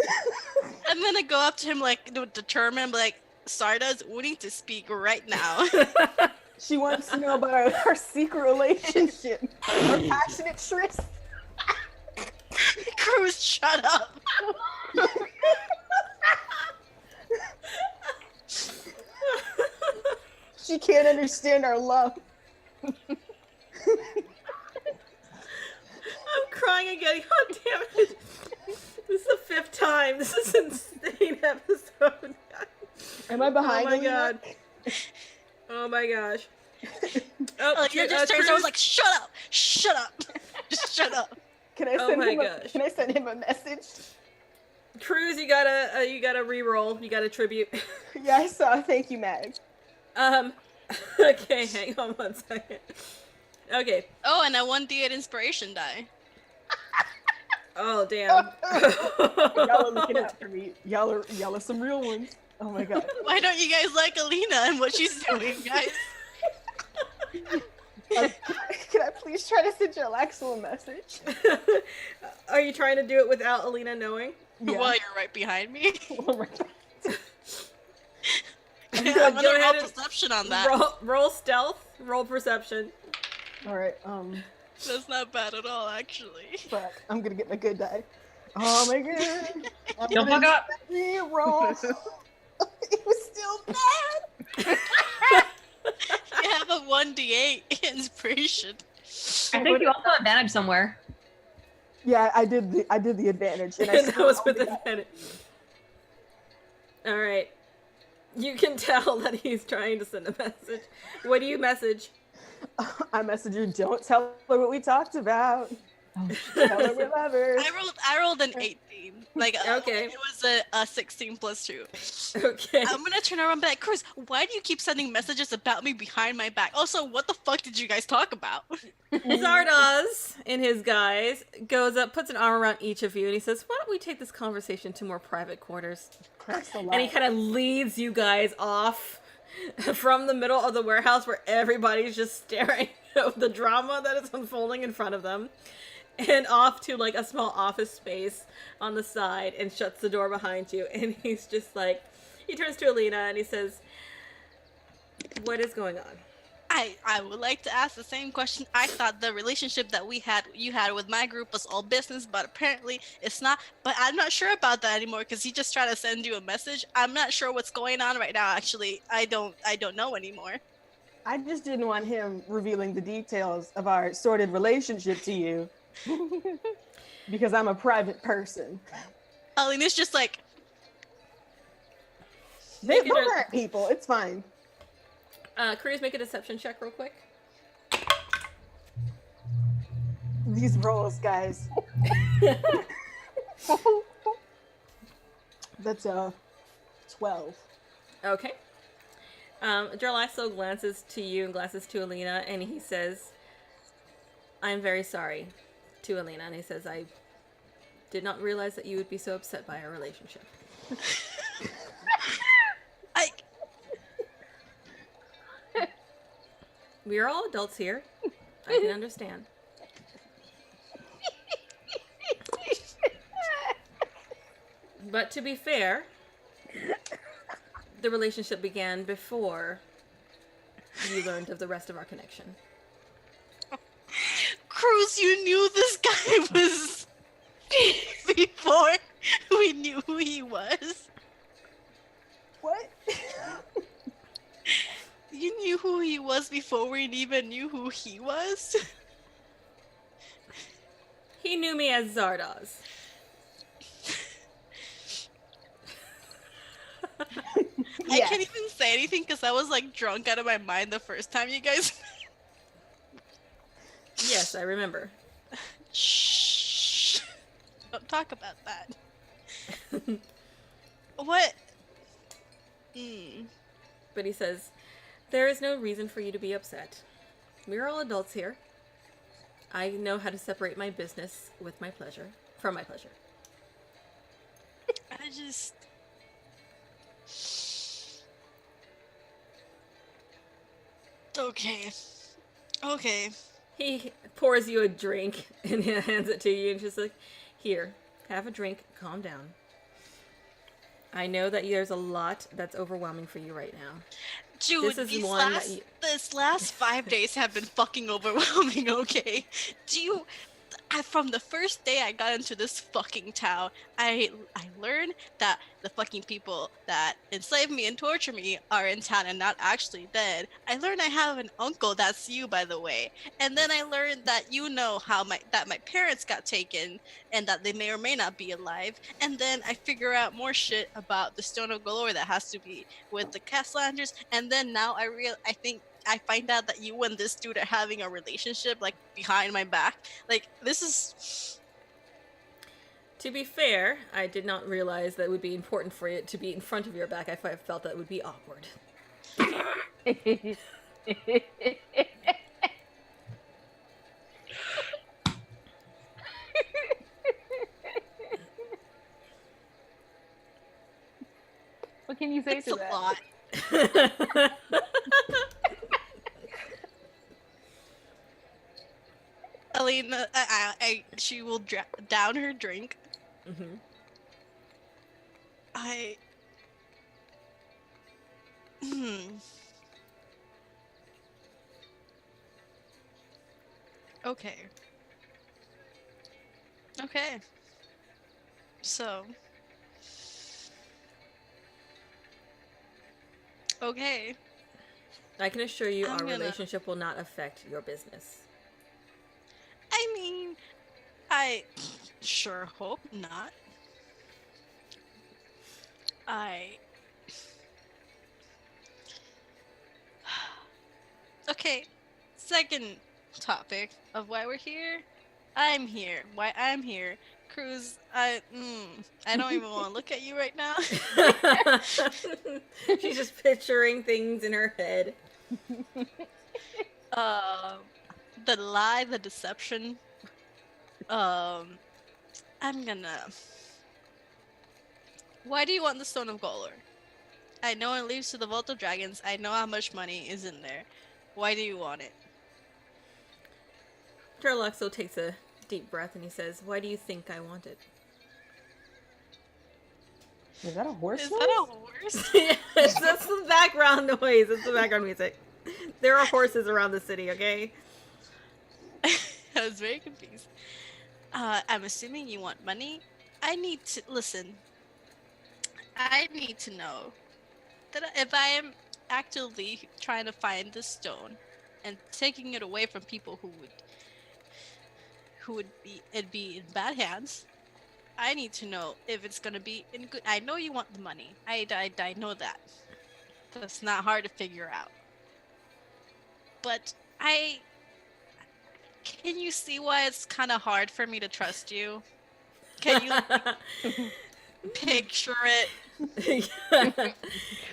I'm gonna go up to him like determined, like Sardas, we need to speak right now. She wants to know about our secret relationship, our passionate tryst. Cruz, shut up. She can't understand our love. I'm crying again. God damn it. This is the 5th time. This is an insane episode. Am I behind? Oh my Alina? god. Oh my gosh. Oh, Like, you're just turns. I was like, shut up, shut up, just shut up. Can I Oh send my him? gosh. Can I send him a message? Cruz, you gotta re-roll. You gotta tribute. Yeah, I saw. Thank you, Mag. Okay, hang on 1 second. Okay. Oh, and I won D8 inspiration die. Oh damn. Y'all are looking out for me. Y'all are some real ones. Oh my god. Why don't you guys like Alina and what she's doing, guys? Can I please try to send your Alaxel a message? Are you trying to do it without Alina knowing? Yeah. While you're right behind me. Oh my god. I'm Go gonna ahead roll and perception on that. Roll stealth. Roll perception. All right. That's not bad at all, actually. Fuck. I'm gonna get my good die. Oh my god. Don't fuck up. Roll. It was still bad. You have a 1d8 inspiration. I think you also have advantage somewhere. Yeah, I did the advantage, and I And that still was with only got- advantage. All right. You can tell that he's trying to send a message. What do you message? I messaged her. Don't tell her what we talked about. Tell her we're lovers. I rolled an 18. Like, Okay. it was a 16 plus 2. Okay. I'm gonna turn around and be like, Chris, why do you keep sending messages about me behind my back? Also, what the fuck did you guys talk about? Zardoz, in his guise, goes up, puts an arm around each of you, and he says, "Why don't we take this conversation to more private quarters?" That's a lot. And he kind of leads you guys off from the middle of the warehouse where everybody's just staring at the drama that is unfolding in front of them, and off to like a small office space on the side, and shuts the door behind you. And he's just like, he turns to Alina and he says, "What is going on?" I would like to ask the same question. I thought the relationship that you had with my group was all business, but apparently it's not. But I'm not sure about that anymore because he just tried to send you a message. I'm not sure what's going on right now. Actually, I don't know anymore. I just didn't want him revealing the details of our sordid relationship to you. Because I'm a private person. Alina's just like, They Make it a- aren't people. It's fine. Cruz, make a deception check real quick. These rolls, guys. That's 12. Okay. Jarlaxo glances to you and glances to Alina, and he says, "I'm very sorry," to Alina, and he says, "I did not realize that you would be so upset by our relationship." We are all adults here. I can understand. But to be fair, the relationship began before you learned of the rest of our connection. Cruz, you knew this guy was before we knew who he was. What? You knew who he was before we even knew who he was? He knew me as Zardoz. I can't even say anything because I was like drunk out of my mind the first time you guys. Yes, I remember. Shh. Don't talk about that. What? But he says, "There is no reason for you to be upset. We're all adults here. I know how to separate my business with my pleasure, from my pleasure." I just. Okay. Okay. He pours you a drink and hands it to you and just like, "Here, have a drink, calm down. I know that there's a lot that's overwhelming for you right now." Dude, This is these one that last, you- this last 5 days have been fucking overwhelming, okay? from the first day I got into this fucking town, I learned that the fucking people that enslave me and torture me are in town and not actually dead. I learned I have an uncle, that's you, by the way. And then I learned that you know how my parents got taken and that they may or may not be alive. And then I figure out more shit about the Stone of Galore that has to be with the Castlanders. And then now I think I find out that you and this dude are having a relationship, like, behind my back. Like, this is... To be fair, I did not realize that it would be important for it to be in front of your back. I felt that would be awkward. What can you say It's to a that? lot. Alina, she will down her drink. Mm-hmm. Okay. Okay. So. Okay. I can assure you I'm our gonna- relationship will not affect your business. I mean, I sure hope not. Okay, second topic of why we're here. I'm here. Why I'm here. Cruz, I don't even want to look at you right now. She's just picturing things in her head. The lie, the deception. I'm gonna... Why do you want the Stone of Golor? I know it leads to the Vault of Dragons. I know how much money is in there. Why do you want it? Jarlaxo takes a deep breath and he says, "Why do you think I want it?" Is that a horse? Is noise? that a horse? Yes, that's the background noise. That's the background music. There are horses around the city, okay? I was very confused. I'm assuming you want money. I need to listen. I need to know that if I am actively trying to find this stone and taking it away from people who would be in bad hands, I need to know if it's gonna be in good. I know you want the money. I know that. That's not hard to figure out. But can you see why it's kind of hard for me to trust you? Can you picture it?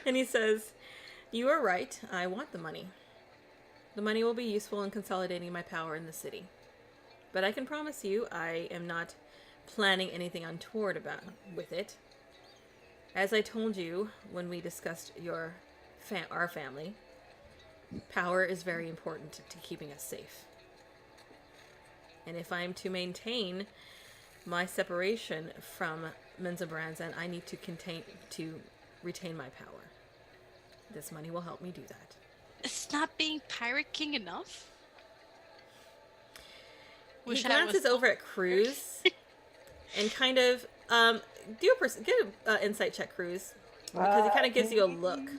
And he says, "You are right. I want the money. The money will be useful in consolidating my power in the city. But I can promise you I am not planning anything untoward with it. As I told you when we discussed our family, power is very important to keeping us safe. And if I'm to maintain my separation from Menzoberranzan, I need to retain my power. This money will help me do that." It's not being Pirate King enough? He Wish I glances was- over at Cruz and kind of get an insight check, Cruz, because he kind of gives you a look.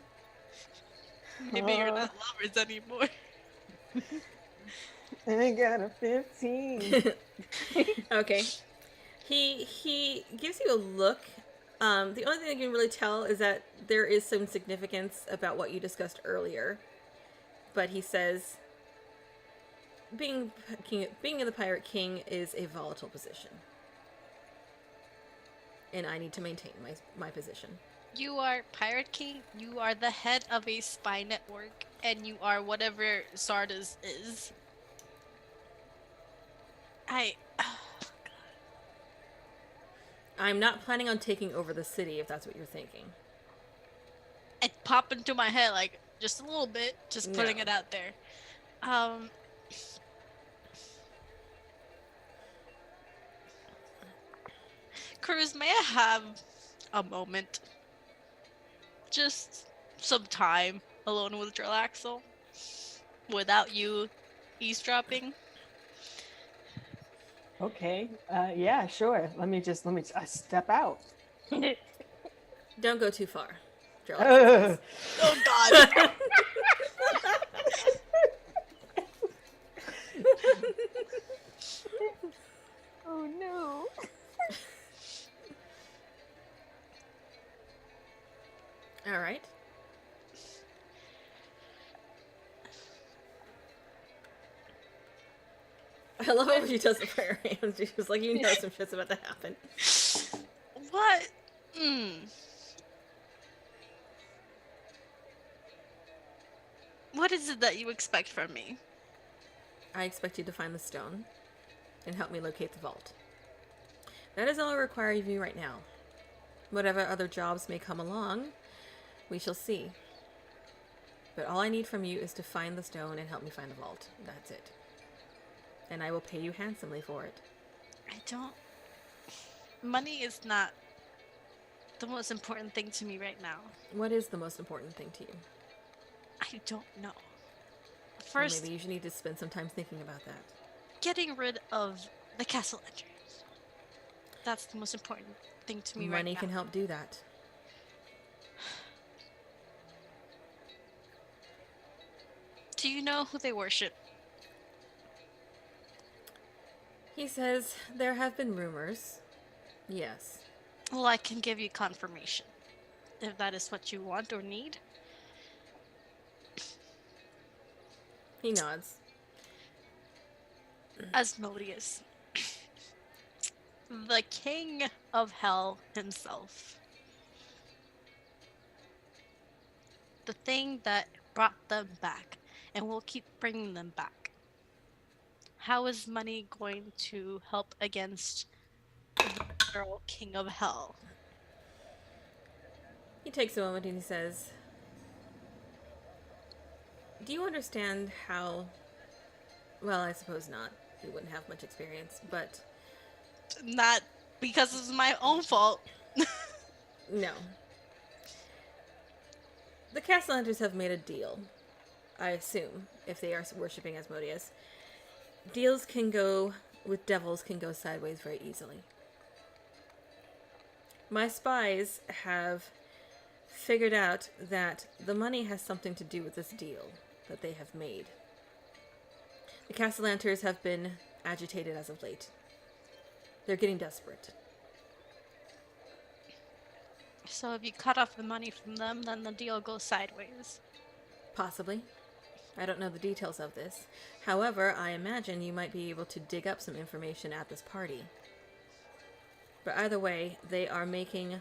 Maybe you're not lovers anymore. I got a 15. Okay. He gives you a look. The only thing I can really tell is that there is some significance about what you discussed earlier. But he says, being in the Pirate King is a volatile position. And I need to maintain my position. You are Pirate King, you are the head of a spy network, and you are whatever Zardas is. I'm not planning on taking over the city, if that's what you're thinking. It popped into my head, like, just a little bit, just putting No. it out there. Cruz, may I have a moment? Just some time alone with Drillaxel? Without you eavesdropping? Okay. Yeah, sure. Let me step out. Don't go too far. Jarlaxle says. Oh God. Oh no. All right. I love it when she does the prayer hands. She's just like, you know, some shit's about to happen. What? What is it that you expect from me? I expect you to find the stone and help me locate the vault. That is all I require of you right now. Whatever other jobs may come along, we shall see. But all I need from you is to find the stone and help me find the vault. That's it. And I will pay you handsomely for it. I don't. Money is not the most important thing to me right now. What is the most important thing to you? I don't know. Well, First, maybe you should need to spend some time thinking about that. getting rid of the castle entries. That's the most important thing to me right now. Money can help do that. Do you know who they worship? He says there have been rumors. Yes. Well, I can give you confirmation. If that is what you want or need. He nods. Asmodeus. The king of hell himself. The thing that brought them back and will keep bringing them back. How is money going to help against the literal king of hell? He takes a moment and he says, do you understand how... Well, I suppose not. You wouldn't have much experience, but... Not because it's my own fault. No. The castle hunters have made a deal, I assume, if they are worshipping Asmodeus. Deals can go with devils can go sideways very easily. My spies have figured out that the money has something to do with this deal that they have made. The Castellanters have been agitated as of late. They're getting desperate. So if you cut off the money from them, then the deal goes sideways. Possibly. I don't know the details of this. However, I imagine you might be able to dig up some information at this party. But either way, they are making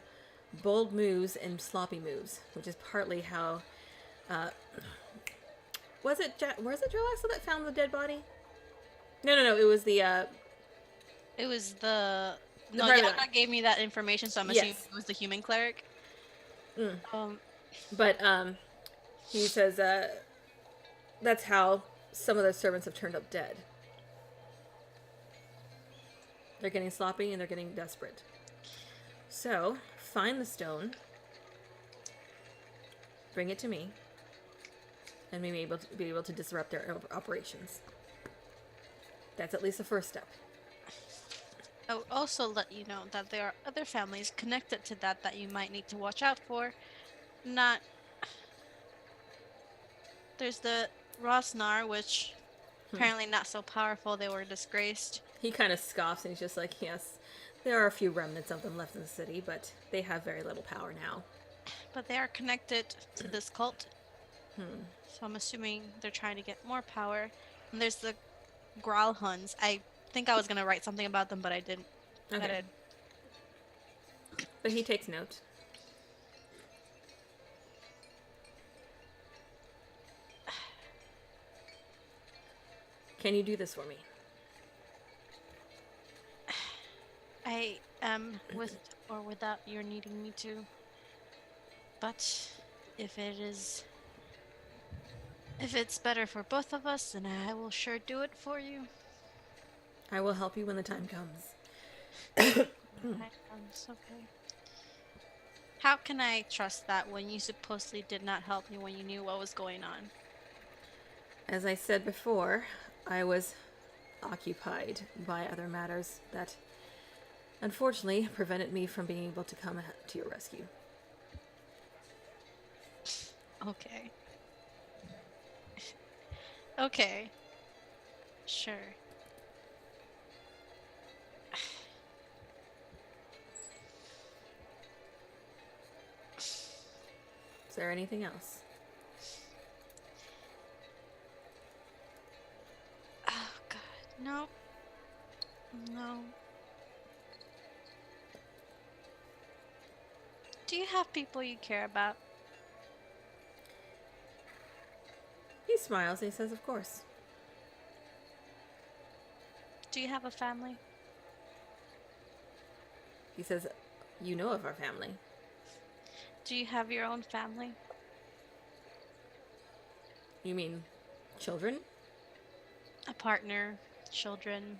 bold moves and sloppy moves, which is partly how... was it Jarlaxle that found the dead body? No, it was the... It was the... No, private Yana eye. gave me that information, so I'm assuming Yes. it was the human cleric. But he says that's how some of their servants have turned up dead. They're getting sloppy and they're getting desperate. So, find the stone, bring it to me, and we may be able to disrupt their operations. That's at least the first step. I will also let you know that there are other families connected to that you might need to watch out for. Not... There's the Rosnar, which apparently not so powerful. They were disgraced. He kind of scoffs and he's just like, yes, there are a few remnants of them left in the city, but they have very little power now. But they are connected to this cult. So I'm assuming they're trying to get more power. And there's the Growlhuns. I think I was going to write something about them, but I didn't. Okay. But he takes note. Can you do this for me? I am with or without your needing me to. But if it's better for both of us, then I will sure do it for you. I will help you when the time comes. Okay. How can I trust that when you supposedly did not help me when you knew what was going on? As I said before, I was occupied by other matters that unfortunately prevented me from being able to come to your rescue. Okay. Okay. Sure. Is there anything else? Oh God, no. No. Do you have people you care about? He smiles and he says, of course. Do you have a family? He says, you know of our family. Do you have your own family? You mean children? A partner, children.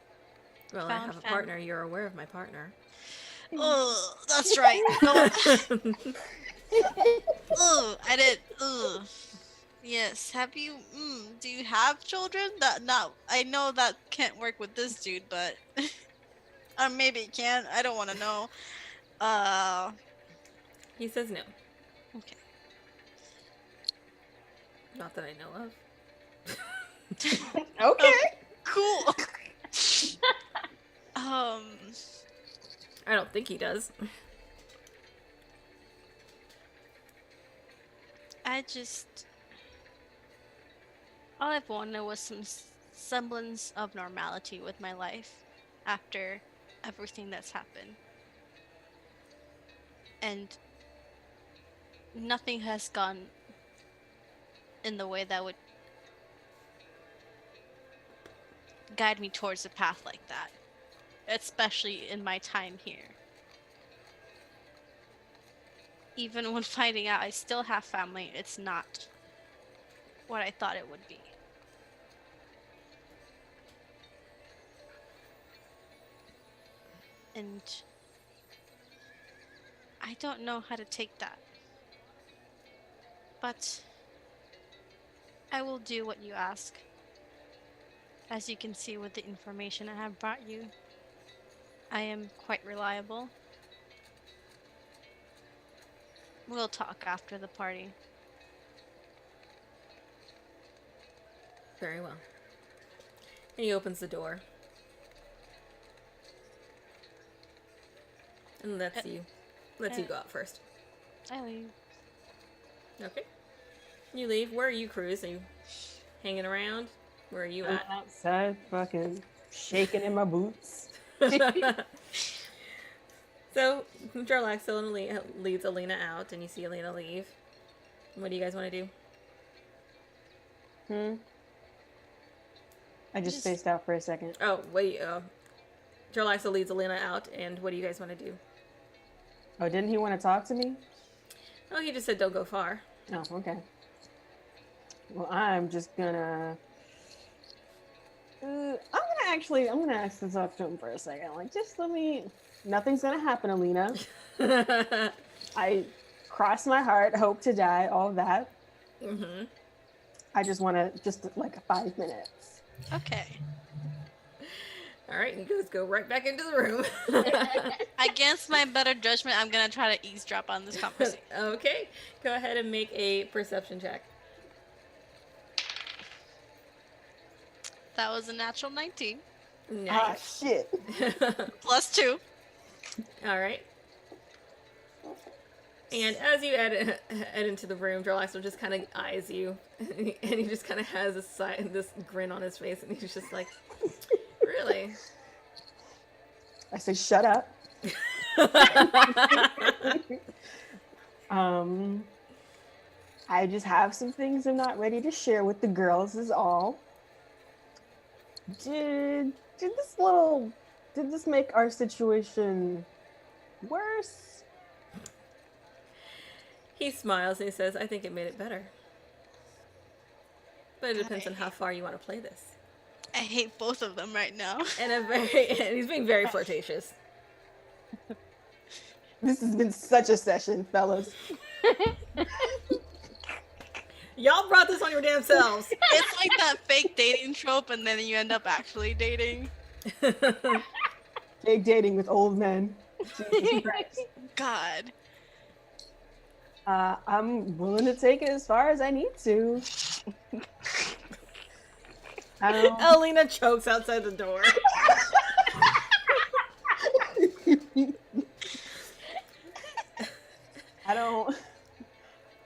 Well, I Found have a fam- partner. You're aware of my partner. Oh, that's right. No. Oh, I did. Yes. Have you? Do you have children? That not. I know that can't work with this dude, but maybe it can. I don't want to know. He says no. Okay. Not that I know of. Okay. Cool. I don't think he does. All I've wanted was some semblance of normality with my life after everything that's happened. And nothing has gone in the way that would guide me towards a path like that, especially in my time here. Even when finding out I still have family, it's not what I thought it would be. And I don't know how to take that. But I will do what you ask. As you can see with the information I have brought you, I am quite reliable. We'll talk after the party. Very well. And he opens the door. And lets you go out first. I leave. Okay. You leave. Where are you, Cruz? Are you hanging around? Where are you I'm at? outside, fucking shaking in my boots. So, Jarlax still leads Alina out, and you see Alina leave. What do you guys want to do? I just spaced out for a second. Oh, wait. Jarlax still leads Alina out, and what do you guys want to do? Oh, didn't he want to talk to me? Oh, he just said don't go far. Oh, okay. Well, I'm just gonna. I'm gonna actually talk to him for a second. Like, just let me. Nothing's gonna happen, Alina. I cross my heart, hope to die, all of that. Mm-hmm. I just want to like 5 minutes. Okay. All right, you guys go right back into the room. Against my better judgment, I'm gonna try to eavesdrop on this conversation. Okay, go ahead and make a perception check. That was a natural 19. Nice. Ah, shit. Plus 2. All right. And as you head into the room, Jarlaxle just kind of eyes you, and he just kind of has this grin on his face, and he's just like, "Really?" I say, shut up. I just have some things I'm not ready to share with the girls is all. Did this make our situation worse? He smiles and he says, "I think it made it better. But it depends on how far you want to play this." I hate both of them right now. And he's being very flirtatious. This has been such a session, fellas. Y'all brought this on your damn selves. It's like that fake dating trope, and then you end up actually dating. Fake dating with old men. Jesus Christ. God. I'm willing to take it as far as I need to. Alina chokes outside the door.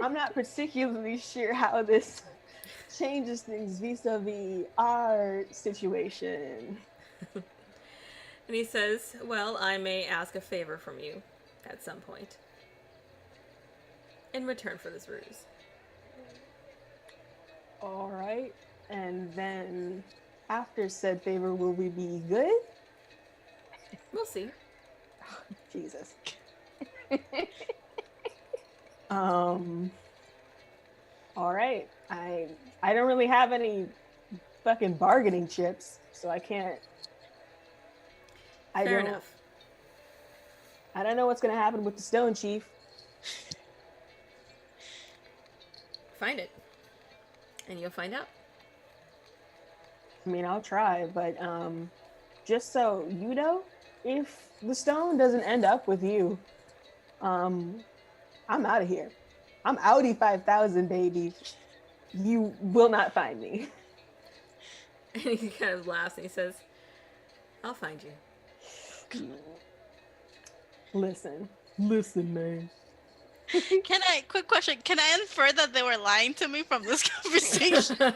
I'm not particularly sure how this changes things vis-a-vis our situation. And he says, well, I may ask a favor from you at some point. In return for this ruse. All right. And then after said favor, will we be good? We'll see. Jesus. All right. I don't really have any fucking bargaining chips, so I can't. Fair enough. I don't know what's gonna happen with the Stone Chief. Find it. And you'll find out. I mean, I'll try, but just so you know, if the stone doesn't end up with you, I'm out of here. I'm Audi 5000, baby. You will not find me. And he kind of laughs and he says, I'll find you. Listen, man. Quick question, can I infer that they were lying to me from this conversation?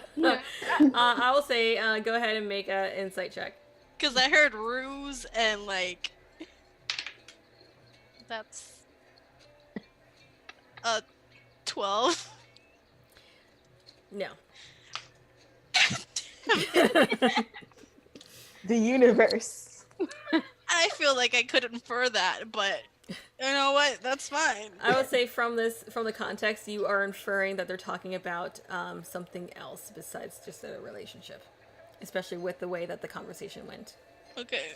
I will say, go ahead and make an insight check. Because I heard ruse and like... That's... 12. No. The universe. I feel like I could infer that, but you know what? That's fine. I would say from the context, you are inferring that they're talking about something else besides just a relationship, especially with the way that the conversation went. Okay.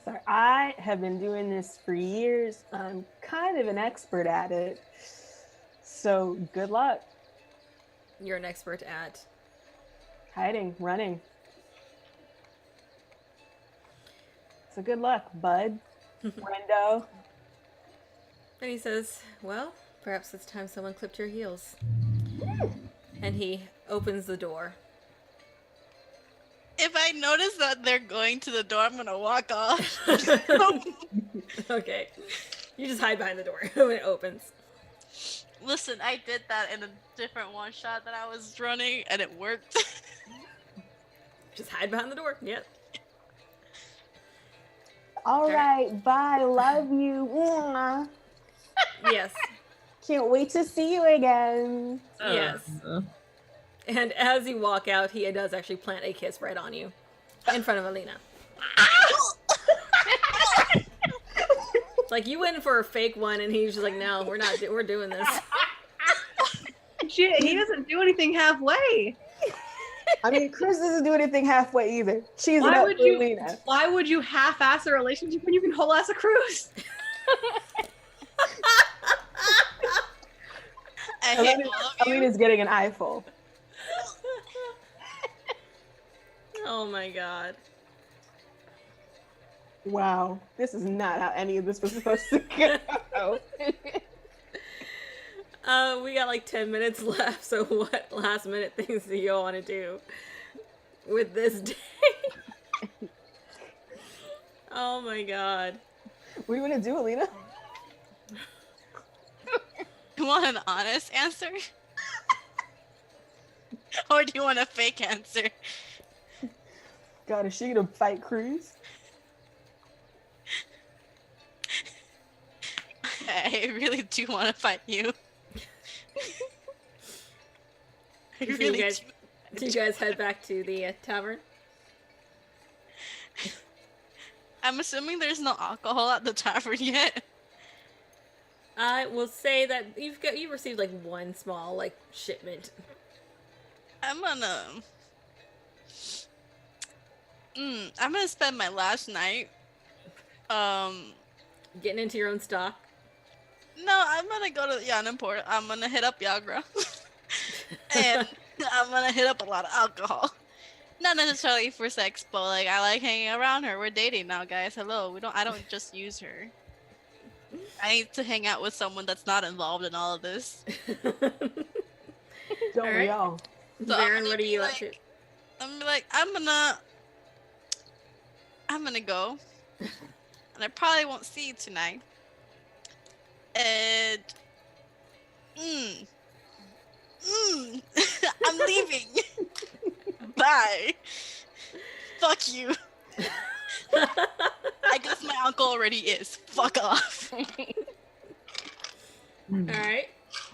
Sorry, I have been doing this for years. I'm kind of an expert at it. So good luck. You're an expert at Hiding, running. So good luck, bud. Brendo. And he says, well, perhaps it's time someone clipped your heels. And he opens the door. If I notice that they're going to the door, I'm gonna walk off. Okay. You just hide behind the door when it opens. Listen, I did that in a different one shot that I was running, and it worked. Just hide behind the door. Yep. All right, bye. Love you. Mwah. Yes. Can't wait to see you again. Yes. And as you walk out, he does actually plant a kiss right on you, in front of Alina. Like you went for a fake one, and he's just like, "No, we're doing this." Shit, he doesn't do anything halfway. I mean, Chris doesn't do anything halfway either. She's Why up would for you? Alina. Why would you half-ass a relationship when you can whole-ass a cruise? I hate all of you. Alina's getting an eyeful. Oh my god. Wow, this is not how any of this was supposed to go. We got like 10 minutes left, so what last minute things do you want to do with this day? Oh my god. What do you want to do, Alina? You want an honest answer? Or do you want a fake answer? God, is she gonna fight Cruz? I really do want to fight you. I Do really you guys head back to the tavern? I'm assuming there's no alcohol at the tavern yet. I will say that you've received like one small like shipment. I'm gonna spend my last night Getting into your own stock. No, I'm gonna go to Yanaport. I'm gonna hit up Yagra. And I'm gonna hit up a lot of alcohol. Not necessarily for sex, but like I like hanging around her. We're dating now, guys. Hello. I don't just use her. I need to hang out with someone that's not involved in all of this. Don't we Alright. all? So Baron, what are you up to? I'm gonna be like, I'm gonna go. And I probably won't see you tonight. And I'm leaving. Bye. Fuck you. I guess my uncle already is. Fuck off. Alright.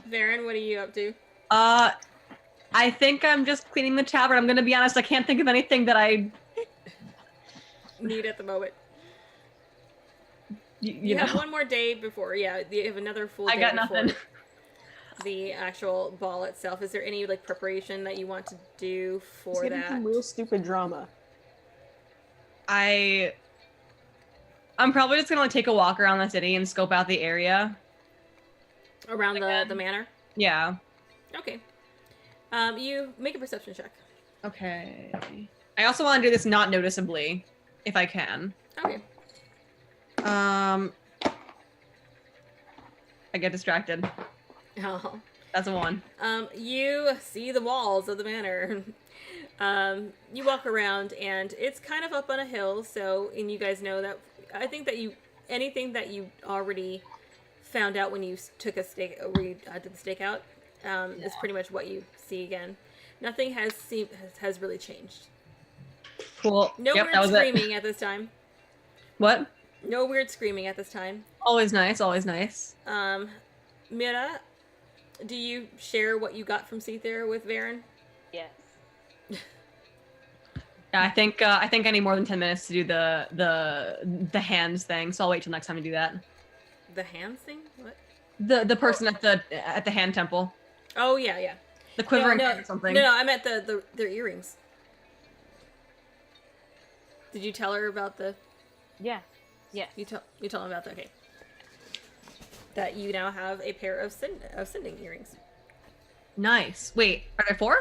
Baron, what are you up to? I think I'm just cleaning the tavern. I'm gonna be honest, I can't think of anything that I Need at the moment. you You know. have one more day before, you have another full day I got before nothing. the actual ball itself. Is there any like preparation that you want to do It's for gonna be that? some real stupid drama. I'm probably just gonna like take a walk around the city and scope out the area. Around Again. the manor? Yeah. Okay. You make a perception check. Okay. I also want to do this not noticeably, if I can. Okay. I get distracted. Oh. That's a 1. You see the walls of the manor. You walk around and it's kind of up on a hill, and you guys know that I think that anything that you already found out when you took a stake, did the stakeout, is pretty much what you see again. Nothing has really changed. Cool. No Yep, weird that was screaming it. at this time. What? No weird screaming at this time. Always nice, always nice. Mira, do you share what you got from Seether with Varen? Yes. Yeah, I think I need more than 10 minutes to do the hands thing, so I'll wait till next time to do that. The hands thing? What? The person at the hand temple. Oh yeah. The quivering no, hand or something. No, I meant their earrings. Did you tell her about the? Yeah. Yes. You tell them about that. Okay. That you now have a pair of sending earrings. Nice. Wait, are there 4?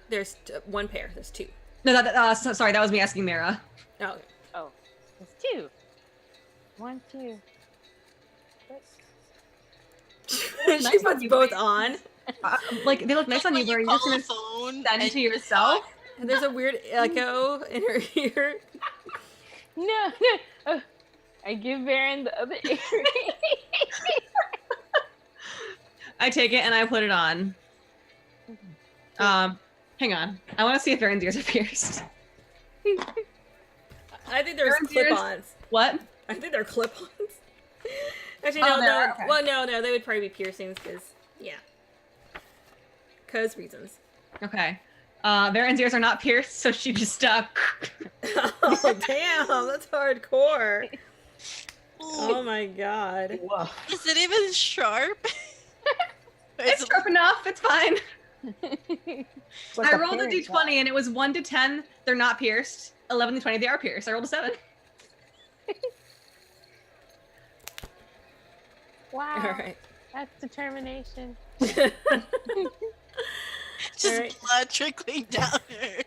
There's one pair. There's 2. No, sorry, that was me asking Mira. Oh. Okay. Oh, it's 2. 1, 2. She puts both on. Like they look nice on you, but are you just gonna phone send to yourself? And there's a weird echo in her ear. No. Oh, I give Varen the other earring. I take it and I put it on. Hang on. I want to see if Varen's ears are pierced. I think there's Varen's ears- clip-ons. What? I think they're clip-ons. Actually, Oh, no. they're- okay. Well, no, they would probably be piercings because, yeah. Because reasons. Okay. Varen's ears are not pierced, so she just stuck. Oh, damn, that's hardcore. Ooh, Oh my god. Whoa. is it even sharp? It's sharp enough. It's fine. It's like I rolled a parent d20 trap. and it was 1 to 10. They're not pierced. 11 to 20, they are pierced. I rolled a 7. Wow. All right. That's determination. Just Alright. blood trickling down her.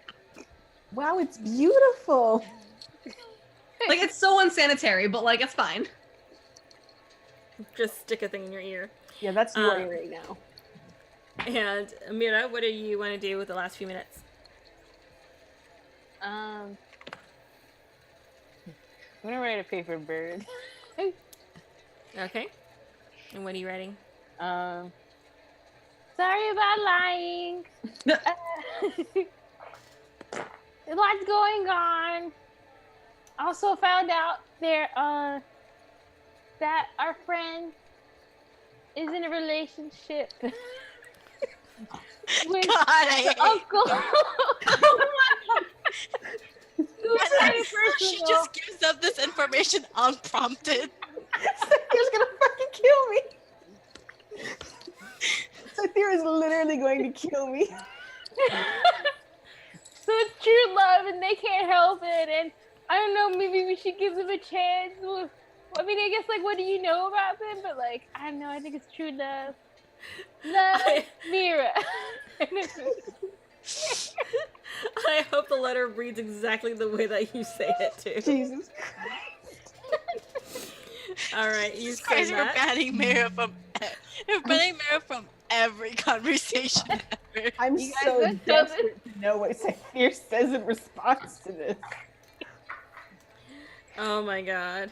Wow, it's beautiful. Like it's so unsanitary, but like it's fine. Just stick a thing in your ear. Yeah, that's your Um, right now. And Mira, what do you want to do with the last few minutes? I'm gonna write a paper bird. Okay. And what are you writing? Sorry about lying. A lot's going on. Also found out that our friend is in a relationship with God, I hate Uncle. It was And very then she personal. just gives up this information unprompted. Sathir's gonna fucking kill me. Sathir is literally going to kill me. So it's true love, and they can't help it. And I don't know, maybe we should give them a chance. I mean, I guess like, what do you know about them? But like, I don't know. I think it's true love. Love, Mira. I hope the letter reads exactly the way that you say it too. Jesus Christ. All right, you Jesus say Christ, we're that. banning Mara from every conversation ever. I'm You guys so look so desperate to know what Saphir says in response to this. Oh my god.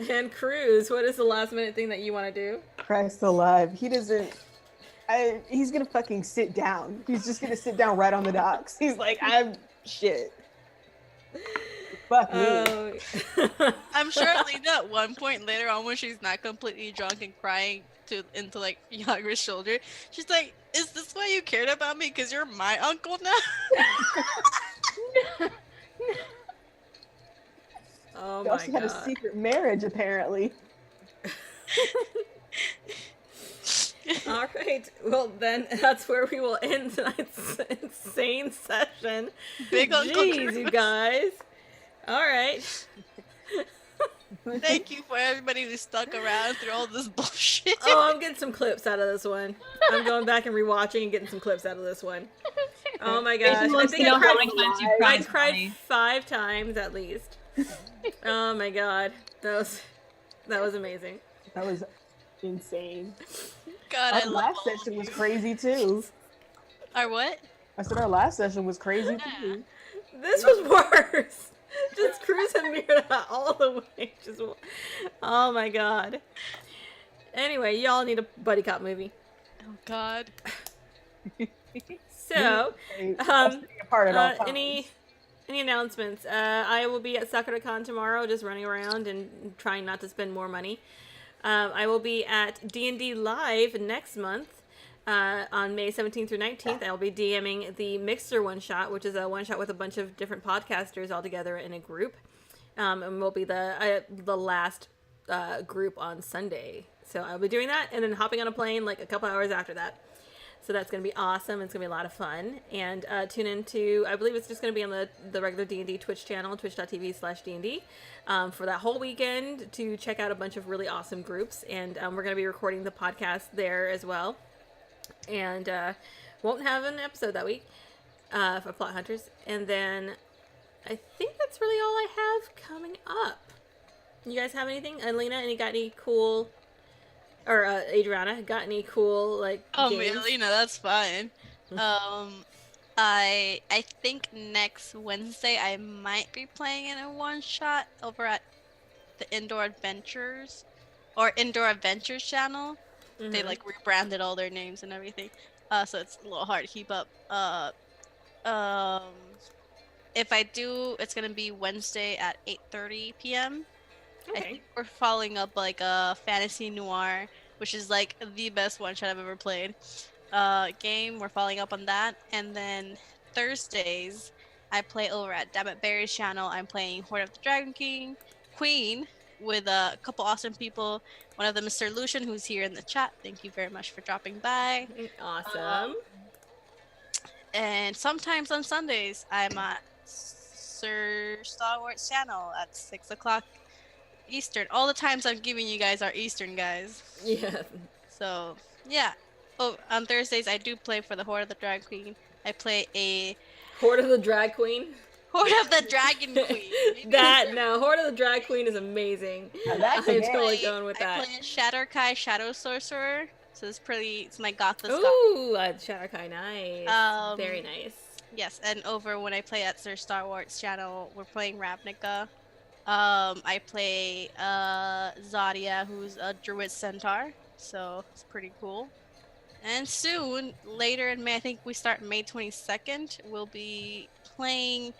And Cruz, what is the last minute thing that you want to do? Christ alive. He doesn't. He's gonna fucking sit down. He's just gonna sit down right on the docks. He's like, I'm shit. Fuck me. Oh. I'm sure Lena at one point later on when she's not completely drunk and crying into like Yagra's shoulder, she's like, "Is this why you cared about me? Because you're my uncle now?" Oh They my also had a god. secret marriage, apparently. All right. Well, then that's where we will end tonight's insane session. Big Uncle Jeez, Cruz. you guys. All right. Thank you for everybody who stuck around through all this bullshit. Oh, I'm getting some clips out of this one. I'm going back and rewatching and getting some clips out of this one. Oh my gosh. Jason I wants to think know I how cried, many times you I cried. cried Molly. 5 times at least. Oh my god. That was amazing. That was insane. God, I Our love last all of session was you. crazy too. Our what? I said our last session was crazy Yeah. too. This was worse. Just Cruz and Mira all the way. Oh my god. Anyway, y'all need a buddy cop movie. Oh God. So, Hey, us staying apart at all times. any announcements? I will be at SakuraCon tomorrow, just running around and trying not to spend more money. I will be at D&D Live next month. On May 17th through 19th, I'll be DMing the Mixer one-shot, which is a one-shot with a bunch of different podcasters all together in a group. And we'll be the last group on Sunday. So I'll be doing that and then hopping on a plane like a couple hours after that. So that's going to be awesome. It's going to be a lot of fun. And tune into, I believe it's just going to be on the regular D&D Twitch channel, twitch.tv/D&D, for that whole weekend to check out a bunch of really awesome groups. And we're going to be recording the podcast there as well. And won't have an episode that week for Plot Hunters. And then I think that's really all I have coming up. You guys have anything? Alina, got any cool... Or Adriana, got any cool, like, Oh, games? Melina, that's fine. I think next Wednesday I might be playing in a one shot over at the Indoor Adventures channel. They Mhm. like rebranded all their names and everything. So it's a little hard to keep up. If I do, it's gonna be Wednesday at 8:30 p.m. I Okay. think we're following up like a fantasy noir, which is like the best one shot I've ever played. Game. We're following up on that, and then Thursdays I play over at Dammit Barry's channel. I'm playing Horde of the Dragon Queen with a couple awesome people. One of them is Sir Lucian, who's here in the chat. Thank you very much for dropping by. Awesome. And sometimes on Sundays I'm at Sir Star Wars channel at 6 o'clock Eastern. All the times I'm giving you guys are Eastern, guys. Yeah. So, yeah. Oh, on Thursdays, I do play for the Horde of the Dragon Queen. I play a Horde of the Drag Queen. Horde of the Dragon Queen. Horde of the Drag Queen is amazing. Now that's I'm a game. totally going with I that. play Shatterkai Shadow Sorcerer. So it's my Gothas. Ooh, Sharakai, nice. Very nice. Yes, and over when I play at Sir Star Wars channel, we're playing Ravnica. I play Zadia, who's a Druid Centaur, so it's pretty cool. And soon, later in May, I think we start May 22nd, we'll be playing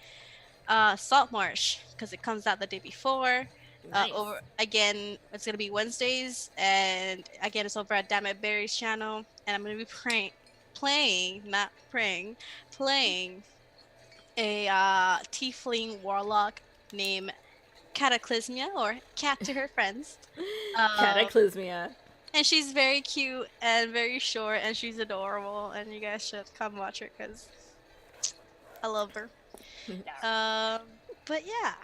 Saltmarsh, because it comes out the day before. Nice. Over again, it's gonna be Wednesdays, and again, it's over at Dammit Barry's channel, and I'm gonna be playing a tiefling warlock named Cataclysmia, or Cat to her friends. Cataclysmia. And she's very cute and very short, and she's adorable, and you guys should come watch her because I love her. But yeah.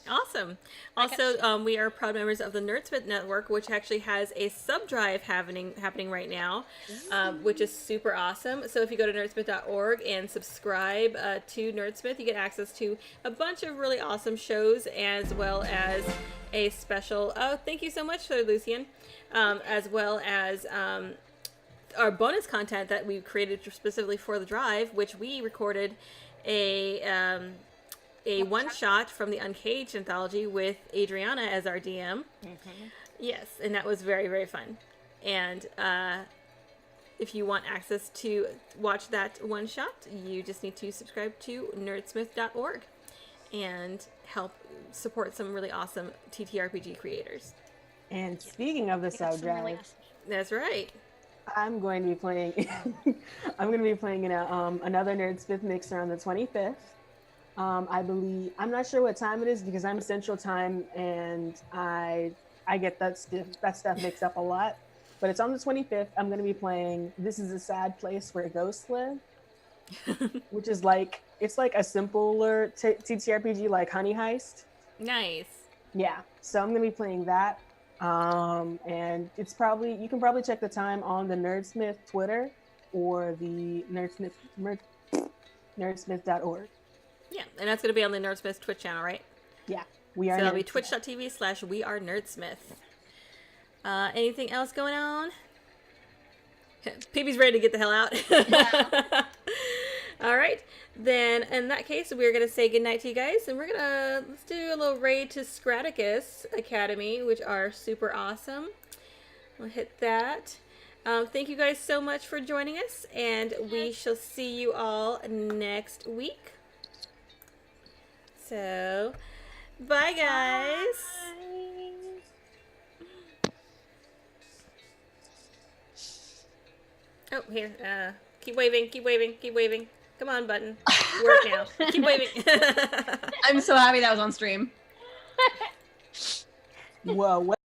Awesome. Also, we are proud members of the Nerdsmith Network, which actually has a sub drive happening right now, which is super awesome. So if you go to nerdsmith.org and subscribe to Nerdsmith, you get access to a bunch of really awesome shows, as well as a special. Oh, thank you so much, Sir Lucian, as well as our bonus content that we created specifically for the drive, which we recorded a one-shot from the Uncaged anthology with Adriana as our DM. Yes, and that was very, very fun. And if you want access to watch that one-shot, you just need to subscribe to nerdsmith.org and help support some really awesome TTRPG creators. And speaking of the sub drive, That's right. I'm going to be playing. I'm going to be playing in another Nerdsmith mixer on the 25th. I believe, I'm not sure what time it is because I'm Central Time and I get that stuff mixed up a lot. But it's on the 25th. I'm going to be playing This Is a Sad Place Where Ghosts Live, which is like, it's like a simpler TTRPG like Honey Heist. Nice. Yeah. So I'm going to be playing that. And it's probably, you can probably check the time on the Nerdsmith Twitter or the nerdsmith.org. Yeah, and that's going to be on the Nerdsmith Twitch channel, right? Yeah, we are. So that'll be twitch.tv/wearenerdsmith. Anything else going on? PB's ready to get the hell out. Yeah. All right, then in that case, we're going to say goodnight to you guys, and let's do a little raid to Scraticus Academy, which are super awesome. We'll hit that. Thank you guys so much for joining us, and we shall see you all next week. So, bye guys. Oh, here. Keep waving, keep waving, keep waving. Come on, button. Work now. Keep waving. I'm so happy that was on stream. Whoa.